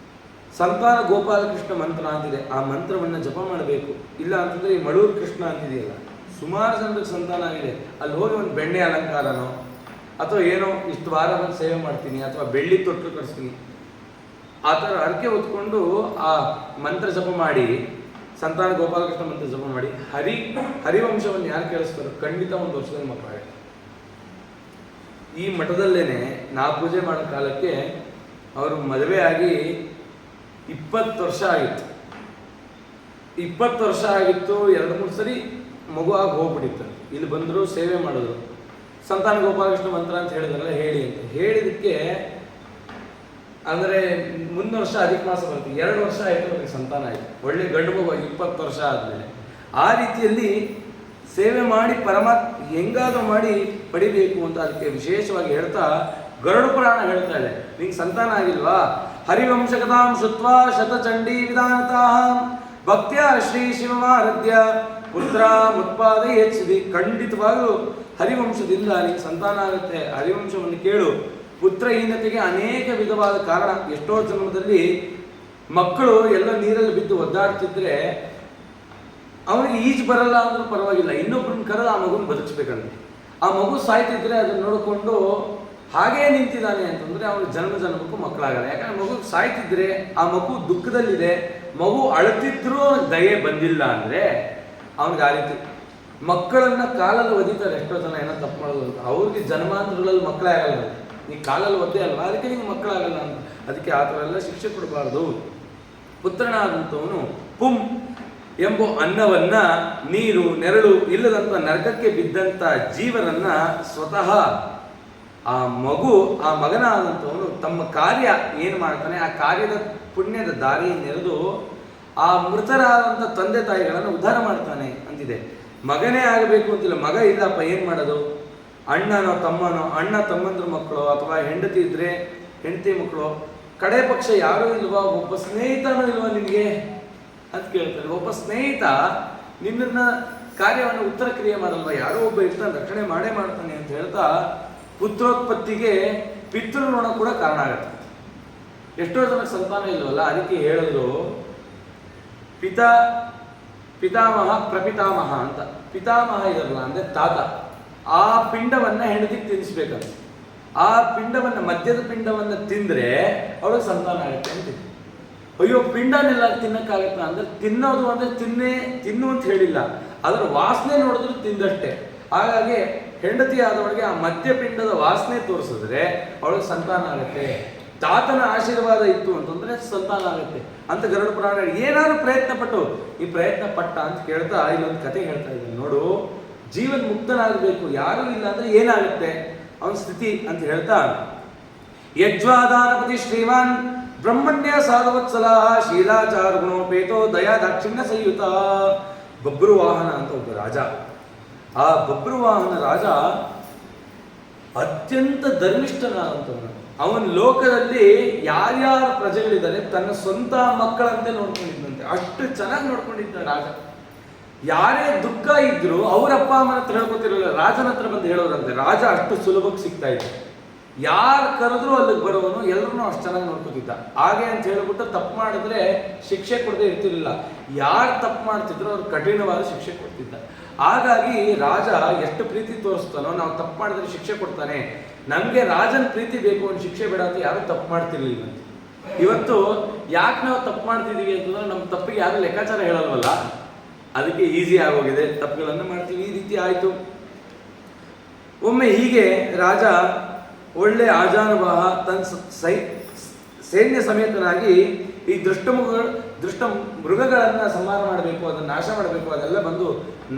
ಸಂತಾನ ಗೋಪಾಲಕೃಷ್ಣ ಮಂತ್ರ ಅಂತಿದೆ, ಆ ಮಂತ್ರವನ್ನು ಜಪ ಮಾಡಬೇಕು. ಇಲ್ಲ ಅಂತಂದ್ರೆ ಈ ಮಳೂರು ಕೃಷ್ಣ ಅಂತಿದೆಯಲ್ಲ, ಸುಮಾರು ಜನರಿಗೆ ಸಂತಾನ ಆಗಿದೆ, ಅಲ್ಲಿ ಹೋಗಿ ಒಂದು ಬೆಣ್ಣೆ ಅಲಂಕಾರನೋ ಅಥವಾ ಏನೋ ಇಷ್ಟು ವಾರ ಬಂದು ಸೇವೆ ಮಾಡ್ತೀನಿ ಅಥವಾ ಬೆಳ್ಳಿ ತೊಟ್ಟು ಕಳಿಸ್ತೀನಿ ಆ ಥರ ಹರಕೆ ಹೊತ್ಕೊಂಡು ಆ ಮಂತ್ರ ಜಪ ಮಾಡಿ, ಸಂತಾನ ಗೋಪಾಲಕೃಷ್ಣ ಮಂತ್ರ ಜಪ ಮಾಡಿ ಹರಿವಂಶವನ್ನು ಯಾರು ಕೇಳಿಸ್ತಾರೋ ಖಂಡಿತ ಒಂದು ವರ್ಷದಲ್ಲಿ ಮಕ್ಕಳಾಗ. ಈ ಮಠದಲ್ಲೇನೆ ನಾ ಪೂಜೆ ಮಾಡೋ ಕಾಲಕ್ಕೆ ಅವರು ಮದುವೆ ಆಗಿ 20 ವರ್ಷ ಆಗಿತ್ತು. 20 ವರ್ಷ ಆಗಿತ್ತು, 2-3 ಸರಿ ಮಗು ಆಗಿ ಹೋಗ್ಬಿಟ್ಟಿತ್ತು. ಇಲ್ಲಿ ಬಂದರು, ಸೇವೆ ಮಾಡಿದ್ರು, ಸಂತಾನ ಗೋಪಾಲಕೃಷ್ಣ ಮಂತ್ರ ಅಂತ ಹೇಳಿದ್ರಲ್ಲ ಹೇಳಿ ಅಂತ ಹೇಳಿದಕ್ಕೆ, ಅಂದರೆ ಮುಂದಿನ ವರ್ಷ ಅಧಿಕ ಮಾಸ ಬರ್ತೀವಿ, 2 ವರ್ಷ ಆಯಿತು ಅವ್ರಿಗೆ ಸಂತಾನ ಆಯಿತು, ಒಳ್ಳೆ ಗಂಡು ಮಗು 20 ವರ್ಷ ಆದಮೇಲೆ. ಆ ರೀತಿಯಲ್ಲಿ ಸೇವೆ ಮಾಡಿ ಹೆಂಗಾದ್ರೂ ಮಾಡಿ ಪಡಿಬೇಕು ಅಂತ ಅದಕ್ಕೆ ವಿಶೇಷವಾಗಿ ಹೇಳ್ತಾ ಗರುಡ ಪುರಾಣ ಹೇಳ್ತಾ ಇದೆ, ನಿಂಗೆ ಸಂತಾನ ಆಗಿಲ್ವಾ, ಹರಿವಂಶಕತಾಂ ಶುತ್ವಾ ಶತಚಂಡೀ ವಿಧಾನತಃ ಭಕ್ತ್ಯ ಶ್ರೀ ಶಿವಮಾರಾಧ್ಯ ಪುತ್ರ ಉತ್ಪಾದನೆ ಹೆಚ್ಚಿದೆ. ಖಂಡಿತವಾಗಲೂ ಹರಿವಂಶದಿಂದ ನಿಂಗೆ ಸಂತಾನ ಆಗುತ್ತೆ. ಹರಿವಂಶವನ್ನು ಕೇಳು. ಪುತ್ರಹೀನತೆಗೆ ಅನೇಕ ವಿಧವಾದ ಕಾರಣ. ಎಷ್ಟೋ ಜನ್ಮದಲ್ಲಿ ಮಕ್ಕಳು ಎಲ್ಲ ನೀರಲ್ಲಿ ಬಿದ್ದು ಒದ್ದಾಡ್ತಿದ್ರೆ ಅವನಿಗೆ ಈಜು ಬರಲ್ಲ ಅಂದ್ರೂ ಪರವಾಗಿಲ್ಲ, ಇನ್ನೊಬ್ಬರನ್ನ ಕರೆದು ಆ ಮಗುನ ಬದುಕಿಸ್ಬೇಕಂತೆ. ಆ ಮಗು ಸಾಯ್ತಿದ್ರೆ ಅದನ್ನ ನೋಡಿಕೊಂಡು ಹಾಗೇ ನಿಂತಿದ್ದಾನೆ ಅಂತಂದ್ರೆ ಅವನಿಗೆ ಜನ್ಮಕ್ಕೂ ಮಕ್ಕಳಾಗಲ್ಲ. ಯಾಕಂದ್ರೆ ಮಗು ಸಾಯ್ತಿದ್ರೆ ಆ ಮಗು ದುಃಖದಲ್ಲಿದೆ, ಮಗು ಅಳುತ್ತಿದ್ರೂ ಅವನಿಗೆ ದಯೆ ಬಂದಿಲ್ಲ ಅಂದ್ರೆ ಅವನಿಗೆ ಆ ರೀತಿ ಮಕ್ಕಳನ್ನ ಕಾಲಲ್ಲಿ ಒದಿತಾರೆ. ಎಷ್ಟೋ ಜನ ಏನೋ ತಪ್ಪು ಮಾಡೋದು ಅಂತ, ಅವ್ರಿಗೆ ಜನ್ಮಾಂತರಗಳಲ್ಲಿ ಮಕ್ಕಳೇ ಆಗಲ್ಲ, ನೀ ಕಾಲಲ್ಲಿ ಒದ್ದೆ ಅಲ್ವಾ ಅದಕ್ಕೆ ನಿಂಗೆ ಮಕ್ಕಳಾಗಲ್ಲ ಅಂತ. ಅದಕ್ಕೆ ಆ ಥರ ಎಲ್ಲ ಶಿಕ್ಷೆ ಕೊಡಬಾರ್ದು. ಪುತ್ರನಾದಂಥವನು ಪುಂ ಎಂಬ ಅನ್ನವನ್ನ ನೀರು ನೆರಳು ಇಲ್ಲದಂತ ನರಕಕ್ಕೆ ಬಿದ್ದಂತ ಜೀವರನ್ನ ಸ್ವತಃ ಆ ಮಗನಾದಂಥವನು ತಮ್ಮ ಕಾರ್ಯ ಏನು ಮಾಡ್ತಾನೆ, ಆ ಕಾರ್ಯದ ಪುಣ್ಯದ ದಾರಿಯನ್ನೆರೆದು ಆ ಮೃತರಾದಂಥ ತಂದೆ ತಾಯಿಗಳನ್ನು ಉದ್ಧಾರ ಮಾಡ್ತಾನೆ ಅಂತಿದೆ. ಮಗನೇ ಆಗಬೇಕು ಅಂತಿಲ್ಲ, ಮಗ ಇಲ್ಲಪ್ಪ ಏನು ಮಾಡೋದು, ಅಣ್ಣನೋ ತಮ್ಮನೋ, ಅಣ್ಣ ತಮ್ಮಂದ್ರ ಮಕ್ಕಳು ಅಥವಾ ಹೆಂಡತಿ ಇದ್ರೆ ಹೆಂಡತಿ ಮಕ್ಕಳು, ಕಡೆ ಪಕ್ಷ ಯಾರೂ ಇಲ್ವಾ, ಒಬ್ಬ ಸ್ನೇಹಿತನೂ ಇಲ್ವಾ ನಿನಗೆ ಅಂತ ಕೇಳ್ತಾರೆ. ಒಬ್ಬ ಸ್ನೇಹಿತ ನಿನ್ನ ಕಾರ್ಯವನ್ನು ಉತ್ತರ ಕ್ರಿಯೆ ಮಾಡಲ್ವಾ, ಯಾರೋ ಒಬ್ಬ ಇರ್ತಾನೆ ರಕ್ಷಣೆ ಮಾಡೇ ಮಾಡ್ತಾನೆ ಅಂತ ಹೇಳ್ತಾ ಪುತ್ರೋತ್ಪತ್ತಿಗೆ ಪಿತೃಋಣ ಕೂಡ ಕಾರಣ ಆಗುತ್ತೆ. ಎಷ್ಟೋ ಜನಕ್ಕೆ ಸಂತಾನ ಇಲ್ವಲ್ಲ, ಅದಕ್ಕೆ ಹೇಳಿದ್ರು ಪಿತಾಮಹ ಪ್ರಪಿತಾಮಹ ಅಂತ. ಪಿತಾಮಹ ಇರಲ್ಲ ಅಂದ್ರೆ ತಾತ, ಆ ಪಿಂಡವನ್ನ ಹೆಂಡತಿಗೆ ತಿನ್ನಿಸ್ಬೇಕಂತ. ಆ ಪಿಂಡವನ್ನ ಮದ್ಯದ ಪಿಂಡವನ್ನ ತಿಂದ್ರೆ ಅವಳಿಗೆ ಸಂತಾನ ಆಗುತ್ತೆ ಅಂತ. ಅಯ್ಯೋ ಪಿಂಡನೆಲ್ಲ ತಿನ್ನಕ್ಕಾಗತ್ತ ಅಂದ್ರೆ ತಿನ್ನೋದು ಅಂದ್ರೆ ತಿನ್ನು ಅಂತ ಹೇಳಿಲ್ಲ, ಅದರ ವಾಸನೆ ನೋಡಿದ್ರು ತಿಂದಷ್ಟೇ. ಹಾಗಾಗಿ ಹೆಂಡತಿ ಆದವಳಿಗೆ ಆ ಮದ್ಯಪಿಂಡದ ವಾಸನೆ ತೋರಿಸಿದ್ರೆ ಅವಳಿಗೆ ಸಂತಾನ ಆಗುತ್ತೆ. ತಾತನ ಆಶೀರ್ವಾದ ಇತ್ತು ಅಂತಂದ್ರೆ ಸಂತಾನ ಆಗುತ್ತೆ ಅಂತ ಗರುಡ ಪುರಾಣ. ಏನಾದ್ರು ಪ್ರಯತ್ನ ಪಟ್ಟು ಈ ಪ್ರಯತ್ನ ಪಟ್ಟ ಅಂತ ಕೇಳ್ತಾ ಇಲ್ಲೊಂದು ಕತೆ ಹೇಳ್ತಾ ಇದ್ದೀನಿ ನೋಡು. ಜೀವನ್ ಮುಕ್ತನಾಗಬೇಕು, ಯಾರೂ ಇಲ್ಲ ಅಂದರೆ ಏನಾಗುತ್ತೆ ಅವನ ಸ್ಥಿತಿ ಅಂತ ಹೇಳ್ತಾ, ಯಜ್ವಾದಾನಪತಿ ಶ್ರೀಮಾನ್ ಬ್ರಹ್ಮಣ್ಯ ಸಾಧವತ್ಸಲ ಶೀಲಾಚಾರ ಗುಣೋಪೇತೋ ದಯಾ ದಾಕ್ಷಿಣ್ಯ ಸಂಯುತ. ಬಬ್ರುವಾಹನ ಅಂತ ಒಬ್ಬ ರಾಜ. ಆ ಬಬ್ರುವಾಹನ ರಾಜ ಅತ್ಯಂತ ಧರ್ಮಿಷ್ಠನಾದಂಥವನು. ಅವನ ಲೋಕದಲ್ಲಿ ಯಾರ್ಯಾರ ಪ್ರಜೆಗಳಿದ್ದಾರೆ ತನ್ನ ಸ್ವಂತ ಮಕ್ಕಳಂತೆ ನೋಡ್ಕೊಂಡಿದ್ದಂತೆ, ಅಷ್ಟು ಚೆನ್ನಾಗಿ ನೋಡ್ಕೊಂಡಿದ್ದ ರಾಜ. ಯಾರೇ ದುಃಖ ಇದ್ರು ಅವ್ರ ಅಪ್ಪ ಅಮ್ಮನ ಹತ್ರ ಹೇಳ್ಕೊತಿರಲಿಲ್ಲ, ರಾಜನ ಹತ್ರ ಬಂದು ಹೇಳೋರಂತೆ. ರಾಜ ಅಷ್ಟು ಸುಲಭಕ್ಕೆ ಸಿಗ್ತಾ ಇತ್ತು, ಯಾರು ಕರೆದ್ರು ಅಲ್ಲಿಗೆ ಬರೋನು, ಎಲ್ಲರನ್ನೂ ಅಷ್ಟು ಚೆನ್ನಾಗಿ ನೋಡ್ಕೊತಿದ್ದ. ಹಾಗೆ ಅಂತ ಹೇಳ್ಬಿಟ್ಟು ತಪ್ಪು ಮಾಡಿದ್ರೆ ಶಿಕ್ಷೆ ಕೊಡದೆ ಇರ್ತಿರ್ಲಿಲ್ಲ, ಯಾರು ತಪ್ಪು ಮಾಡ್ತಿದ್ರು ಅವ್ರು ಕಠಿಣವಾದ ಶಿಕ್ಷೆ ಕೊಡ್ತಿದ್ದ. ಹಾಗಾಗಿ ರಾಜ ಎಷ್ಟು ಪ್ರೀತಿ ತೋರಿಸ್ತಾನೋ, ನಾವು ತಪ್ಪು ಮಾಡಿದ್ರೆ ಶಿಕ್ಷೆ ಕೊಡ್ತಾನೆ, ನಮಗೆ ರಾಜನ ಪ್ರೀತಿ ಬೇಕು, ಒಂದು ಶಿಕ್ಷೆ ಬೇಡ ಅಂತ ಯಾರು ತಪ್ಪು ಮಾಡ್ತಿರ್ಲಿಲ್ಲ. ಇವತ್ತು ಯಾಕೆ ನಾವು ತಪ್ಪು ಮಾಡ್ತಿದ್ದೀವಿ ಅಂತಂದ್ರೆ ನಮ್ಮ ತಪ್ಪಿಗೆ ಯಾರು ಲೆಕ್ಕಾಚಾರ ಹೇಳಲ್ವಲ್ಲ, ಅದಕ್ಕೆ ಈಸಿ ಆಗೋಗಿದೆ, ತಪ್ಪುಗಳನ್ನು ಮಾಡ್ತೀವಿ. ಈ ರೀತಿ ಆಯಿತು. ಒಮ್ಮೆ ಹೀಗೆ ರಾಜ ಒಳ್ಳೆ ಆಜಾನುಬಾಹ ತನ್ನ ಸೈನ್ಯ ಸಮೇತನಾಗಿ ಈ ದುಷ್ಟ ಮೃಗಗಳನ್ನು ಸಂಹಾರ ಮಾಡಬೇಕು, ಅದನ್ನು ನಾಶ ಮಾಡಬೇಕು, ಅದೆಲ್ಲ ಬಂದು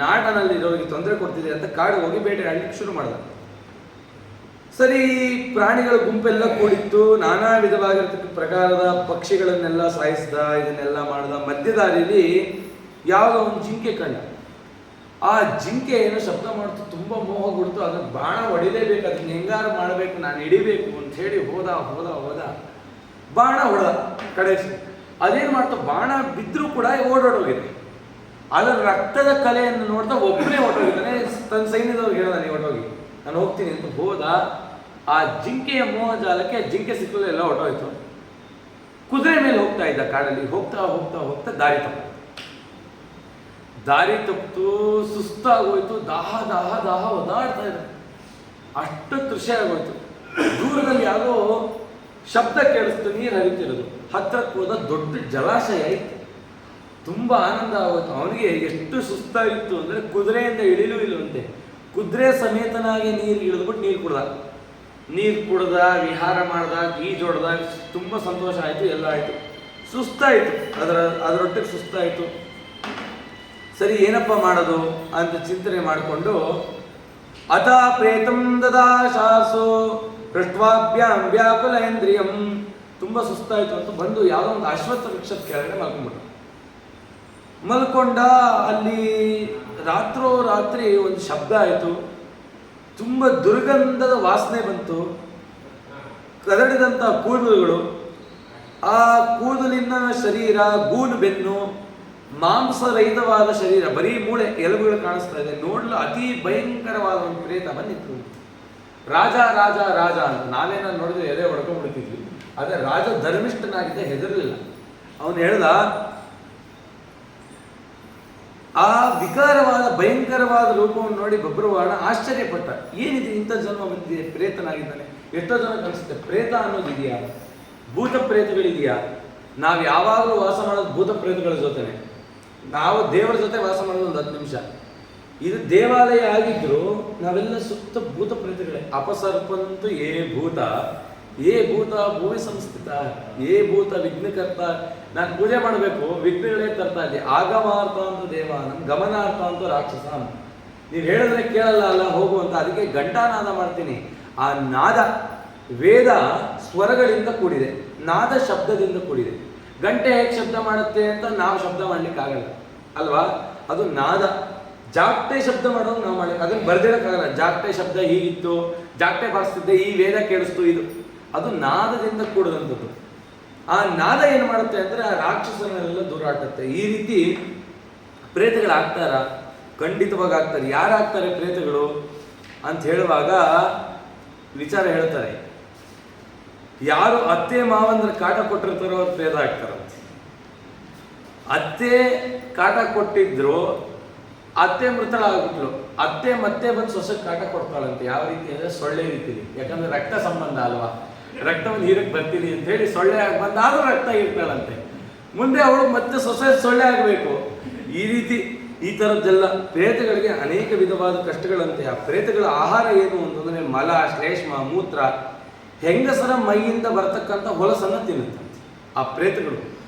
ನಾಡಿನಲ್ಲಿ ಇರೋರಿಗೆ ತೊಂದರೆ ಕೊಡ್ತಿದೆ ಅಂತ ಕಾಡಿಗೆ ಹೋಗಿ ಬೇಟೆ ಆಡಲಿಕ್ಕೆ ಶುರು ಮಾಡಿದ. ಸರಿ, ಪ್ರಾಣಿಗಳ ಗುಂಪೆಲ್ಲ ಕೂಡಿತ್ತು, ನಾನಾ ವಿಧವಾಗಿರ್ತಕ್ಕ ಪ್ರಕಾರದ ಪಕ್ಷಿಗಳನ್ನೆಲ್ಲ ಸಾಯಿಸಿದ, ಇದನ್ನೆಲ್ಲ ಮಾಡಿದ. ಮಧ್ಯದಾರಿಯಲ್ಲಿ ಯಾವುದೋ ಒಂದು ಜಿಂಕೆ ಕಂಡ. ಆ ಜಿಂಕೆ ಏನೋ ಶಬ್ದ ಮಾಡ್ತು, ತುಂಬ ಮೋಹ ಕೊಡ್ತು, ಅದನ್ನು ಬಾಣ ಹೊಡಿಲೇಬೇಕು, ಅದನ್ನ ಹೆಂಗಾರು ಮಾಡಬೇಕು, ನಾನು ಹಿಡಿಬೇಕು ಅಂತ ಹೇಳಿ ಹೋದ ಹೋದ ಹೋದ ಬಾಣ ಹೊಡೆದ. ಕಡೆ ಅದೇನು ಮಾಡ್ತಾ, ಬಾಣ ಬಿದ್ದರೂ ಕೂಡ ಓಡೋಡೋಗಿದೆ. ಅದರ ರಕ್ತದ ಕಲೆಯನ್ನು ನೋಡ್ತಾ ಒಬ್ಬನೇ ಹೊರಟೋಗಿದ್ದಾನೆ. ತನ್ನ ಸೈನ್ಯದವ್ರಿಗೆ ಹೇಳ್ದ, ನೀವು ಹೊರಟೋಗಿ, ನಾನು ಹೋಗ್ತೀನಿ ಅಂತ ಹೋದ. ಆ ಜಿಂಕೆಯ ಮೋಹಜಾಲಕ್ಕೆ ಜಿಂಕೆ ಸಿಕ್ಕಲು ಎಲ್ಲ ಹೊರಟೋಯ್ತು. ಕುದುರೆ ಮೇಲೆ ಹೋಗ್ತಾ ಇದ್ದ ಕಾಡಲ್ಲಿ, ಹೋಗ್ತಾ ಹೋಗ್ತಾ ಹೋಗ್ತಾ ದಾರಿ ತಪ್ಪಿತು, ಸುಸ್ತಾಗೋಯ್ತು, ದಾಹ ದಾಹ ದಾಹ ಒದಾಡ್ತಾ ಇದೆ. ಅಷ್ಟು ದೃಶ್ಯ ಆಗೋಯ್ತು. ದೂರದಲ್ಲಿ ಯಾವುದೋ ಶಬ್ದ ಕೇಳಿಸ್ತು, ನೀರು ಹರಿತಿರೋದು. ಹತ್ತಿರಕ್ಕೆ ಹೋದ, ದೊಡ್ಡ ಜಲಾಶಯ ಇತ್ತು. ತುಂಬ ಆನಂದ ಆಗೋಯ್ತು ಅವನಿಗೆ. ಎಷ್ಟು ಸುಸ್ತಾಗಿತ್ತು ಅಂದರೆ ಕುದುರೆಯಿಂದ ಇಳಿಲೂ ಇಲ್ಲವಂತೆ. ಕುದುರೆ ಸಮೇತನಾಗಿ ನೀರು ಇಳಿದ್ಬಿಟ್ಟು ನೀರು ಕುಡ್ದ, ವಿಹಾರ ಮಾಡ್ದ, ಈಜೊಡ್ದ, ತುಂಬ ಸಂತೋಷ ಆಯಿತು, ಎಲ್ಲ ಆಯಿತು. ಸುಸ್ತಾಯಿತು, ಅದರೊಟ್ಟಿಗೆ ಸುಸ್ತಾಯಿತು. ಸರಿ, ಏನಪ್ಪ ಮಾಡೋದು ಅಂತ ಚಿಂತನೆ ಮಾಡಿಕೊಂಡು, ಅಥ ಪ್ರೇತಂ ದದಾಶಾಸೋ ಪೃಷ್ಟ್ವಾಭ್ಯಾಂ ವ್ಯಾಕುಲೇಂದ್ರಿಯಂ. ತುಂಬ ಸುಸ್ತಾಯಿತು ಅಂತ ಬಂದು ಯಾವುದೋ ಒಂದು ಅಶ್ವತ್ಥ ವೃಕ್ಷದ ಕೆಳಗಡೆ ಮಲ್ಕೊಂಡ. ಅಲ್ಲಿ ರಾತ್ರಿ ಒಂದು ಶಬ್ದ ಆಯಿತು, ತುಂಬ ದುರ್ಗಂಧದ ವಾಸನೆ ಬಂತು. ಕದಡಿದಂಥ ಕೂದಲುಗಳು, ಆ ಕೂದಲಿನ ಶರೀರ ಗೂನು ಬೆನ್ನು, ಮಾಂಸರಹಿತವಾದ ಶರೀರ, ಬರೀ ಮೂಳೆ ಎಲುಬುಗಳು ಕಾಣಿಸ್ತಾ ಇದೆ. ನೋಡಲು ಅತಿ ಭಯಂಕರವಾದ ಒಂದು ಪ್ರೇತ ಬಂದಿತ್ತು. ರಾಜ ರಾಜ ರಾಜ ಅಂತ ನಾವೇನಾದ್ರು ನೋಡಿದ್ರೆ ಎದೆ ಹೊಡ್ಕೊಂಡ್ಬಿಡ್ತಿದ್ವಿ. ಆದರೆ ರಾಜ ಧರ್ಮಿಷ್ಠನಾಗಿದ್ದ, ಹೆದರಲಿಲ್ಲ. ಅವನು ಹೇಳ್ದ, ಆ ವಿಕಾರವಾದ ಭಯಂಕರವಾದ ರೂಪವನ್ನು ನೋಡಿ ಬಬ್ರುವಾಹನ ಆಶ್ಚರ್ಯಪಟ್ಟ. ಏನಿದೆ, ಇಂಥ ಜನ್ಮ ಬಂದಿದೆ, ಪ್ರೇತನಾಗಿದ್ದಾನೆ. ಎಷ್ಟೋ ಜನಕ್ಕೆ ಅನಿಸುತ್ತೆ ಪ್ರೇತ ಅನ್ನೋದಿದೆಯಾ, ಭೂತ ಪ್ರೇತಗಳಿದೆಯಾ. ನಾವು ಯಾವಾಗಲೂ ವಾಸ ಮಾಡೋದು ಭೂತ ಪ್ರೇತಗಳ ಜೊತೆನೆ. ನಾವು ದೇವರ ಜೊತೆ ವಾಸ ಮಾಡೋದು ಒಂದು 10 ನಿಮಿಷ. ಇದು ದೇವಾಲಯ ಆಗಿದ್ರು ನಾವೆಲ್ಲ ಸುತ್ತ ಭೂತ ಪ್ರೇತಗಳೇ. ಅಪಸರ್ಪಂತು ಏ ಭೂತ ಭೂಮಿ ಸಂಸ್ಥಿತ, ಏ ಭೂತ ವಿಘ್ನಕರ್ತ. ನಾನು ಪೂಜೆ ಮಾಡಬೇಕು, ವಿಘ್ನಗಳೇ ತರ್ತಾ ಇದ್ದೆ. ಆಗಮಾರ್ಥ ಅಂತ ದೇವಾನಂ, ಗಮನಾರ್ಥ ಅಂತ ರಾಕ್ಷಸಾನ್. ನೀವು ಹೇಳಿದ್ರೆ ಕೇಳಲ್ಲ ಅಲ್ಲ, ಹೋಗುವಂತ. ಅದಕ್ಕೆ ಘಂಟಾನಾದ ಮಾಡ್ತೀನಿ. ಆ ನಾದ ವೇದ ಸ್ವರಗಳಿಂದ ಕೂಡಿದೆ, ನಾದ ಶಬ್ದದಿಂದ ಕೂಡಿದೆ. ಗಂಟೆ ಹೇಗೆ ಶಬ್ದ ಮಾಡುತ್ತೆ ಅಂತ ನಾವು ಶಬ್ದ ಮಾಡ್ಲಿಕ್ಕೆ ಆಗಲ್ಲ ಅಲ್ವಾ, ಅದು ನಾದ. ಜಾಗಟೆ ಶಬ್ದ ಮಾಡೋದು ನಾವು ಮಾಡಿ, ಅದನ್ನು ಬರ್ದಿಡಕ್ಕಾಗಲ್ಲ. ಜಾಗಟೆ ಶಬ್ದ ಹೀಗಿತ್ತು, ಜಾಗಟೆ ಬಾರಿಸ್ತಿದ್ದೆ, ಈ ವೇದ ಕೇಳಿಸ್ತು, ಇದು ಅದು ನಾದದಿಂದ ಕೂಡಿದಂಥದ್ದು. ಆ ನಾದ ಏನು ಮಾಡುತ್ತೆ ಅಂದರೆ ಆ ರಾಕ್ಷಸನೆಲ್ಲ ದೂರ ಹಾಕುತ್ತೆ. ಈ ರೀತಿ ಪ್ರೇತಗಳು ಆಗ್ತಾರ? ಖಂಡಿತವಾಗಿ ಆಗ್ತಾರೆ. ಯಾರು ಆಗ್ತಾರೆ ಪ್ರೇತಗಳು ಅಂತ ಹೇಳುವಾಗ ವಿಚಾರ ಹೇಳ್ತಾರೆ. ಯಾರು ಅತ್ತೆ ಮಾವಂದ್ರೆ ಕಾಟ ಕೊಟ್ಟಿರ್ತಾರೋ ಅವ್ರು ಪ್ರೇತ ಆಗ್ತಾರಂತೆ. ಅತ್ತೆ ಕಾಟ ಕೊಟ್ಟಿದ್ರು, ಅತ್ತೆ ಮೃತಳಾಗ್ಬಿಟ್ಲು, ಅತ್ತೆ ಮತ್ತೆ ಬಂದು ಸೊಸೆಗೆ ಕಾಟ ಕೊಡ್ತಾಳಂತೆ. ಯಾವ ರೀತಿ ಅಂದರೆ ಸೊಳ್ಳೆ ರೀತಿಲಿ. ಯಾಕಂದ್ರೆ ರಕ್ತ ಸಂಬಂಧ ಅಲ್ವಾ, ರಕ್ತವನ್ನು ಹೀರಕ್ಕೆ ಬರ್ತೀನಿ ಅಂತ ಹೇಳಿ ಸೊಳ್ಳೆ ಆಗಿ ಬಂದಾದ್ರೂ ರಕ್ತ ಇರ್ತಾಳಂತೆ. ಮುಂದೆ ಅವಳು ಮತ್ತೆ ಸೊಸೆ ಸೊಳ್ಳೆ ಆಗಬೇಕು. ಈ ರೀತಿ ಈ ಥರದ್ದೆಲ್ಲ ಪ್ರೇತಗಳಿಗೆ ಅನೇಕ ವಿಧವಾದ ಕಷ್ಟಗಳಂತೆ. ಆ ಪ್ರೇತಗಳ ಆಹಾರ ಏನು ಅಂತಂದರೆ ಮಲ, ಶ್ಲೇಷ್ಮ, ಮೂತ್ರ, ಹೆಂಗಸರ ಮೈಯಿಂದ ಬರ್ತಕ್ಕಂಥ ಹೊಲಸನ್ನು ತಿನ್ನುತ್ತಂತೆ ಆ ಪ್ರೇತಗಳು.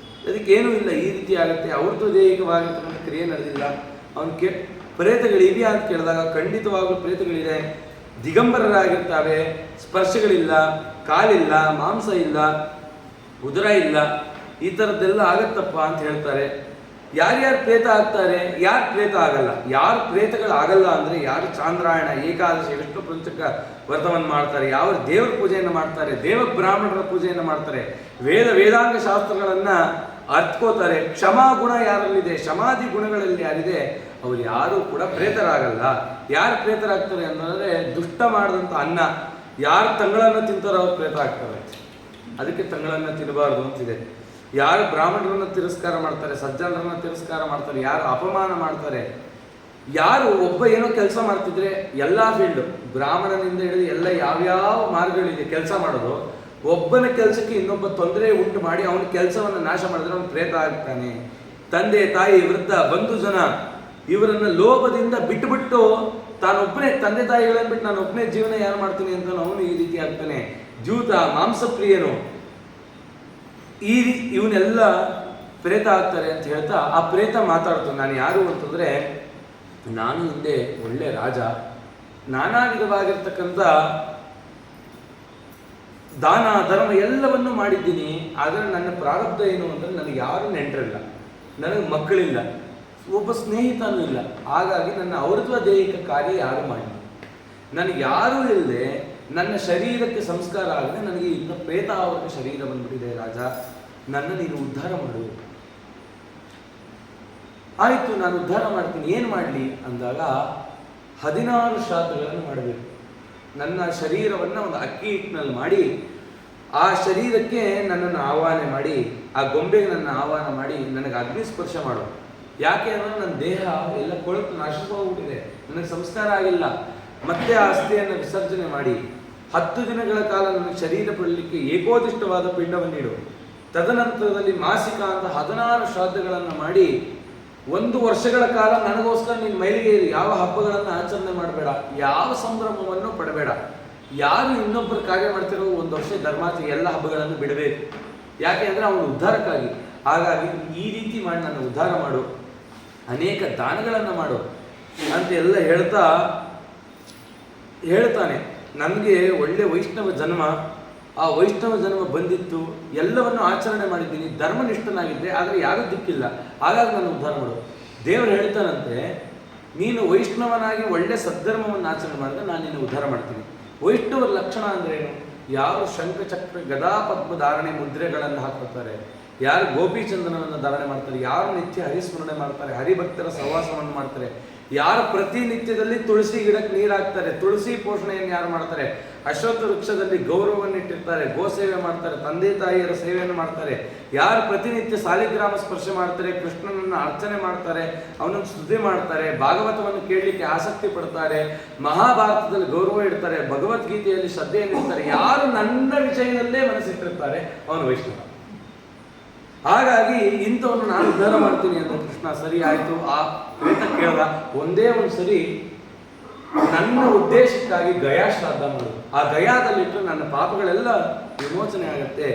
ಅದಕ್ಕೇನೂ ಇಲ್ಲ, ಈ ರೀತಿ ಆಗುತ್ತೆ. ಅವ್ರದ್ದು ದೈಹಿಕವಾಗಿರ್ತಕ್ಕಂಥ ಕ್ರಿಯೆ ನಡೆದಿಲ್ಲ. ಪ್ರೇತಗಳಿವೆ ಅಂತ ಕೇಳಿದಾಗ ಖಂಡಿತವಾಗ್ಲೂ ಪ್ರೇತಗಳಿದೆ. ದಿಗಂಬರರಾಗಿರ್ತವೆ, ಸ್ಪರ್ಶಗಳಿಲ್ಲ, ಕಾಲಿಲ್ಲ, ಮಾಂಸ ಇಲ್ಲ, ಉದರ ಇಲ್ಲ, ಈ ಥರದ್ದೆಲ್ಲ ಆಗತ್ತಪ್ಪ ಅಂತ ಹೇಳ್ತಾರೆ. ಯಾರ್ಯಾರು ಪ್ರೇತ ಆಗ್ತಾರೆ, ಯಾರು ಪ್ರೇತ ಆಗಲ್ಲ? ಯಾರು ಪ್ರೇತಗಳಾಗಲ್ಲ ಅಂದರೆ ಯಾರು ಚಾಂದ್ರಾಯಣ, ಏಕಾದಶಿ, ವಿಷ್ಣು ಪಂಚಕ ವ್ರತವನ್ನು ಮಾಡ್ತಾರೆ, ಯಾವ ದೇವರ ಪೂಜೆಯನ್ನು ಮಾಡ್ತಾರೆ, ದೇವ ಬ್ರಾಹ್ಮಣರ ಪೂಜೆಯನ್ನು ಮಾಡ್ತಾರೆ, ವೇದಾಂಗ ಶಾಸ್ತ್ರಗಳನ್ನು ಅರ್ಥಕೋತಾರೆ, ಕ್ಷಮಾ ಗುಣ ಯಾರಲ್ಲಿದೆ, ಸಮಾಧಿ ಗುಣಗಳಲ್ಲಿ ಯಾರಿದೆ, ಅವ್ರು ಯಾರು ಕೂಡ ಪ್ರೇತರಾಗಲ್ಲ. ಯಾರು ಪ್ರೇತರಾಗ್ತಾರೆ ಅಂತಂದರೆ ದುಷ್ಟ ಮಾಡಿದಂಥ ಅನ್ನ ಯಾರು ತಂಗಳನ್ನು ತಿಂತಾರೋ ಅವ್ರು ಪ್ರೇತ ಆಗ್ತಾರೆ. ಅದಕ್ಕೆ ತಂಗಳನ್ನು ತಿನ್ನಬಾರ್ದು ಅಂತಿದೆ. ಯಾರು ಬ್ರಾಹ್ಮಣರನ್ನು ತಿರಸ್ಕಾರ ಮಾಡ್ತಾರೆ, ಸಜ್ಜನರನ್ನು ತಿರಸ್ಕಾರ ಮಾಡ್ತಾರೆ, ಯಾರು ಅಪಮಾನ ಮಾಡ್ತಾರೆ, ಯಾರು ಒಬ್ಬ ಏನೋ ಕೆಲಸ ಮಾಡ್ತಿದ್ರೆ ಎಲ್ಲ ಫೀಲ್ಡು ಬ್ರಾಹ್ಮಣನಿಂದ ಹಿಡಿದು ಎಲ್ಲ ಯಾವ್ಯಾವ ಮಾರ್ಗಗಳಿದೆ ಕೆಲಸ ಮಾಡೋದು, ಒಬ್ಬನ ಕೆಲಸಕ್ಕೆ ಇನ್ನೊಬ್ಬ ತೊಂದರೆ ಉಂಟು ಮಾಡಿ ಅವನ ಕೆಲಸವನ್ನು ನಾಶ ಮಾಡಿದ್ರೆ ಅವನು ಪ್ರೇತ ಆಗ್ತಾನೆ. ತಂದೆ ತಾಯಿ ವೃದ್ಧ ಬಂಧು ಜನ ಇವರನ್ನು ಲೋಭದಿಂದ ಬಿಟ್ಟುಬಿಟ್ಟು ತಾನೊಬ್ಬನೇ ತಂದೆ ತಾಯಿಗಳನ್ನು ಬಿಟ್ಟು ನಾನು ಒಬ್ಬನೇ ಜೀವನ ಯಾರು ಮಾಡ್ತೀನಿ ಅಂತ ಅವನು ಈ ರೀತಿ ಆಗ್ತಾನೆ. ಜೂತ ಮಾಂಸಪ್ರಿಯನು ಇವನ್ನೆಲ್ಲ ಪ್ರೇತ ಆಗ್ತಾರೆ ಅಂತ ಹೇಳ್ತಾ ಆ ಪ್ರೇತ ಮಾತಾಡ್ತು. ನಾನು ಯಾರು ಅಂತಂದರೆ ನಾನು ಹಿಂದೆ ಒಳ್ಳೆ ರಾಜ, ನಾನಾ ವಿಧವಾಗಿರ್ತಕ್ಕಂಥ ದಾನ ಧರ್ಮ ಎಲ್ಲವನ್ನೂ ಮಾಡಿದ್ದೀನಿ. ಆದರೆ ನನ್ನ ಪ್ರಾರಬ್ಧ ಏನು ಅಂದರೆ ನನಗೆ ಯಾರು ನೆಂಟರಿಲ್ಲ, ನನಗೆ ಮಕ್ಕಳಿಲ್ಲ, ಒಬ್ಬ ಸ್ನೇಹಿತನೂ ಇಲ್ಲ. ಹಾಗಾಗಿ ನನ್ನ ಔರತ್ವ ದೈಹಿಕ ಕಾರ್ಯ ಯಾರು ಮಾಡಿಲ್ಲ. ನನಗೆ ಯಾರೂ ಇಲ್ಲದೆ ನನ್ನ ಶರೀರಕ್ಕೆ ಸಂಸ್ಕಾರ ಆಗದೆ ನನಗೆ ಇನ್ನು ಪ್ರೇತಾವೃತ ಶರೀರ ಬಂದ್ಬಿಟ್ಟಿದೆ. ರಾಜ, ನನ್ನ ನೀನು ಉದ್ಧಾರ ಮಾಡು. ಆಯಿತು, ನಾನು ಉದ್ಧಾರ ಮಾಡ್ತೀನಿ, ಏನು ಮಾಡಲಿ ಅಂದಾಗ 16 ಶ್ರಾದ್ದಗಳನ್ನು ಮಾಡಬೇಕು. ನನ್ನ ಶರೀರವನ್ನು ಒಂದು ಅಕ್ಕಿ ಹಿಟ್ಟಿನಲ್ಲಿ ಮಾಡಿ ಆ ಶರೀರಕ್ಕೆ ನನ್ನನ್ನು ಆಹ್ವಾನ ಮಾಡಿ, ಆ ಗೊಂಬೆಗೆ ನನ್ನ ಆಹ್ವಾನ ಮಾಡಿ ನನಗೆ ಅಗ್ನಿ ಸ್ಪರ್ಶ ಮಾಡು. ಯಾಕೆ ಅಂದರೆ ನನ್ನ ದೇಹ ಎಲ್ಲ ಕೊಳತು ನಾಶವಾಗ್ಬಿಟ್ಟಿದೆ, ನನಗೆ ಸಂಸ್ಕಾರ ಆಗಿಲ್ಲ. ಮತ್ತೆ ಆ ಅಸ್ಥಿಯನ್ನು ವಿಸರ್ಜನೆ ಮಾಡಿ 10 ದಿನಗಳ ಕಾಲ ನನಗೆ ಶರೀರ ಪಡಲಿಕ್ಕೆ ಏಕೋದಿಷ್ಟವಾದ ಪಿಂಡವನ್ನು ನೀಡು. ತದನಂತರದಲ್ಲಿ ಮಾಸಿಕ ಅಂತ 16 ಶ್ರಾದ್ದಗಳನ್ನು ಮಾಡಿ 1 ವರ್ಷಗಳ ಕಾಲ ನನಗೋಸ್ಕರ ನೀನು ಮೈಲಿಗೆ ಇರಿ. ಯಾವ ಹಬ್ಬಗಳನ್ನು ಆಚರಣೆ ಮಾಡಬೇಡ, ಯಾವ ಸಂಭ್ರಮವನ್ನು ಪಡಬೇಡ. ಯಾರು ಇನ್ನೊಬ್ಬರು ಕಾರ್ಯ ಮಾಡ್ತಿರೋ 1 ವರ್ಷ ಧರ್ಮಾಚೆ ಎಲ್ಲ ಹಬ್ಬಗಳನ್ನು ಬಿಡಬೇಕು. ಯಾಕೆ ಅಂದರೆ ಅವನು ಉದ್ಧಾರಕ್ಕಾಗಿ. ಹಾಗಾಗಿ ಈ ರೀತಿ ಮಾಡಿ ನನ್ನ ಉದ್ಧಾರ ಮಾಡು, ಅನೇಕ ದಾನಗಳನ್ನು ಮಾಡು ಅಂತ ಎಲ್ಲ ಹೇಳ್ತಾನೆ. ನನಗೆ ಒಳ್ಳೆ ವೈಷ್ಣವ ಜನ್ಮ, ಆ ವೈಷ್ಣವ ಜನ್ಮ ಬಂದಿತ್ತು, ಎಲ್ಲವನ್ನು ಆಚರಣೆ ಮಾಡಿದ್ದೀನಿ, ಧರ್ಮನಿಷ್ಠನಾಗಿದ್ದೆ, ಆದರೆ ಯಾರೂ ದಿಕ್ಕಿಲ್ಲ. ಹಾಗಾಗಿ ನಾನು ಉದ್ಧಾರ ಮಾಡು. ದೇವರು ಹೇಳ್ತಾನಂತೆ, ನೀನು ವೈಷ್ಣವನಾಗಿ ಒಳ್ಳೆ ಸದ್ಧರ್ಮವನ್ನು ಆಚರಣೆ ಮಾಡಿದ್ರೆ ನಾನು ನಿನ್ನ ಉದ್ಧಾರ ಮಾಡ್ತೀನಿ. ವೈಷ್ಣವರ ಲಕ್ಷಣ ಅಂದ್ರೆ ಏನು? ಯಾರು ಶಂಖಚಕ್ರ ಗದಾ ಪದ್ಮ ಧಾರಣೆ ಮುದ್ರೆಗಳನ್ನು ಹಾಕುತ್ತಾರೆ, ಯಾರು ಗೋಪಿಚಂದನವನ್ನು ಧಾರಣೆ ಮಾಡ್ತಾರೆ, ಯಾರು ನಿತ್ಯ ಹರಿಸ್ಮರಣೆ ಮಾಡ್ತಾರೆ, ಹರಿಭಕ್ತರ ಸಹವಾಸವನ್ನು ಮಾಡ್ತಾರೆ, ಯಾರು ಪ್ರತಿನಿತ್ಯದಲ್ಲಿ ತುಳಸಿ ಗಿಡಕ್ಕೆ ನೀರು ಹಾಕ್ತಾರೆ, ತುಳಸಿ ಪೋಷಣೆಯನ್ನು ಯಾರು ಮಾಡ್ತಾರೆ, ಅಶ್ವತ್ಥ ವೃಕ್ಷದಲ್ಲಿ ಗೌರವವನ್ನು ಇಟ್ಟಿರ್ತಾರೆ, ಗೋ ಸೇವೆ ಮಾಡ್ತಾರೆ, ತಂದೆ ತಾಯಿಯರ ಸೇವೆಯನ್ನು ಮಾಡ್ತಾರೆ, ಯಾರು ಪ್ರತಿನಿತ್ಯ ಸಾಲಿಗ್ರಾಮ ಸ್ಪರ್ಶ ಮಾಡ್ತಾರೆ, ಕೃಷ್ಣನನ್ನು ಅರ್ಚನೆ ಮಾಡ್ತಾರೆ, ಅವನನ್ನು ಸ್ತುತಿ ಮಾಡ್ತಾರೆ, ಭಾಗವತವನ್ನು ಕೇಳಲಿಕ್ಕೆ ಆಸಕ್ತಿ ಪಡ್ತಾರೆ, ಮಹಾಭಾರತದಲ್ಲಿ ಗೌರವ ಇಡ್ತಾರೆ, ಭಗವದ್ಗೀತೆಯಲ್ಲಿ ಶ್ರದ್ಧೆಯನ್ನು ಇಡ್ತಾರೆ, ಯಾರು ನನ್ನ ವಿಷಯದಲ್ಲೇ ಮನಸ್ಸಿಟ್ಟಿರ್ತಾರೆ ಅವನು ವೈಷ್ಣವ. ಹಾಗಾಗಿ ಇಂಥವನ್ನು ನಾನು ಉದ್ಧಾರ ಮಾಡ್ತೀನಿ ಅಂತ ಕೃಷ್ಣ. ಸರಿ ಆಯಿತು, ಆ ಪ್ರೇತ ಕೇಳ್ದ. ಒಂದೇ ಒಂದು ಸರಿ ನನ್ನ ಉದ್ದೇಶಕ್ಕಾಗಿ ಗಯಾ ಶ್ರಾದ್ದ ಮಾಡು, ಆ ಗಯಾದಲ್ಲಿಟ್ಟರೆ ನನ್ನ ಪಾಪಗಳೆಲ್ಲ ವಿಮೋಚನೆ ಆಗುತ್ತೆ.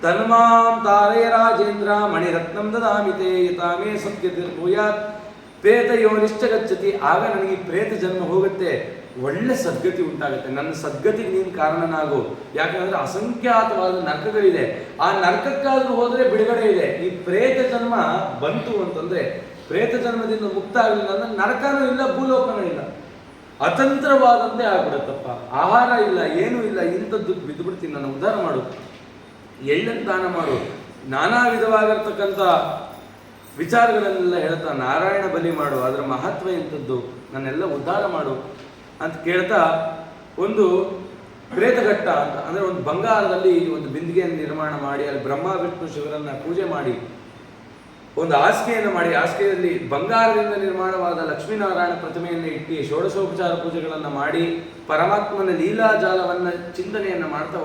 ತನ್ಮಾಂ ತಾರೇ ರಾಜೇಂದ್ರ ಮಣಿರತ್ನಂ ದದಾಮಿತೆ ಯತಾಮೇ ಸದ್ಗತಿರ್ಭೂಯಾತ್ ಪ್ರೇತ ಯೋನಿಶ್ಚ ಗಚ್ಚತಿ. ಆಗ ನನಗೆ ಪ್ರೇತ ಜನ್ಮ ಹೋಗುತ್ತೆ, ಒಳ್ಳೆ ಸದ್ಗತಿ ಉಂಟಾಗುತ್ತೆ. ನನ್ನ ಸದ್ಗತಿಗೆ ನೀನು ಕಾರಣನಾಗು. ಯಾಕಂದ್ರೆ ಅಸಂಖ್ಯಾತವಾದ ನರಕಗಳಿದೆ, ಆ ನರಕಕ್ಕಾದ್ರೂ ಹೋದ್ರೆ ಬಿಡುಗಡೆ ಇದೆ. ಈ ಪ್ರೇತ ಜನ್ಮ ಬಂತು ಅಂತಂದ್ರೆ, ಪ್ರೇತ ಜನ್ಮದಿಂದ ಮುಕ್ತ ಆಗಲಿಲ್ಲ ಅಂದ್ರೆ ನರಕನೂ ಇಲ್ಲ, ಭೂಲೋಕನೂ ಇಲ್ಲ, ಅತಂತ್ರವಾದಂತೆ ಆಗ್ಬಿಡುತ್ತಪ್ಪ. ಆಹಾರ ಇಲ್ಲ, ಏನೂ ಇಲ್ಲ, ಇಂಥದ್ದು ಬಿದ್ದು ಬಿಡ್ತೀನಿ, ನನ್ನ ಉದ್ಧಾರ ಮಾಡು, ಎಳ್ಳನ್ನು ದಾನ ಮಾಡು, ನಾನಾ ವಿಧವಾಗಿರ್ತಕ್ಕಂಥ ವಿಚಾರಗಳನ್ನೆಲ್ಲ ಹೇಳ್ತಾ ನಾರಾಯಣ ಬಲಿ ಮಾಡು, ಅದರ ಮಹತ್ವ ಎಂಥದ್ದು, ನನ್ನೆಲ್ಲ ಉದ್ಧಾರ ಮಾಡು ಅಂತ ಕೇಳ್ತಾ ಒಂದು ಪ್ರೇತಘಟ್ಟ ಅಂತ ಅಂದರೆ ಒಂದು ಬಂಗಾರದಲ್ಲಿ ಒಂದು ಬಿಂದಿಗೆಯನ್ನು ನಿರ್ಮಾಣ ಮಾಡಿ ಅಲ್ಲಿ ಬ್ರಹ್ಮ ವಿಷ್ಣು ಶಿವರನ್ನ ಪೂಜೆ ಮಾಡಿ ಒಂದು ಹಾಸಿಗೆಯನ್ನು ಮಾಡಿ, ಹಾಸಿಗೆಯಲ್ಲಿ ಬಂಗಾರದಿಂದ ನಿರ್ಮಾಣವಾದ ಲಕ್ಷ್ಮೀನಾರಾಯಣ ಪ್ರತಿಮೆಯನ್ನು ಇಟ್ಟು ಷೋಡಶೋಪಚಾರ ಪೂಜೆಗಳನ್ನು ಮಾಡಿ ಪರಮಾತ್ಮನ ಲೀಲಾಜಾಲವನ್ನು ಚಿಂತನೆಯನ್ನು ಮಾಡ್ತಾ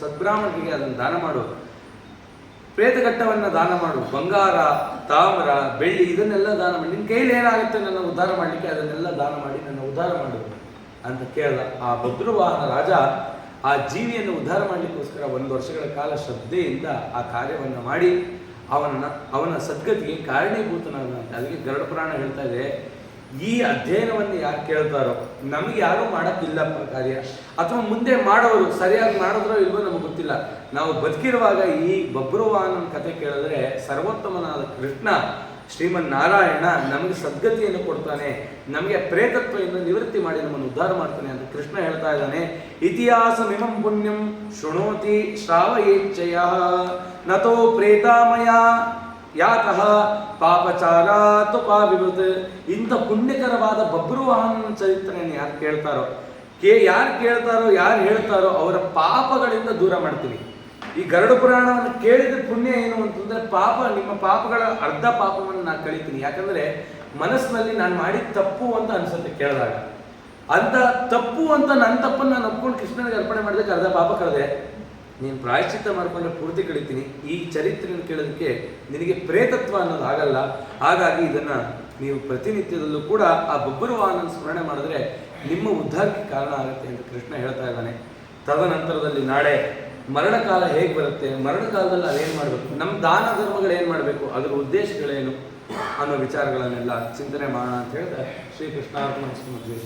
ಸದ್ಬ್ರಾಹ್ಮಣರಿಗೆ ಅದನ್ನು ದಾನ ಮಾಡು. ಪ್ರೇತಘಟ್ಟವನ್ನು ದಾನ ಮಾಡು, ಬಂಗಾರ ತಾಮ್ರ ಬೆಳ್ಳಿ ಇದನ್ನೆಲ್ಲ ದಾನ ಮಾಡಿ, ನಿನ್ನ ಕೈಲಿ ಏನಾಗುತ್ತೆ ನನ್ನ ಉದ್ಧಾರ ಮಾಡಲಿಕ್ಕೆ ಅದನ್ನೆಲ್ಲ ದಾನ ಮಾಡಿ ನನ್ನ ಉದ್ಧಾರ ಮಾಡು ಅಂತ ಕೇಳ್ದ. ಆ ಭದ್ರವಾಹನ ರಾಜ ಆ ಜೀವಿಯನ್ನು ಉದ್ಧಾರ ಮಾಡಲಿಕ್ಕೋಸ್ಕರ 1 ವರ್ಷಗಳ ಕಾಲ ಶ್ರದ್ಧೆಯಿಂದ ಆ ಕಾರ್ಯವನ್ನು ಮಾಡಿ ಅವನ ಸದ್ಗತಿಗೆ ಕಾರಣೀಭೂತನಾದಂತೆ. ಅದಕ್ಕೆ ಗರುಡ ಪುರಾಣ ಹೇಳ್ತಾ ಇದೆ, ಈ ಅಧ್ಯಯನವನ್ನು ಯಾರು ಕೇಳ್ತಾರೋ, ನಮಗೆ ಯಾರೂ ಮಾಡೋಕ್ಕಿಲ್ಲಪ್ಪ ಕಾರ್ಯ, ಅಥವಾ ಮುಂದೆ ಮಾಡೋರು ಸರಿಯಾಗಿ ಮಾಡಿದ್ರೋ ಇಲ್ವೋ ನಮಗೆ ಗೊತ್ತಿಲ್ಲ. ನಾವು ಬದುಕಿರುವಾಗ ಈ ಬಬ್ರುವಾಹನನ ಕಥೆ ಕೇಳಿದ್ರೆ ಸರ್ವೋತ್ತಮನಾದ ಕೃಷ್ಣ ಶ್ರೀಮನ್ ನಾರಾಯಣ ನಮಗೆ ಸದ್ಗತಿಯನ್ನು ಕೊಡ್ತಾನೆ, ನಮಗೆ ಪ್ರೇತತ್ವವನ್ನು ನಿವೃತ್ತಿ ಮಾಡಿ ನಮ್ಮನ್ನು ಉದ್ಧಾರ ಮಾಡ್ತಾನೆ ಅಂತ ಕೃಷ್ಣ ಹೇಳ್ತಾ ಇದ್ದಾನೆ. ಇತಿಹಾಸಮಿಮಂ ಪುಣ್ಯಂ ಶೃಣೋತಿ ಶ್ರಾವಯೇಚ್ಛಯ ನತೋ ಪ್ರೇತಾಮಯ ಯಾತಃ ಪಾಪಚಾರಾತು ಪಾವಿವತ್. ಇಂಥ ಪುಣ್ಯಕರವಾದ ಬಬ್ರುವಾಹನನ ಚರಿತ್ರೆಯನ್ನು ಯಾರು ಕೇಳ್ತಾರೋ, ಯಾರು ಹೇಳ್ತಾರೋ ಅವರ ಪಾಪಗಳಿಂದ ದೂರ ಮಾಡ್ತೀನಿ. ಈ ಗರುಡ ಪುರಾಣವನ್ನು ಕೇಳಿದ ಪುಣ್ಯ ಏನು ಅಂತಂದ್ರೆ, ನಿಮ್ಮ ಪಾಪಗಳ ಅರ್ಧ ಪಾಪವನ್ನು ನಾನು ಕಳಿತೀನಿ. ಯಾಕಂದ್ರೆ ಮನಸ್ಸಿನಲ್ಲಿ ನಾನು ಮಾಡಿದ ತಪ್ಪು ಅಂತ ಅನ್ಸುತ್ತೆ ಕೇಳಿದಾಗ. ಅಂತ ತಪ್ಪು ಅಂತ ನನ್ನ ತಪ್ಪನ್ನು ನಾನು ಒಪ್ಕೊಂಡು ಕೃಷ್ಣನಿಗೆ ಅರ್ಪಣೆ ಮಾಡಿದಕ್ಕೆ ಅರ್ಧ ಪಾಪ ಕಳೆದೆ, ನೀನು ಪ್ರಾಯಶ್ಚಿತ್ತ ಮಾಡ್ಕೊಂಡ್ರೆ ಪೂರ್ತಿ ಕಳಿತೀನಿ. ಈ ಚರಿತ್ರೆಯನ್ನು ಕೇಳೋದಕ್ಕೆ ನಿನಗೆ ಪ್ರೇತತ್ವ ಅನ್ನೋದು ಆಗಲ್ಲ. ಹಾಗಾಗಿ ಇದನ್ನ ನೀವು ಪ್ರತಿನಿತ್ಯದಲ್ಲೂ ಕೂಡ ಆ ಬಬ್ರುವಾಹನನ ಸ್ಮರಣೆ ಮಾಡಿದ್ರೆ ನಿಮ್ಮ ಉದ್ಧಾರಕ್ಕೆ ಕಾರಣ ಆಗುತ್ತೆ ಅಂತ ಕೃಷ್ಣ ಹೇಳ್ತಾ ಇದ್ದಾನೆ. ತದನಂತರದಲ್ಲಿ ನಾಳೆ ಮರಣಕಾಲ ಹೇಗೆ ಬರುತ್ತೆ, ಮರಣಕಾಲದಲ್ಲಿ ಅದೇನು ಮಾಡಬೇಕು, ನಮ್ಮ ದಾನ ಧರ್ಮಗಳು ಏನು ಮಾಡಬೇಕು, ಅದರ ಉದ್ದೇಶಗಳೇನು ಅನ್ನೋ ವಿಚಾರಗಳನ್ನೆಲ್ಲ ಚಿಂತನೆ ಮಾಡೋಣ ಅಂತ ಹೇಳಿದ್ರೆ ಶ್ರೀಕೃಷ್ಣಾರ್ಪಣ ಮಧ್ವೇಶ.